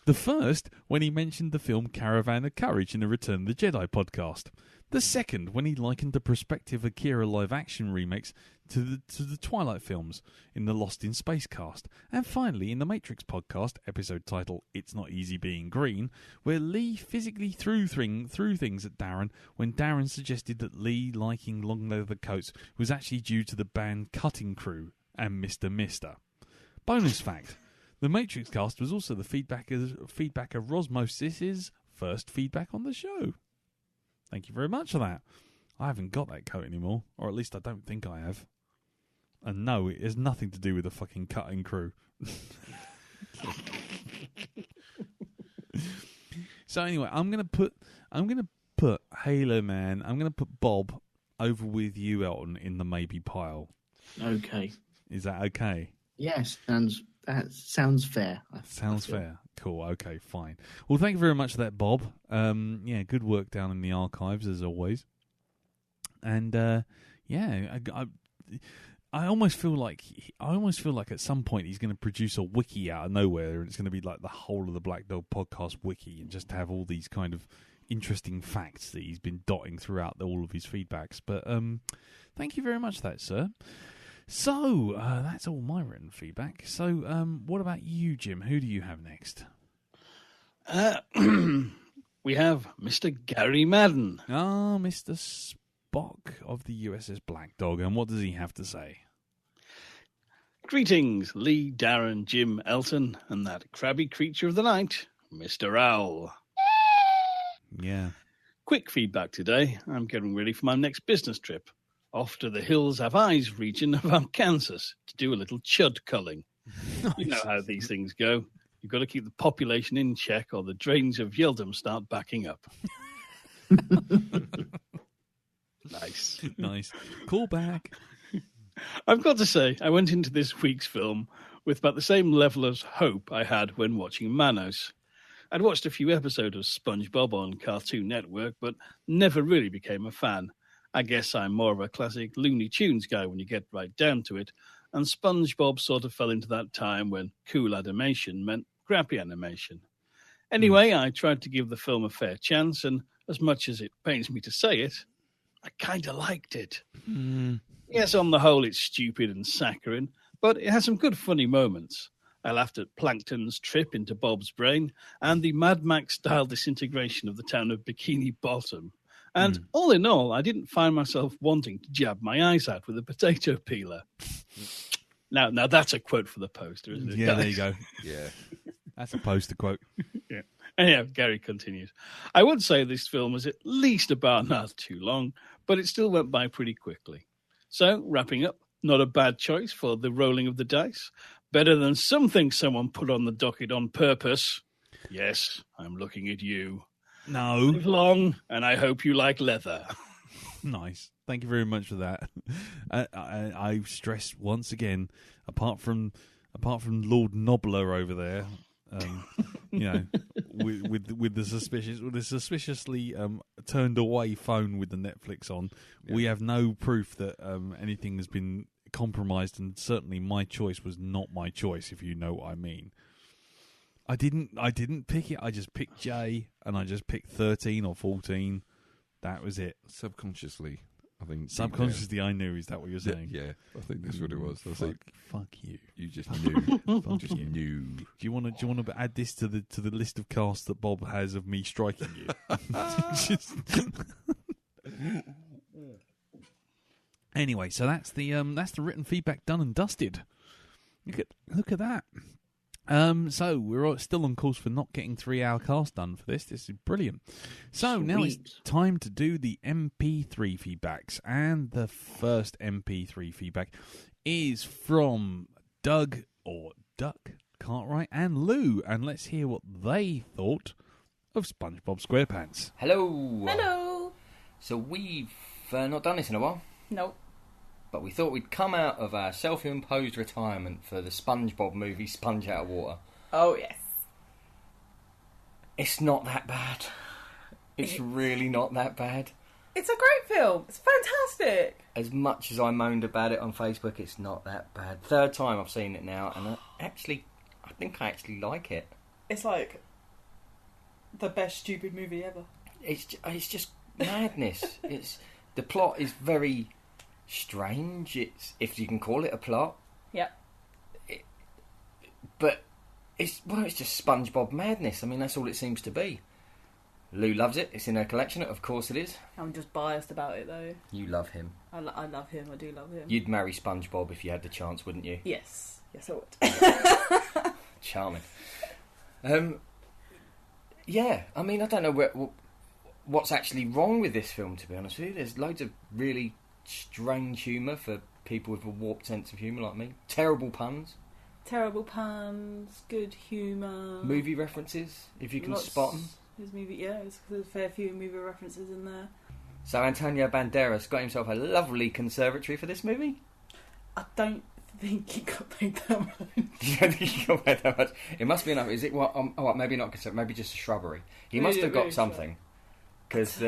The first, when he mentioned the film Caravan of Courage in the Return of the Jedi podcast. The second, when he likened the prospective Akira live-action remakes to the Twilight films in the Lost in Space cast. And finally, in the Matrix podcast, episode title It's Not Easy Being Green, where Lee physically threw things at Darren when Darren suggested that Lee liking long leather coats was actually due to the band Cutting Crew and Mr. Mister. Bonus fact. The Matrix cast was also the feedback of Rosmosis's first feedback on the show. Thank you very much for that. I haven't got that coat anymore, or at least I don't think I have. And no, it has nothing to do with the fucking Cutting Crew. So anyway, I'm gonna put Halo Man. I'm gonna put Bob over with you, Elton, in the maybe pile. Okay. Is that okay? Yes, that sounds fair. Sounds fair. Cool. Okay, fine. Well, thank you very much for that, Bob. Yeah, good work down in the archives as always. And I almost feel like at some point he's going to produce a wiki out of nowhere, and it's going to be like the whole of the Black Dog podcast wiki, and just have all these kind of interesting facts that he's been dotting throughout all of his feedbacks. But thank you very much for that, sir. So, that's all my written feedback. So, what about you, Jim? Who do you have next? We have Mr. Gary Madden. Ah, Mr. Spock of the USS Black Dog. And what does he have to say? Greetings, Lee, Darren, Jim, Elton, and that crabby creature of the night, Mr. Owl. Yeah. Quick feedback today. I'm getting ready for my next business trip. Off to the Hills Have Eyes region of Arkansas to do a little chud culling. Nice. You know how these things go. You've got to keep the population in check or the drains of Yeldham start backing up. Nice. Call back. I've got to say, I went into this week's film with about the same level of hope I had when watching Manos. I'd watched a few episodes of SpongeBob on Cartoon Network, but never really became a fan. I guess I'm more of a classic Looney Tunes guy when you get right down to it, and SpongeBob sort of fell into that time when cool animation meant crappy animation. Anyway, I tried to give the film a fair chance, and as much as it pains me to say it, I kind of liked it. Yes, on the whole, it's stupid and saccharine, but it has some good funny moments. I laughed at Plankton's trip into Bob's brain and the Mad Max-style disintegration of the town of Bikini Bottom. And all in all, I didn't find myself wanting to jab my eyes out with a potato peeler. Now that's a quote for the poster, isn't it? Yeah, guys? there you go. Yeah. That's a poster quote. Yeah. Anyhow, Gary continues. I would say this film was at least a bar and a half too long, but it still went by pretty quickly. So, wrapping up, not a bad choice for the rolling of the dice. Better than something someone put on the docket on purpose. Yes, I'm looking at you. No. Live long, and I hope you like leather. Nice. Thank you very much for that. I stress once again, apart from Lord Nobbler over there, you know, with the suspiciously turned away phone with the Netflix on, we have no proof that anything has been compromised, and certainly my choice was not my choice, if you know what I mean. I didn't pick it. I just picked J, and I just picked 13 or 14. That was it. Subconsciously, I think. Subconsciously, I knew. Is that what you're saying? Yeah, I think that's what it was. I was like, fuck you. you just knew. Fuck you. Knew. Do you want to add this to the list of casts that Bob has of me striking you? Anyway, so that's the written feedback done and dusted. Look at that. So we're still on course for not getting 3-hour cast done for this. This is brilliant. So now it's time to do the MP3 feedbacks, and the first MP3 feedback is from Doug or Duck, can't write, and Lou, and let's hear what they thought of SpongeBob SquarePants. Hello. Hello. So we've not done this in a while, Nope. but we thought we'd come out of our self-imposed retirement for the SpongeBob movie Sponge Out of Water. Oh, yes. It's not that bad. It's really not that bad. It's a great film. It's fantastic. As much as I moaned about it on Facebook, it's not that bad. Third time I've seen it now, and I think I actually like it. It's like the best stupid movie ever. It's just madness. The plot is very strange. It's, if you can call it a plot. Yep. But it's just SpongeBob madness. I mean, that's all it seems to be. Lou loves it. It's in her collection. Of course it is. I'm just biased about it, though. You love him. I love him. I do love him. You'd marry SpongeBob if you had the chance, wouldn't you? Yes. Yes, I would. Charming. Yeah, I mean, I don't know what's actually wrong with this film, to be honest with you. There's loads of really strange humour for people with a warped sense of humour like me. Terrible puns. Terrible puns, good humour. Movie references, if you can spot them. There's a fair few movie references in there. So Antonio Banderas got himself a lovely conservatory for this movie? I don't think he got paid that much. You don't think he got paid that much? It must be enough. Is it? Well, maybe not conservatory, maybe just a shrubbery. He must have got something. Because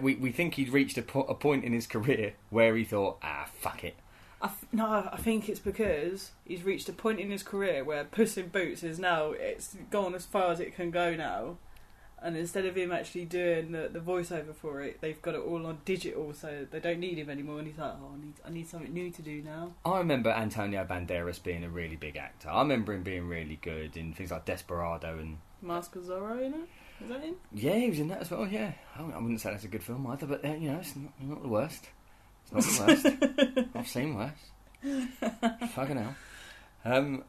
we think he'd reached a point in his career where he thought, fuck it. I think it's because he's reached a point in his career where Puss in Boots it's gone as far as it can go now. And instead of him actually doing the voiceover for it, they've got it all on digital, so they don't need him anymore. And he's like, I need something new to do now. I remember Antonio Banderas being a really big actor. I remember him being really good in things like Desperado and... Mask of Zorro, you know? Is that him? Yeah, he was in that as well, yeah. I wouldn't say that's a good film either, but, it's not the worst. It's not the worst. I've seen worse. Fucking hell.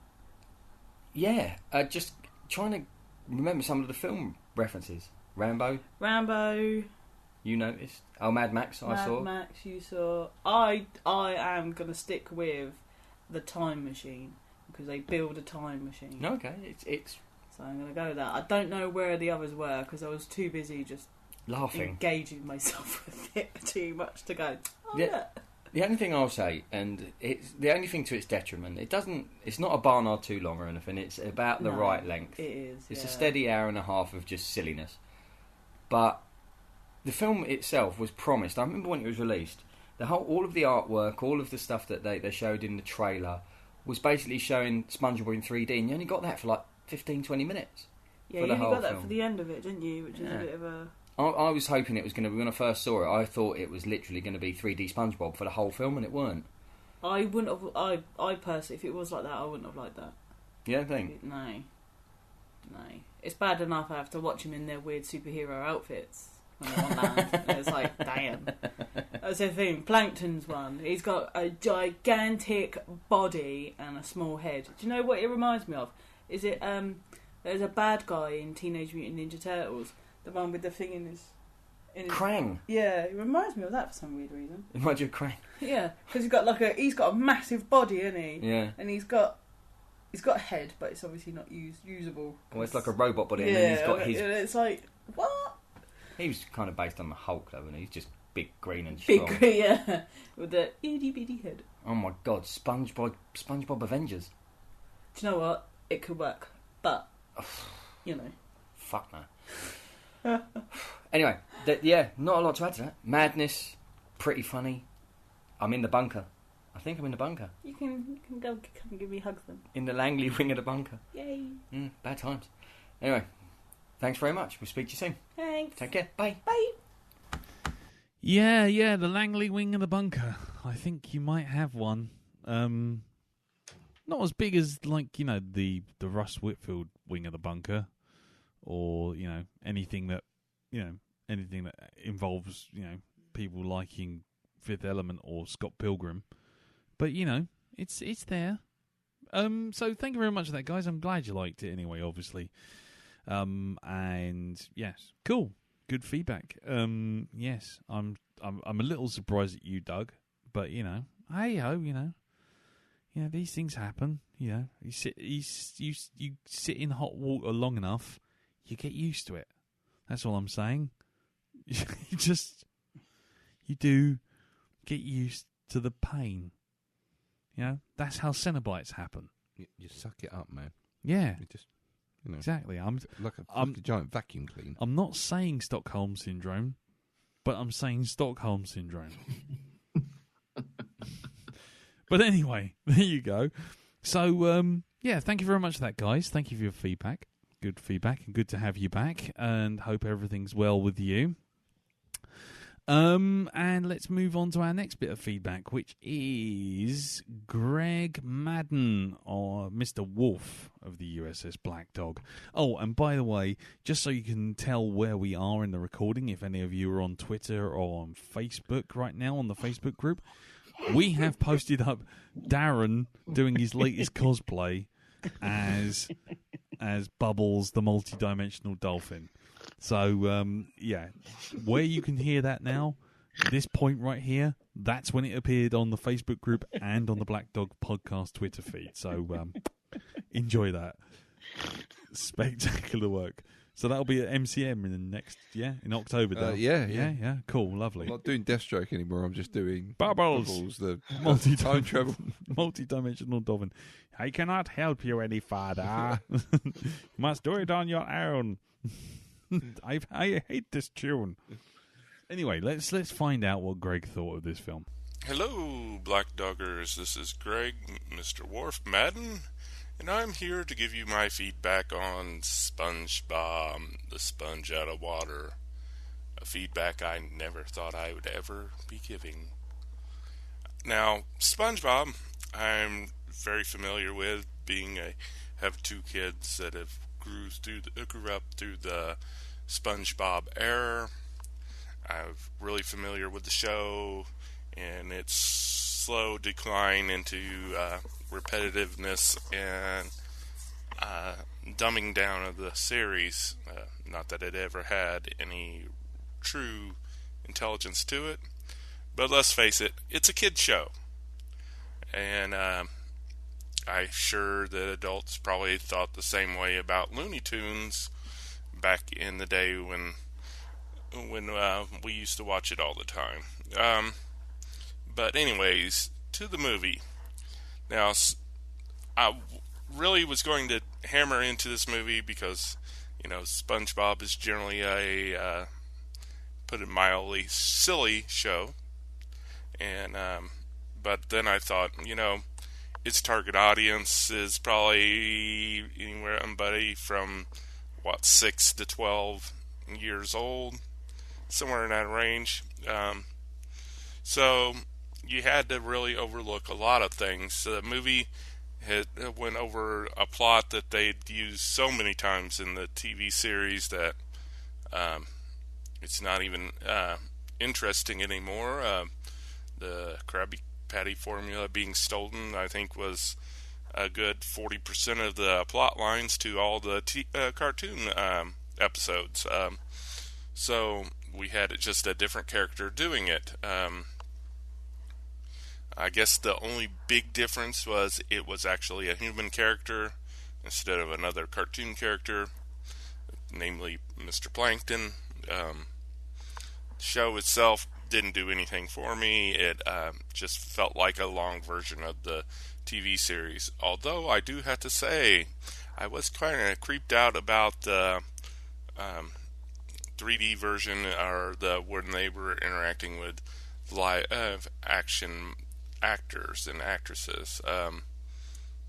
Just trying to remember some of the film references. Rambo. You noticed. Oh, Mad Max. I saw. Mad Max. You saw. I am gonna stick with the time machine because they build a time machine. Okay, it's. So I'm gonna go with that. I don't know where the others were because I was too busy just laughing, engaging myself with it too much to go. The only thing I'll say, and it's the only thing to its detriment, it's not a Barnard too long or anything, it's about the right length. It is. It's a steady hour and a half of just silliness. But the film itself was promised. I remember when it was released, all of the artwork, all of the stuff that they showed in the trailer was basically showing SpongeBob in 3D, and you only got that for like 15, 20 minutes. Yeah, you only got that for the end of it, didn't you? Which is a bit of a... I was hoping it was going to be, when I first saw it, I thought it was literally going to be 3D SpongeBob for the whole film, and it weren't. I wouldn't have, I personally, if it was like that, I wouldn't have liked that. You don't think? No. It's bad enough I have to watch them in their weird superhero outfits when they're on land. And it's like, damn. That's the thing. Plankton's one. He's got a gigantic body and a small head. Do you know what it reminds me of? Is it, there's a bad guy in Teenage Mutant Ninja Turtles. The one with the thing in his... Krang. Yeah, it reminds me of that for some weird reason. It reminds you of Krang? Yeah, because he's got a massive body, isn't he? Yeah. And he's got a head, but it's obviously not usable. Well, it's like a robot body, and then he's got his... It's like, what? He was kind of based on the Hulk, though, and he's just big, green and strong. Big green, yeah. With the itty-bitty head. Oh my god, SpongeBob Avengers. Do you know what? It could work, but, Fuck no. Anyway, not a lot to add to that. Madness, pretty funny. I'm in the bunker. I think I'm in the bunker. You can go come and give me hugs then. In the Langley wing of the bunker. Yay. Bad times. Anyway, thanks very much. We'll speak to you soon. Thanks. Take care. Bye. Bye. Yeah, the Langley wing of the bunker. I think you might have one. Not as big as, the Russ Whitfield wing of the bunker. Or anything that involves people liking Fifth Element or Scott Pilgrim, but it's there. So thank you very much for that, guys. I'm glad you liked it anyway, obviously. And yes, cool. Good feedback. Yes, I'm a little surprised at you, Doug, but hey ho, these things happen. You sit in hot water long enough, you get used to it. That's all I'm saying. You do get used to the pain. That's how Cenobites happen. You suck it up, man. Yeah, You just exactly. like a giant vacuum cleaner. I'm not saying Stockholm Syndrome, but I'm saying Stockholm Syndrome. But anyway, there you go. So, thank you very much for that, guys. Thank you for your feedback. Good feedback, and good to have you back, and hope everything's well with you. And let's move on to our next bit of feedback, which is Greg Madden, or Mr. Wolf of the USS Black Dog. Oh, and by the way, just so you can tell where we are in the recording, if any of you are on Twitter or on Facebook right now, on the Facebook group, we have posted up Darren doing his latest cosplay as Bubbles, the multi-dimensional dolphin. So, where you can hear that now, this point right here, that's when it appeared on the Facebook group and on the Black Dog Podcast Twitter feed. So, enjoy that. Spectacular work. So that'll be at MCM in the next, in October. Yeah. Cool, lovely. I'm not doing Deathstroke anymore. I'm just doing Bubbles, the time travel, multi-dimensional dolphin. I cannot help you any further. You must do it on your own. I hate this tune. Anyway, let's find out what Greg thought of this film. Hello, Black Doggers. This is Greg, Mr. Worf Madden, and I'm here to give you my feedback on SpongeBob, the sponge out of water. A feedback I never thought I would ever be giving. Now, SpongeBob, I'm very familiar with, have two kids that have grew up through the SpongeBob era. I'm really familiar with the show and its slow decline into repetitiveness and dumbing down of the series. Not that it ever had any true intelligence to it, but let's face it, it's a kid's show. And I'm sure that adults probably thought the same way about Looney Tunes back in the day when we used to watch it all the time. But anyways, to the movie. Now, I really was going to hammer into this movie because, SpongeBob is generally a, put it mildly, silly show. And, but then I thought, its target audience is probably anywhere from 6 to 12 years old, somewhere in that range. So you had to really overlook a lot of things. The movie went over a plot that they'd used so many times in the TV series that it's not even interesting anymore. The Krabby Patty formula being stolen, I think, was a good 40% of the plot lines to all the cartoon episodes. So we had just a different character doing it. I guess the only big difference was it was actually a human character instead of another cartoon character, namely Mr. Plankton. The show itself didn't do anything for me. It just felt like a long version of the TV series. Although I do have to say, I was kind of creeped out about the 3D version, or when they were interacting with live action actors and actresses.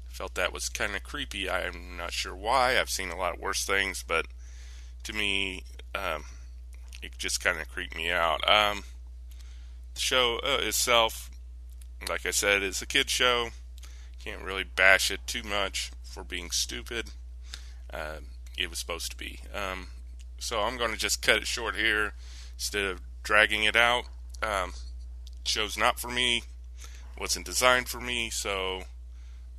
Felt that was kind of creepy. I'm not sure why. I've seen a lot of worse things, but to me, it just kind of creeped me out. The show itself, like I said, is a kid's show. Can't really bash it too much for being stupid. It was supposed to be. So I'm going to just cut it short here instead of dragging it out. Show's not for me. Wasn't designed for me. So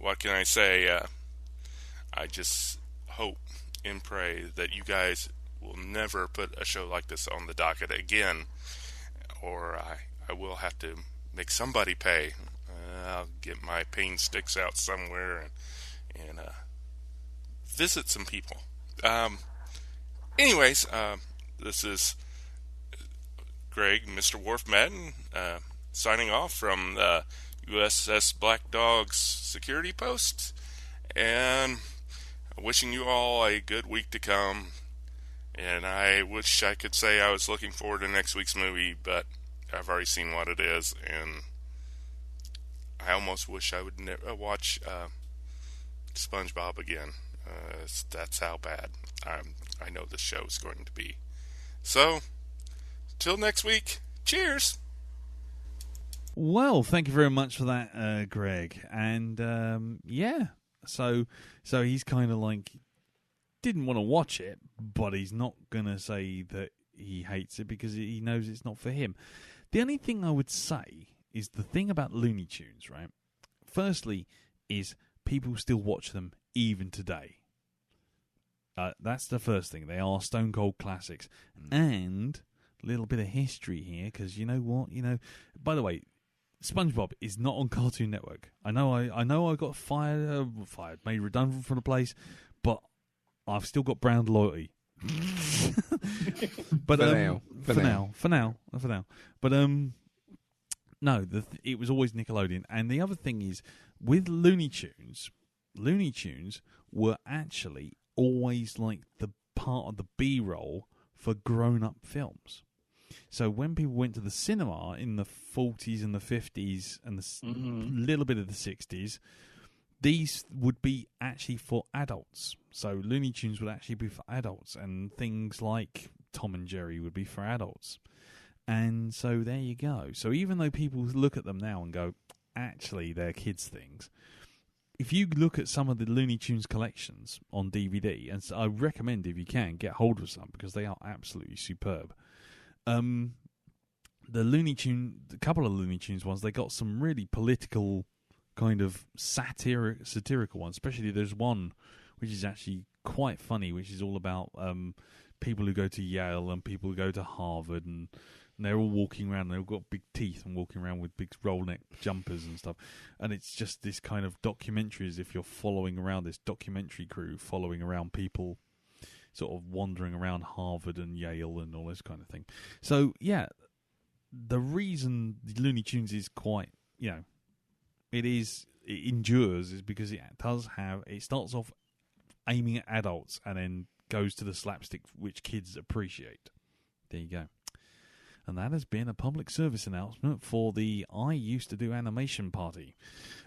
what can I say? I just hope and pray that you guys will never put a show like this on the docket again, or I will have to make somebody pay. I'll get my pain sticks out somewhere and visit some people. Anyways, this is Greg, Mr. Wharf Madden, signing off from the USS Black Dog's security post, and wishing you all a good week to come. And I wish I could say I was looking forward to next week's movie, but I've already seen what it is, and I almost wish I would watch SpongeBob again. That's how bad I know the show's going to be. So, till next week, cheers! Well, thank you very much for that, Greg. And yeah, so he's kind of like didn't want to watch it, but he's not gonna say that he hates it because he knows it's not for him. The only thing I would say is the thing about Looney Tunes, right? Firstly, is people still watch them even today. That's the first thing. They are stone cold classics, and a little bit of history here because you know what, By the way, SpongeBob is not on Cartoon Network. I know I got fired, made redundant from the place, but I've still got brand loyalty. But for now. But no, it was always Nickelodeon. And the other thing is with Looney Tunes were actually always like the part of the B-roll for grown-up films. So when people went to the cinema in the 40s and the 50s and the little bit of the 60s, these would be actually for adults. So Looney Tunes would actually be for adults, and things like Tom and Jerry would be for adults. And so there you go. So even though people look at them now and go, actually, they're kids' things, if you look at some of the Looney Tunes collections on DVD, and so I recommend if you can, get hold of some because they are absolutely superb. The couple of Looney Tunes ones, they got some really political kind of satirical ones. Especially there's one which is actually quite funny, which is all about people who go to Yale and people who go to Harvard, and they're all walking around. They've got big teeth and walking around with big roll neck jumpers and stuff. And it's just this kind of documentary, as if you're following around this documentary crew, following around people sort of wandering around Harvard and Yale and all this kind of thing. So, yeah, the reason Looney Tunes is quite, it endures is because it starts off aiming at adults and then goes to the slapstick which kids appreciate. There you go. And that has been a public service announcement for the I Used to Do Animation party.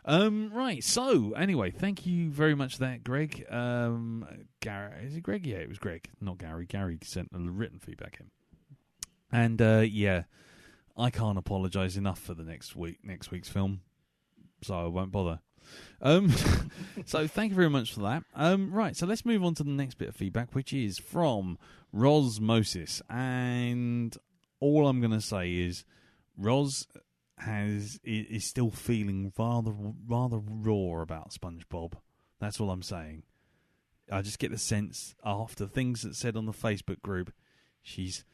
Right, so anyway, thank you very much for that, Greg. Gary, is it Greg? Yeah, it was Greg, not Gary. Gary sent a written feedback in. And yeah, I can't apologise enough for the next week's film, so I won't bother. So thank you very much for that. Right, so let's move on to the next bit of feedback, which is from Rosmosis. And all I'm going to say is Ros is still feeling rather raw about SpongeBob. That's all I'm saying. I just get the sense after things that's said on the Facebook group, she's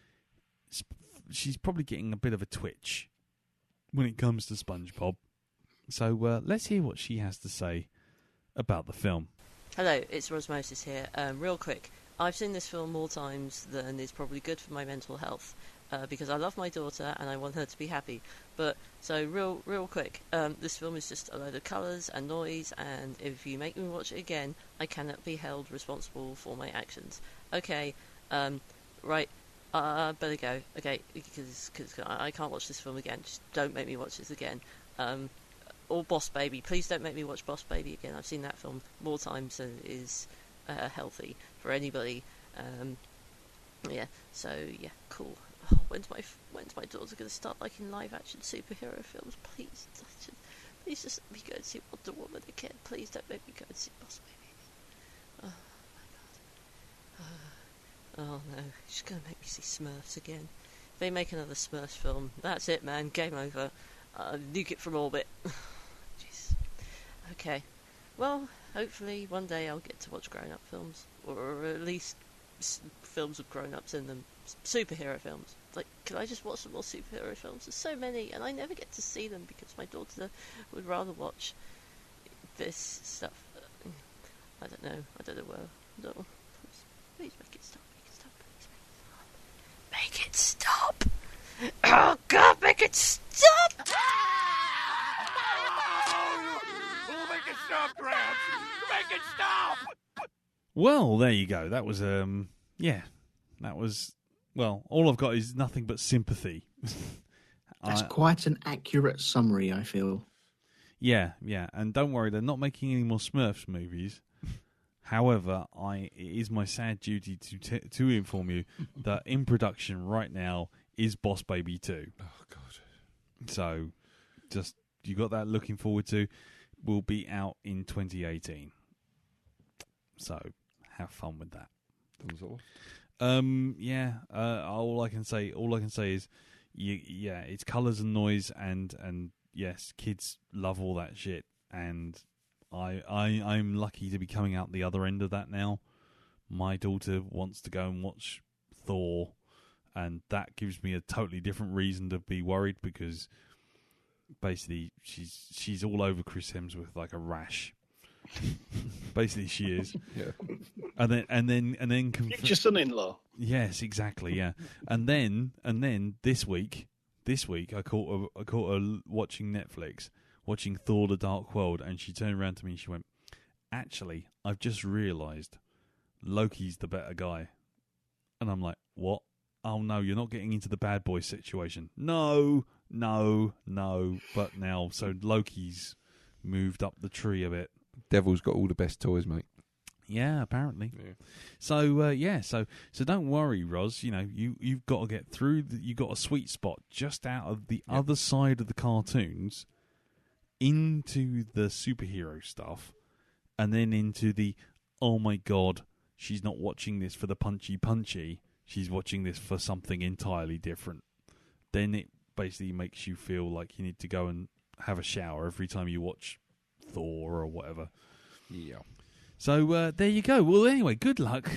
probably getting a bit of a twitch when it comes to SpongeBob. So let's hear what she has to say about the film. Hello, it's Rosmosis here. Real quick, I've seen this film more times than is probably good for my mental health. Because I love my daughter and I want her to be happy. But, so real quick, this film is just a load of colours and noise, and if you make me watch it again, I cannot be held responsible for my actions. Okay, right, better go. Okay, because I can't watch this film again. Just don't make me watch this again. Or Boss Baby. Please don't make me watch Boss Baby again. I've seen that film more times than is healthy for anybody. Yeah, so, yeah, cool. Oh, when's my daughter going to start liking live-action superhero films? Please just let me go and see Wonder Woman again. Please don't make me go and see Boss Baby. Oh, my God. Oh, no. She's going to make me see Smurfs again. If they make another Smurfs film, that's it, man. Game over. Nuke it from orbit. Jeez. Okay. Well, hopefully one day I'll get to watch grown-up films, or at least films with grown-ups in them. Superhero films. Like, can I just watch some more superhero films? There's so many, and I never get to see them because my daughter would rather watch this stuff. I don't know where. No. Please make it stop. Make it stop. Oh God, make it stop! Make it stop, Gramps! Make it stop! Well, there you go. That was well, all I've got is nothing but sympathy. That's quite an accurate summary, I feel. Yeah, and don't worry, they're not making any more Smurfs movies. However, it is my sad duty to inform you that in production right now is Boss Baby 2. Oh, God. So, just, you got that looking forward to. Will be out in 2018. So, have fun with that. All I can say is, it's colours and noise, and yes, kids love all that shit, and I'm lucky to be coming out the other end of that now. My daughter wants to go and watch Thor, and that gives me a totally different reason to be worried, because basically she's all over Chris Hemsworth like a rash. Basically, she is. Yeah. And then future son-in-law. Yes, exactly. Yeah. And then this week I caught her watching Netflix, watching Thor: The Dark World, and she turned around to me and she went, "Actually, I've just realised Loki's the better guy." And I'm like, "What? Oh no, you're not getting into the bad boy situation." No. But now, so Loki's moved up the tree a bit. Devil's got all the best toys, mate. Yeah, apparently. Yeah. So so don't worry, Roz. You know, you've got to get through. You've got a sweet spot just out of the other side of the cartoons into the superhero stuff, and then into the, oh my God, she's not watching this for the punchy. She's watching this for something entirely different. Then it basically makes you feel like you need to go and have a shower every time you watch Thor or whatever. Yeah. So there you go. Well, anyway, good luck.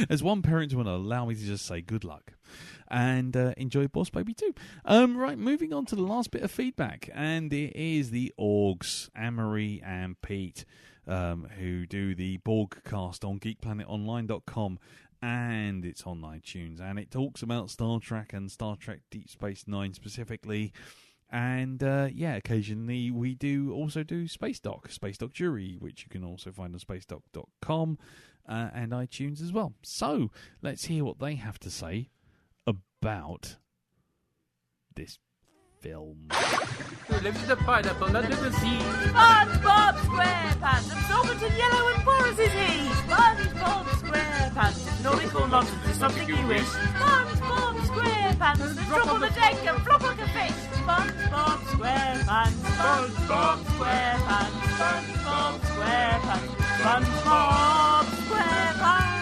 As one parent will allow me to just say good luck. And enjoy Boss Baby 2. Right, moving on to the last bit of feedback. And it is the Orgs, Anne-Marie and Pete, who do the Borgcast on geekplanetonline.com. And it's on iTunes. And it talks about Star Trek and Star Trek Deep Space Nine specifically. And occasionally we also do Space Doc Jury, which you can also find on spacedoc.com and iTunes as well. So let's hear what they have to say about this film. Who lives in a pineapple under the sea? SpongeBob Squarepants, absorbent and yellow and porous is he. SpongeBob Squarepants, nautical nonsense is something you wish. SpongeBob Squarepants, the drop on the deck and flop like a fish. SpongeBob Squarepants, SpongeBob Squarepants, SpongeBob Squarepants, SpongeBob Squarepants.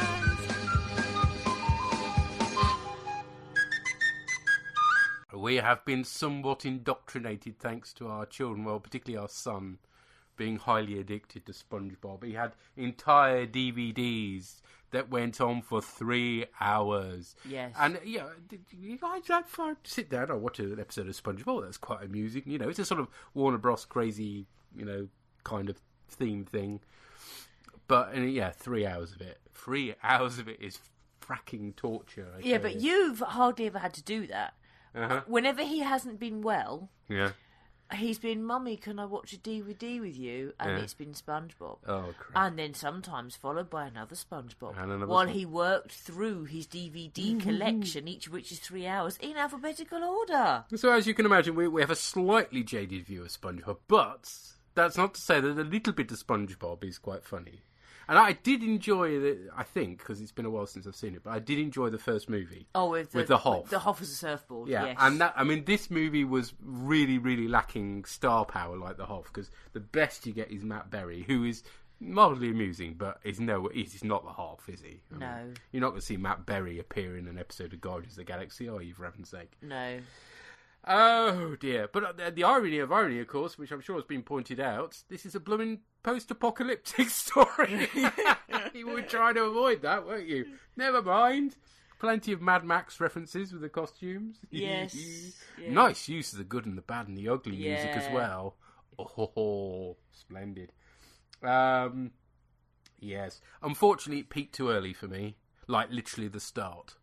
We have been somewhat indoctrinated thanks to our children, well, particularly our son, being highly addicted to SpongeBob. He had entire DVDs that went on for 3 hours. Yes. And, I'd sit down and watch an episode of SpongeBob. That's quite amusing. You know, it's a sort of Warner Bros. Crazy, kind of theme thing. But, 3 hours of it. 3 hours of it is fracking torture. Yeah, but you've hardly ever had to do that. Uh-huh. Whenever he hasn't been well, yeah, he's been, "Mummy, can I watch a DVD with you?" And it's been SpongeBob. Oh, crap. And then sometimes followed by another SpongeBob. While he worked through his DVD collection, each of which is 3 hours, in alphabetical order. So as you can imagine, we have a slightly jaded view of SpongeBob, but that's not to say that a little bit of SpongeBob is quite funny. And I did enjoy I think, because it's been a while since I've seen it, but I did enjoy the first movie. Oh, with the Hoff. The Hoff as a surfboard, yeah. Yes. And this movie was really, really lacking star power like the Hoff, because the best you get is Matt Berry, who is mildly amusing, but he's not the Hoff, is he? No. I mean, you're not going to see Matt Berry appear in an episode of Guardians of the Galaxy, are you, for heaven's sake? No. Oh dear! But the irony, of course, which I'm sure has been pointed out, this is a blooming post-apocalyptic story. You were trying to avoid that, weren't you? Never mind. Plenty of Mad Max references with the costumes. Yes. Yeah. Nice use of the good and the bad and the ugly music as well. Oh, splendid. Yes. Unfortunately, it peaked too early for me. Like literally the start.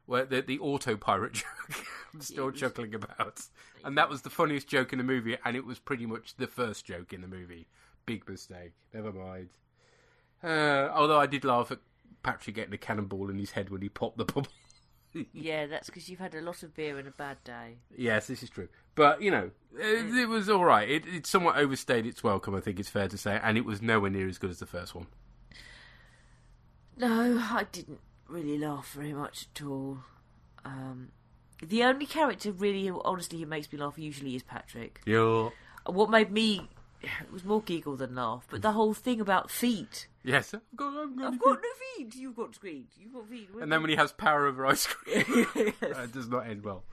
Where the auto-pirate joke I'm still chuckling about. And that was the funniest joke in the movie, and it was pretty much the first joke in the movie. Big mistake. Never mind. Although I did laugh at Patrick getting a cannonball in his head when he popped the bubble. Yeah, that's because you've had a lot of beer and a bad day. Yes, this is true. But, it was all right. It somewhat overstayed its welcome, I think it's fair to say, and it was nowhere near as good as the first one. No, I didn't really laugh very much at all. The only character really, honestly, who makes me laugh usually is Patrick. Yeah. What made me... It was more giggle than laugh, but the whole thing about feet. Yes, I've got no feet. You've got feet. You've got feet. And then when he has power over ice cream, it does not end well.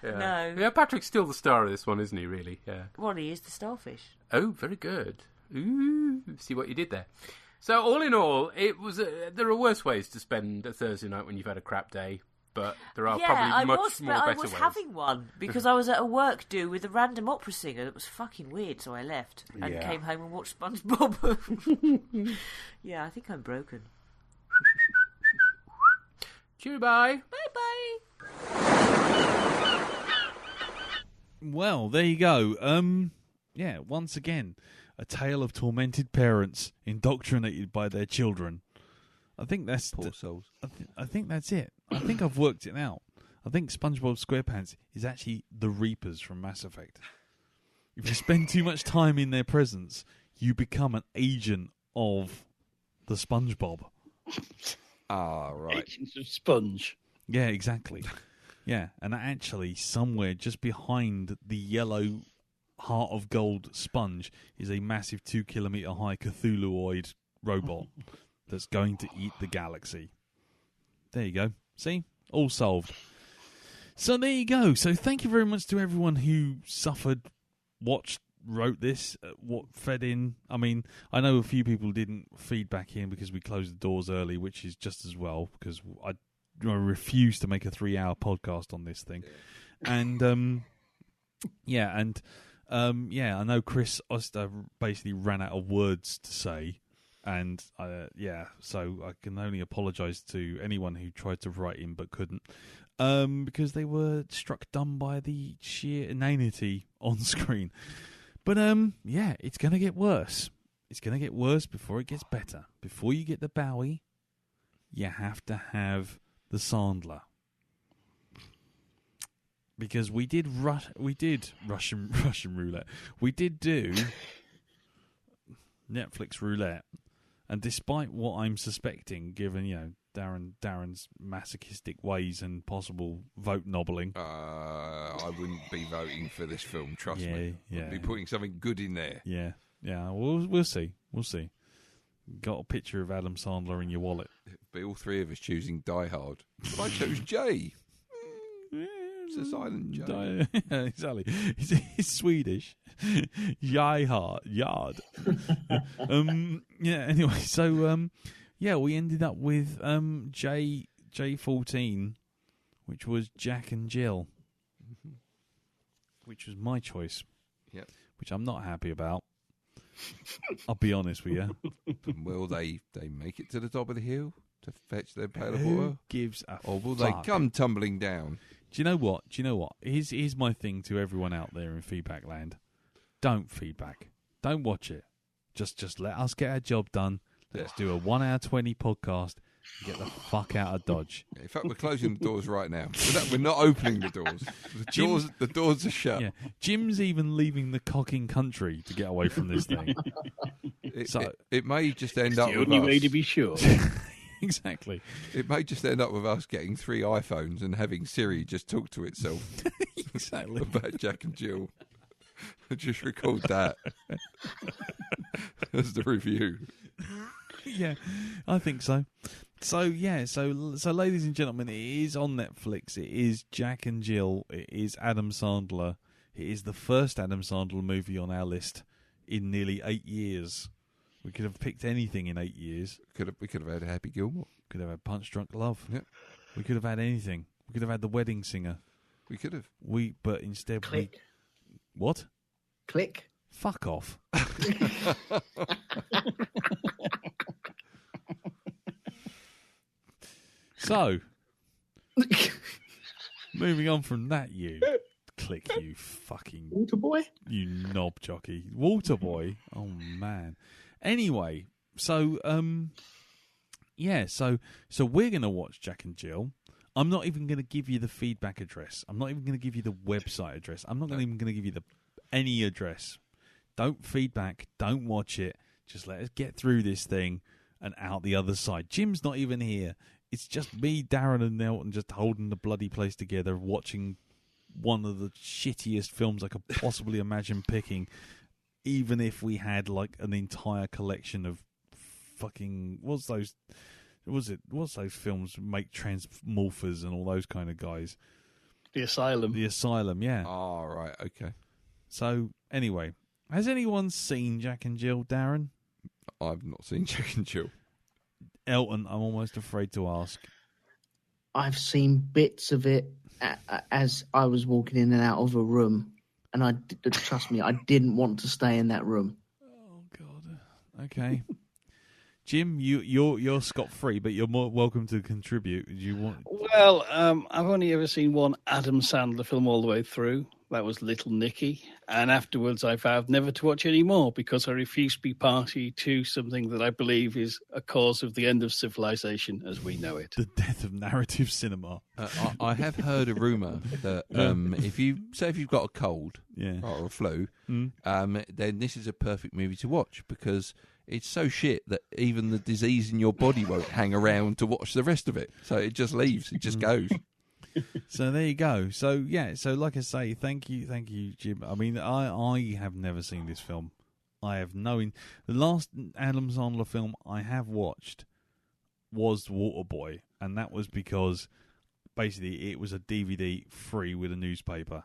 Yeah. No. Yeah, Patrick's still the star of this one, isn't he? Really? Yeah. Well, he is the starfish. Oh, very good. Ooh, see what you did there. So, all in all, it was. There are worse ways to spend a Thursday night when you've had a crap day. But there are probably much more better ways. I was having one because I was at a work do with a random opera singer that was fucking weird, so I left and came home and watched SpongeBob. Yeah, I think I'm broken. Cheerio, bye. Bye-bye. Well, there you go. Yeah, once again, a tale of tormented parents indoctrinated by their children. I think that's poor souls. I think that's it. I think I've worked it out. I think SpongeBob Squarepants is actually the Reapers from Mass Effect. If you spend too much time in their presence, you become an agent of the SpongeBob. Right. Agents of Sponge. Yeah, exactly. Yeah, and actually, somewhere just behind the yellow heart of gold sponge is a massive 2-kilometer high Cthulhuoid robot that's going to eat the galaxy. There you go. See? All solved. So there you go. So thank you very much to everyone who suffered, watched, wrote this, what fed in. I mean, I know a few people didn't feed back in because we closed the doors early, which is just as well, because I refuse to make a 3-hour podcast on this thing. And, I know Chris Oster basically ran out of words to say. And, so I can only apologise to anyone who tried to write in but couldn't, because they were struck dumb by the sheer inanity on screen. But, it's going to get worse. It's going to get worse before it gets better. Before you get the Bowie, you have to have the Sandler. Because we did Russian roulette. We did do Netflix roulette. And despite what I'm suspecting, given, Darren's masochistic ways and possible vote nobbling, I wouldn't be voting for this film. Trust me. Yeah. I'd be putting something good in there. Yeah. We'll see. Got a picture of Adam Sandler in your wallet. Be all three of us choosing Die Hard. But I chose Jay. It's a silent J. Exactly. He's Swedish. Yard. Anyway, so we ended up with J14, which was Jack and Jill, which was my choice. Yep. Which I'm not happy about. I'll be honest with you. Will they make it to the top of the hill to fetch their pail of Who water? gives a Or will fuck? they come tumbling down? Do you know what? Here's my thing to everyone out there in feedback land. Don't feedback. Don't watch it. Just let us get our job done. Let's do a 1 hour 20 podcast and get the fuck out of Dodge. In fact, we're closing the doors right now. We're not opening the doors. The doors are shut. Yeah. Jim's even leaving the cocking country to get away from this thing. It may just end up the with only us. way to be sure. Exactly. It may just end up with us getting 3 iPhones and having Siri just talk to itself. Exactly. About Jack and Jill. Just record that as the review. Yeah, I think so. So ladies and gentlemen, it is on Netflix. It is Jack and Jill. It is Adam Sandler. It is the first Adam Sandler movie on our list in nearly 8 years. We could have picked anything in 8 years. We could have had Happy Gilmore. Could have had Punch Drunk Love. Yeah. We could have had anything. We could have had The Wedding Singer. We could have. But instead Click. What? Click. Fuck off. So, moving on from that, you fucking Water boy. You knob jockey, water boy. Oh man. Anyway, so so we're gonna watch Jack and Jill. I'm not even gonna give you the feedback address. I'm not even gonna give you the website address. I'm not even gonna give you any address. Don't feedback. Don't watch it. Just let us get through this thing and out the other side. Jim's not even here. It's just me, Darren, and Nelton just holding the bloody place together, watching one of the shittiest films I could possibly imagine picking, even if we had like an entire collection of fucking what's those films make Transmorphers and all those kind of guys. The Asylum, yeah. Oh, right, okay. So anyway, has anyone seen Jack and Jill, Darren? I've not seen Jack and Jill. Elton, I'm almost afraid to ask. I've seen bits of it as I was walking in and out of a room, and trust me, I didn't want to stay in that room. Oh God. Okay. Jim, you're scot-free, but you're more welcome to contribute. Do you want? Well, I've only ever seen one Adam Sandler film all the way through. That was Little Nicky. And afterwards I vowed never to watch any more because I refuse to be party to something that I believe is a cause of the end of civilization as we know it. The death of narrative cinema. I have heard a rumour that if you've got a cold or a flu, then this is a perfect movie to watch because it's so shit that even the disease in your body won't hang around to watch the rest of it. So it just leaves. It just goes. So there you go. So yeah. So like I say, thank you, Jim. I mean, I have never seen this film. I have the last Adam Sandler film I have watched was Waterboy, and that was because basically it was a DVD free with a newspaper,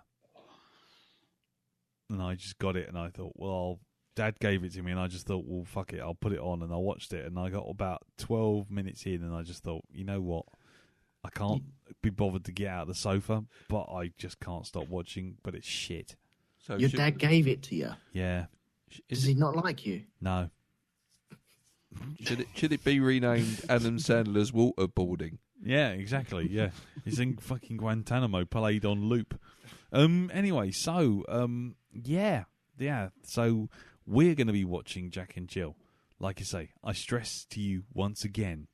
and I just got it, and I thought, well, Dad gave it to me, and I just thought, well, fuck it, I'll put it on, and I watched it, and I got about 12 minutes in, and I just thought, you know what? I can't be bothered to get out of the sofa, but I just can't stop watching. But it's shit. So your dad gave it to you? Yeah. Does he not like you? No. Should it be renamed Adam Sandler's Waterboarding? Yeah, exactly. Yeah, it's in fucking Guantanamo, played on loop. Anyway, so yeah. So we're going to be watching Jack and Jill. Like I say, I stress to you once again: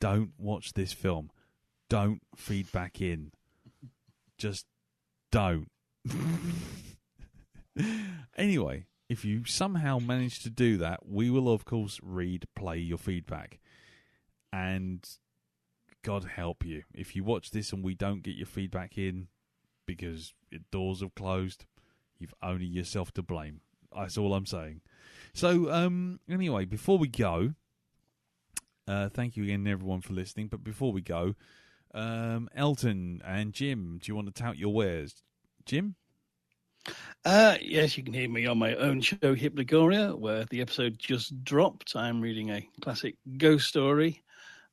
don't watch this film. Don't feed back in. Just don't. Anyway, if you somehow manage to do that, we will, of course, play your feedback. And God help you. If you watch this and we don't get your feedback in because doors have closed, you've only yourself to blame. That's all I'm saying. So, anyway, before we go, thank you again, everyone, for listening. But before we go, Elton and Jim, do you want to tout your wares? Jim? Yes, you can hear me on my own show, Hypnagoria, where the episode just dropped. I'm reading a classic ghost story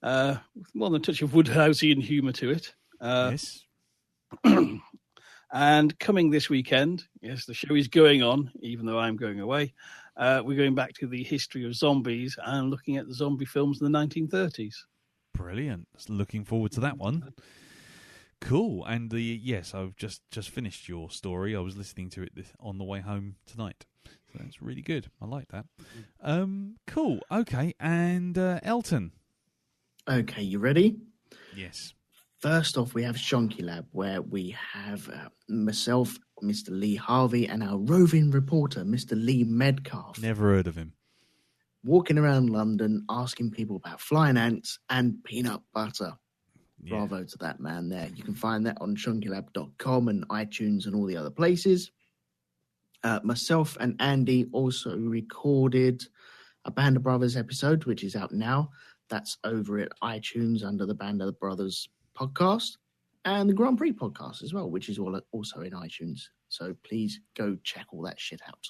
with more than a touch of Woodhouseian humour to it. Yes. And coming this weekend, yes, the show is going on, even though I'm going away. We're going back to the history of zombies and looking at the zombie films in the 1930s. Brilliant. Looking forward to that one. Cool. And yes, I've just finished your story. I was listening to it on the way home tonight. So that's really good. I like that. Cool. Okay. And Elton. Okay, you ready? Yes. First off, we have Shonky Lab, where we have myself, Mr. Lee Harvey, and our roving reporter, Mr. Lee Medcalf. Never heard of him. Walking around London, asking people about flying ants and peanut butter. Yeah. Bravo to that man there. You can find that on shonkylab.com and iTunes and all the other places. Myself and Andy also recorded a Band of Brothers episode, which is out now. That's over at iTunes under the Band of the Brothers podcast and the Grand Prix podcast as well, which is also in iTunes. So please go check all that shit out.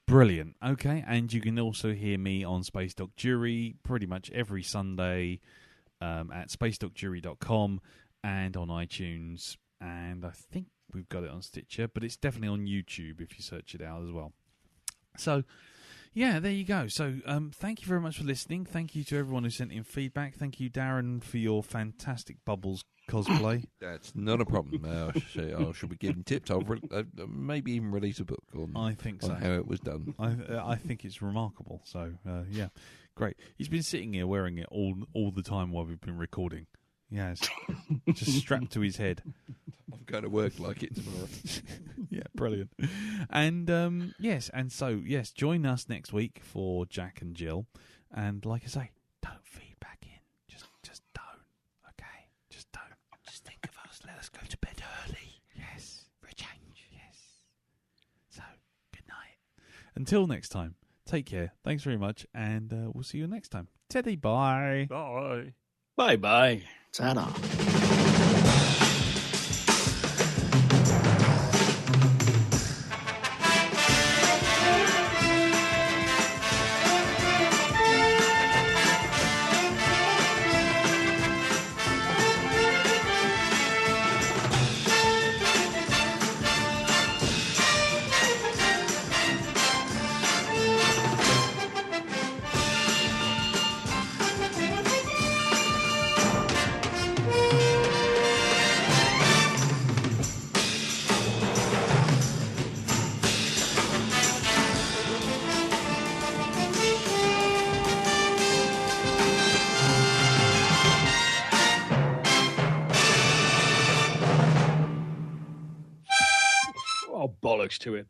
Brilliant. Okay, and you can also hear me on Space Doc Jury pretty much every Sunday at spacedocjury.com and on iTunes. And I think we've got it on Stitcher, but it's definitely on YouTube if you search it out as well. So, yeah, there you go. So, thank you very much for listening. Thank you to everyone who sent in feedback. Thank you, Darren, for your fantastic Bubbles cosplay. That's not a problem. I should be giving tips. I'll maybe even release a book on how it was done. I think it's remarkable. So, yeah, great. He's been sitting here wearing it all the time while we've been recording. Yes, just strapped to his head. I'm going to work like it tomorrow. Yeah, brilliant. And yes, join us next week for Jack and Jill. And like I say, don't feed back in. Just don't. Okay, just don't. Just think of us. Let us go to bed early. Yes, for a change. Yes. So, good night. Until next time, take care. Thanks very much, and we'll see you next time. Teddy, bye. Bye. Bye-bye. Ta-da. Oh, bollocks to it.